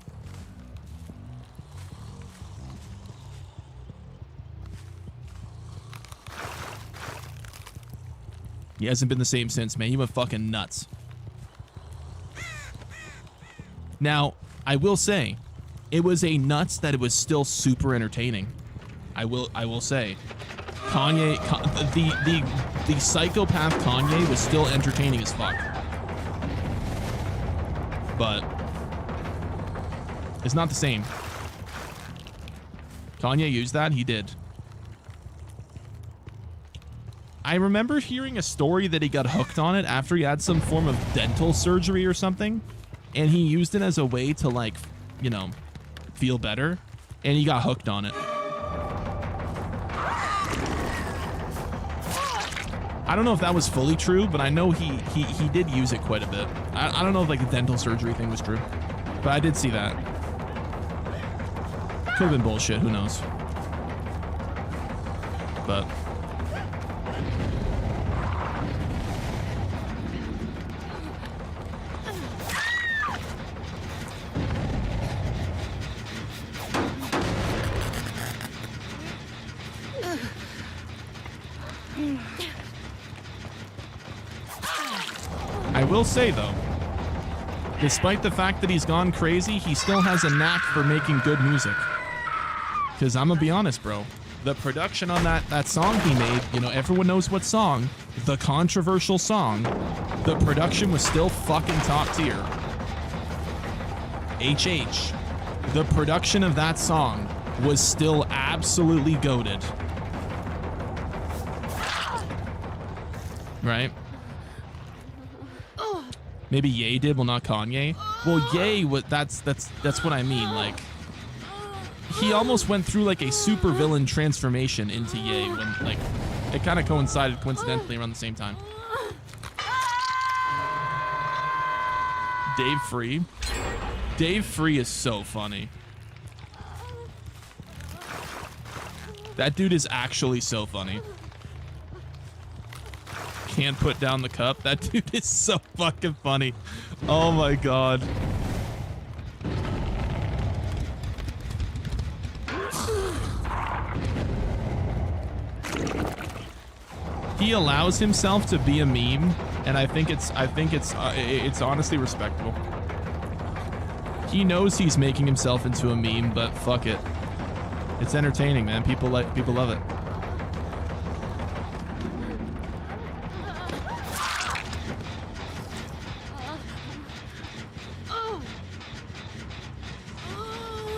He hasn't been the same since, man. He went fucking nuts. Now, I will say, it was a nuts that it was still super entertaining. I will say, Kanye, the psychopath Kanye was still entertaining as fuck. But it's not the same. Kanye used that? He did. I remember hearing a story that he got hooked on it after he had some form of dental surgery or something. And he used it as a way to, like, you know, feel better. And he got hooked on it. I don't know if that was fully true, but I know he did use it quite a bit. I don't know if, like, the dental surgery thing was true. But I did see that. Could have been bullshit. Who knows? But... I will say, though, despite the fact that he's gone crazy, he still has a knack for making good music. Because I'm gonna be honest, bro. The production on that song he made, you know, everyone knows what song, the controversial song, the production was still fucking top tier. HH. The production of that song was still absolutely goated. Right? Maybe Ye did, well, not Kanye. Well, Ye, that's what I mean. Like, he almost went through like a super villain transformation into Ye when, like, it kind of coincided coincidentally around the same time. Dave Free. Dave Free is so funny. That dude is actually so funny. Can't put down the cup. That dude is so fucking funny. Oh my god. He allows himself to be a meme, and I think it's honestly respectable. He knows he's making himself into a meme, but fuck it. It's entertaining, man. People love it.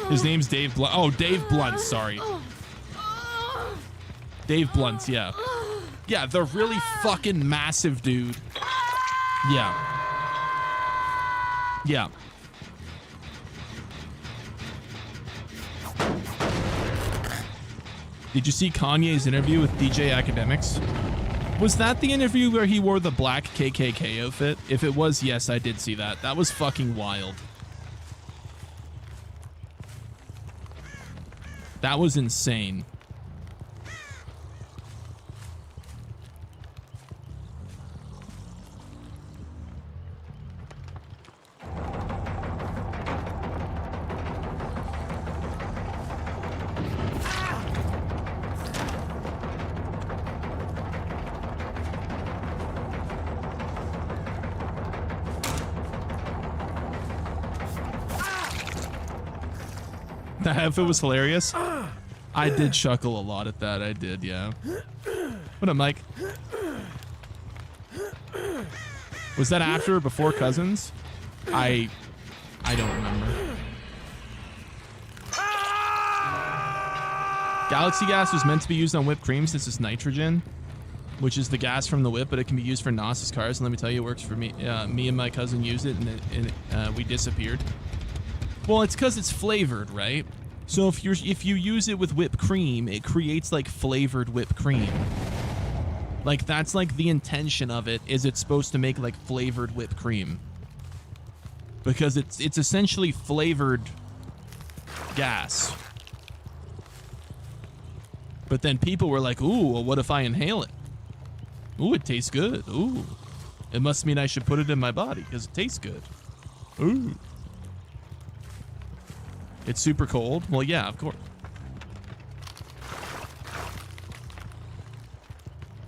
His name's Dave Blunt. Oh, Dave Blunt, sorry. Dave Blunt, yeah. Yeah, the really fucking massive dude. Yeah. Yeah. Did you see Kanye's interview with DJ Academics? Was that the interview where he wore the black KKK outfit? If it was, yes, I did see that. That was fucking wild. That was insane. If it was hilarious. I did chuckle a lot at that. I did, yeah. What up, Mike? Was that after or before Cousins? I don't remember. Galaxy gas was meant to be used on whipped cream since it's nitrogen, which is the gas from the whip, but it can be used for NOS's cars. And let me tell you, it works for me. Me and my cousin used it, and we disappeared. Well, it's because it's flavored, right? So if you use it with whipped cream, it creates like flavored whipped cream. Like that's like the intention of it, is it's supposed to make like flavored whipped cream. Because it's essentially flavored gas. But then people were like, ooh, well, what if I inhale it? Ooh, it tastes good. Ooh. It must mean I should put it in my body because it tastes good. Ooh. It's super cold? Well, yeah, of course.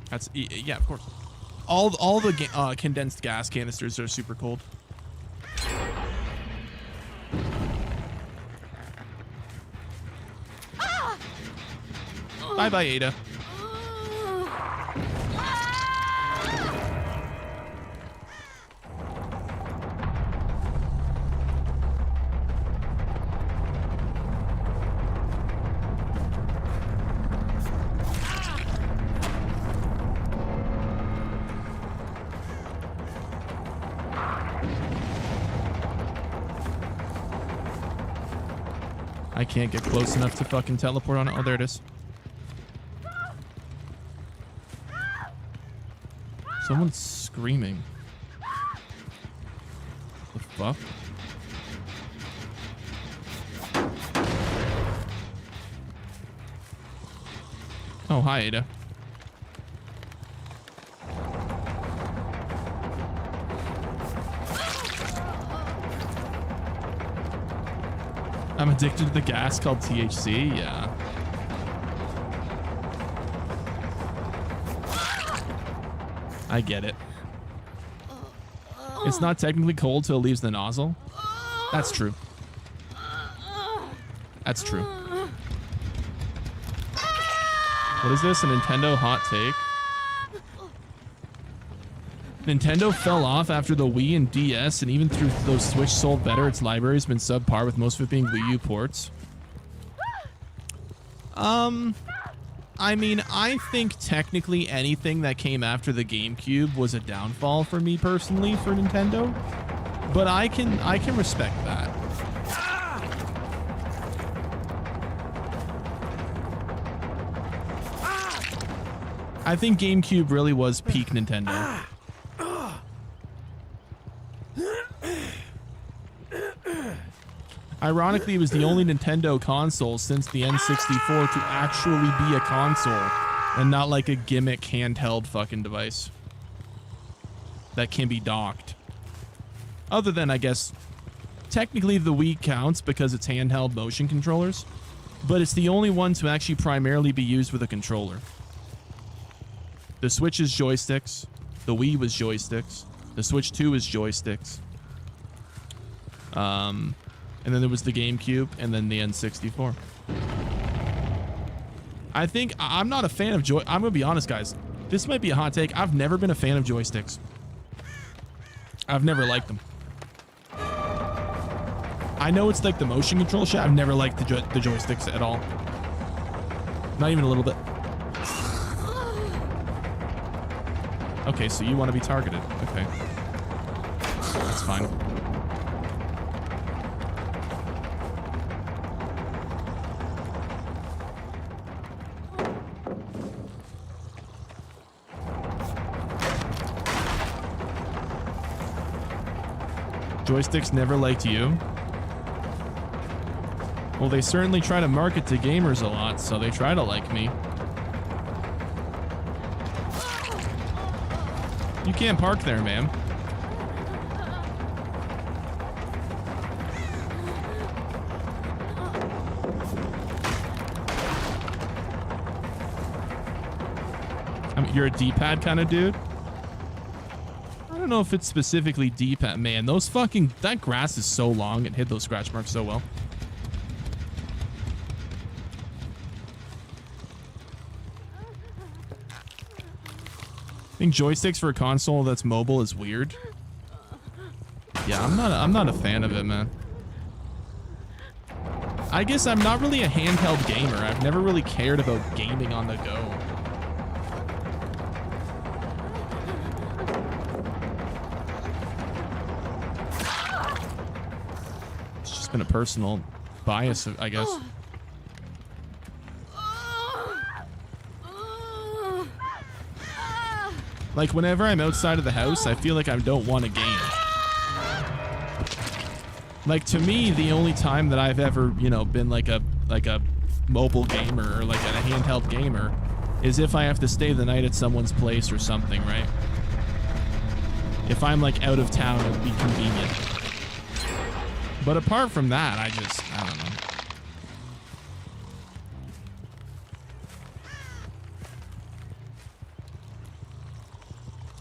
That's, yeah, of course. All the condensed gas canisters are super cold. Bye-bye, Ada. I can't get close enough to fucking teleport on it. Oh, there it is. Someone's screaming. The fuck? Oh, hi, Ada. I'm addicted to the gas called THC, yeah. I get it. It's not technically cold till it leaves the nozzle. That's true. That's true. What is this? A Nintendo hot take? Nintendo fell off after the Wii and DS, and even through those Switch sold better, its library has been subpar, with most of it being Wii U ports. I mean, I think technically anything that came after the GameCube was a downfall for me personally for Nintendo, but I can respect that. I think GameCube really was peak Nintendo. Ironically, it was the only Nintendo console since the N64 to actually be a console and not like a gimmick handheld fucking device that can be docked. Other than, I guess, technically the Wii counts because it's handheld motion controllers, but it's the only one to actually primarily be used with a controller. The Switch is joysticks. The Wii was joysticks. The Switch 2 is joysticks. And then there was the GameCube, and then the N64. I think I'm not a fan of I'm gonna be honest, guys. This might be a hot take. I've never been a fan of joysticks. I've never liked them. I know it's like the motion control shit. I've never liked the joysticks at all. Not even a little bit. Okay, so you want to be targeted. Okay. That's fine. Joysticks never liked you. Well, they certainly try to market to gamers a lot, so they try to like me. You can't park there, ma'am. I mean, you're a D-pad kind of dude? I don't know if it's specifically D-pad. Man, that grass is so long. It hid those scratch marks so well. think joysticks for a console that's mobile is weird. Yeah, I'm not a fan of it, man. I guess I'm not really a handheld gamer. I've never really cared about gaming on the go. It's just been a personal bias, I guess. Like, whenever I'm outside of the house, I feel like I don't want to game. Like, to me, the only time that I've ever, you know, been like a mobile gamer or like a handheld gamer is if I have to stay the night at someone's place or something, right? If I'm like out of town, it would be convenient. But apart from that, I don't know.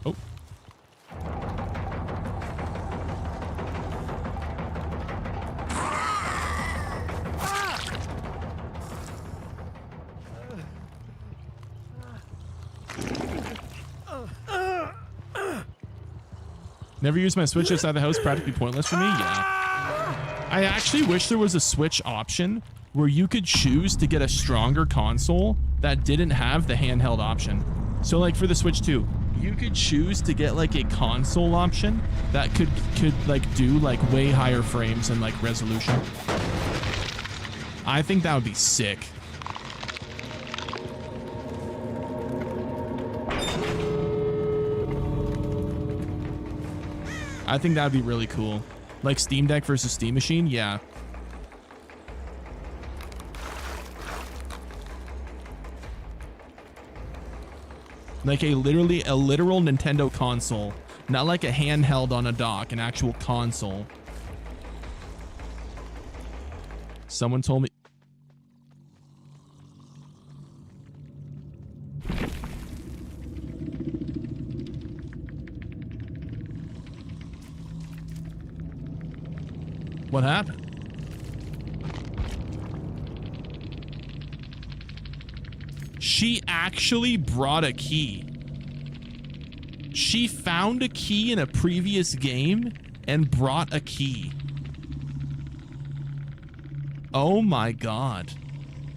Oh. Never use my Switch outside the house, practically pointless for me? Yeah. I actually wish there was a Switch option where you could choose to get a stronger console that didn't have the handheld option. So like for the Switch 2, you could choose to get like a console option that could like do like way higher frames and like resolution. I think that would be sick. I think that would be really cool. Like Steam Deck versus Steam Machine? Yeah. Like a literal Nintendo console. Not like a handheld on a dock, an actual console. Someone told me... What happened? She actually brought a key. She found a key in a previous game and brought a key. Oh my god.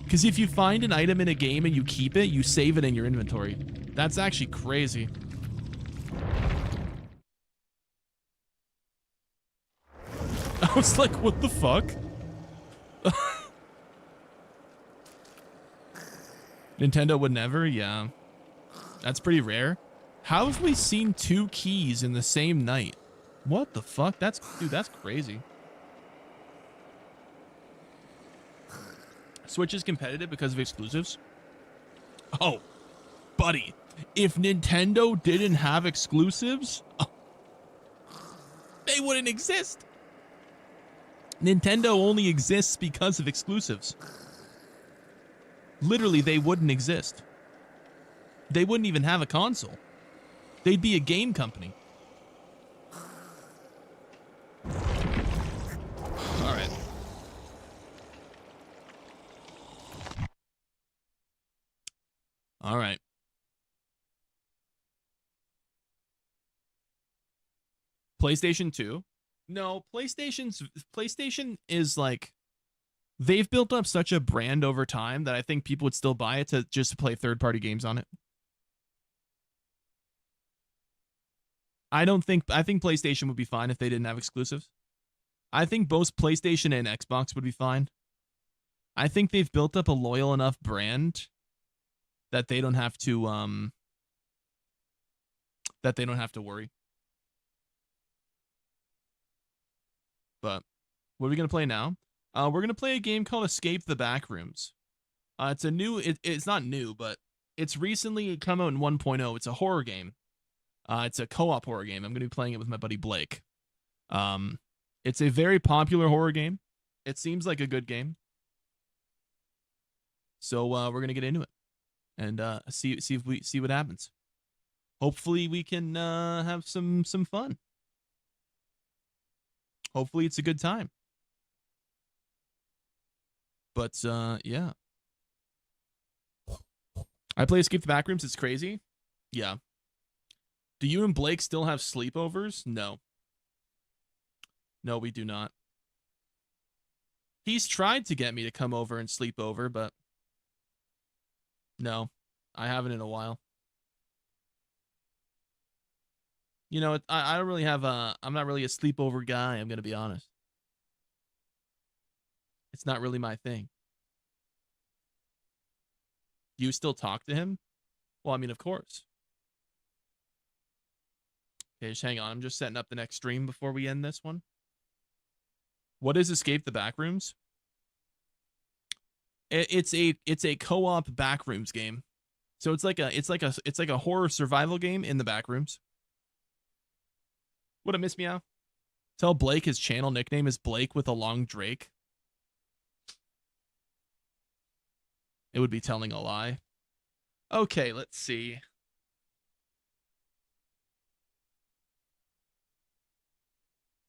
Because if you find an item in a game and you keep it, you save it in your inventory. That's actually crazy. I was like, what the fuck? Nintendo would never? Yeah. That's pretty rare. How have we seen 2 keys in the same night? What the fuck? Dude, that's crazy. Switch is competitive because of exclusives? Oh, buddy. If Nintendo didn't have exclusives, they wouldn't exist. Nintendo only exists because of exclusives. Literally, they wouldn't exist. They wouldn't even have a console. They'd be a game company. All right. All right. PlayStation 2? No, PlayStation is like, they've built up such a brand over time that I think people would still buy it to just play third-party games on it. I think PlayStation would be fine if they didn't have exclusives. I think both PlayStation and Xbox would be fine. I think they've built up a loyal enough brand that they don't have to worry. But what are we gonna play now? We're gonna play a game called Escape the Backrooms. It's a new. It's not new, but it's recently come out in 1.0. It's a horror game. It's a co-op horror game. I'm gonna be playing it with my buddy Blake. It's a very popular horror game. It seems like a good game. So we're gonna get into it and see what happens. Hopefully we can have some fun. Hopefully it's a good time. But yeah. I play Escape the Backrooms. It's crazy. Yeah. Do you and Blake still have sleepovers? No. No, we do not. He's tried to get me to come over and sleep over, but no, I haven't in a while. You know, I don't really have I'm not really a sleepover guy, I'm going to be honest. It's not really my thing. Do you still talk to him? Well, I mean, of course. Okay, just hang on. I'm just setting up the next stream before we end this one. What is Escape the Backrooms? It's a co-op backrooms game. So it's like a horror survival game in the backrooms. What a miss meow. Tell Blake his channel nickname is Blake with a long Drake. It would be telling a lie. Okay, let's see.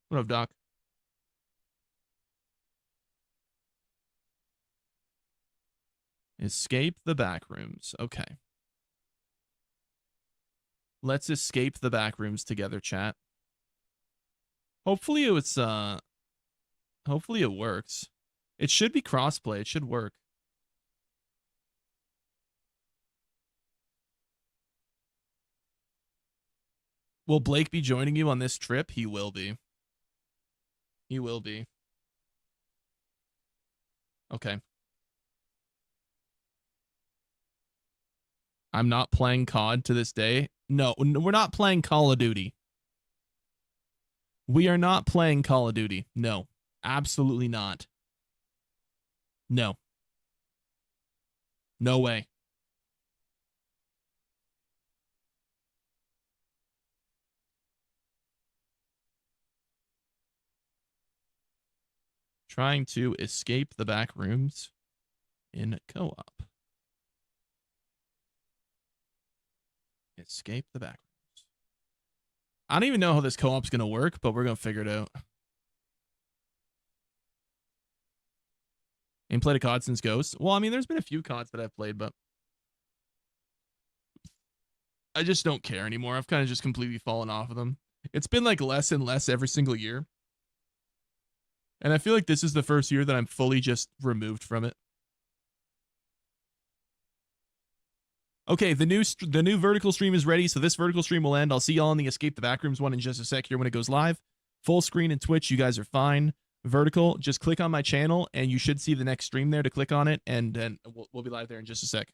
What up, Doc? Escape the backrooms. Okay. Let's escape the backrooms together, chat. Hopefully it's hopefully it works. It should be crossplay. It should work. Will Blake be joining you on this trip? He will be. He will be. Okay. I'm not playing COD to this day. No, we're not playing Call of Duty. We are not playing Call of Duty. No, absolutely not. No. No way. Trying to escape the back rooms in co-op. Escape the back rooms. I don't even know how this co-op's going to work, but we're going to figure it out. Ain't played a COD since Ghost. Well, I mean, there's been a few CODs that I've played, but I just don't care anymore. I've kind of just completely fallen off of them. It's been like less and less every single year. And I feel like this is the first year that I'm fully just removed from it. Okay, the new vertical stream is ready, so this vertical stream will end. I'll see y'all on the Escape the Backrooms one in just a sec here when it goes live. Full screen and Twitch, you guys are fine. Vertical, just click on my channel, and you should see the next stream there to click on it, and then we'll be live there in just a sec.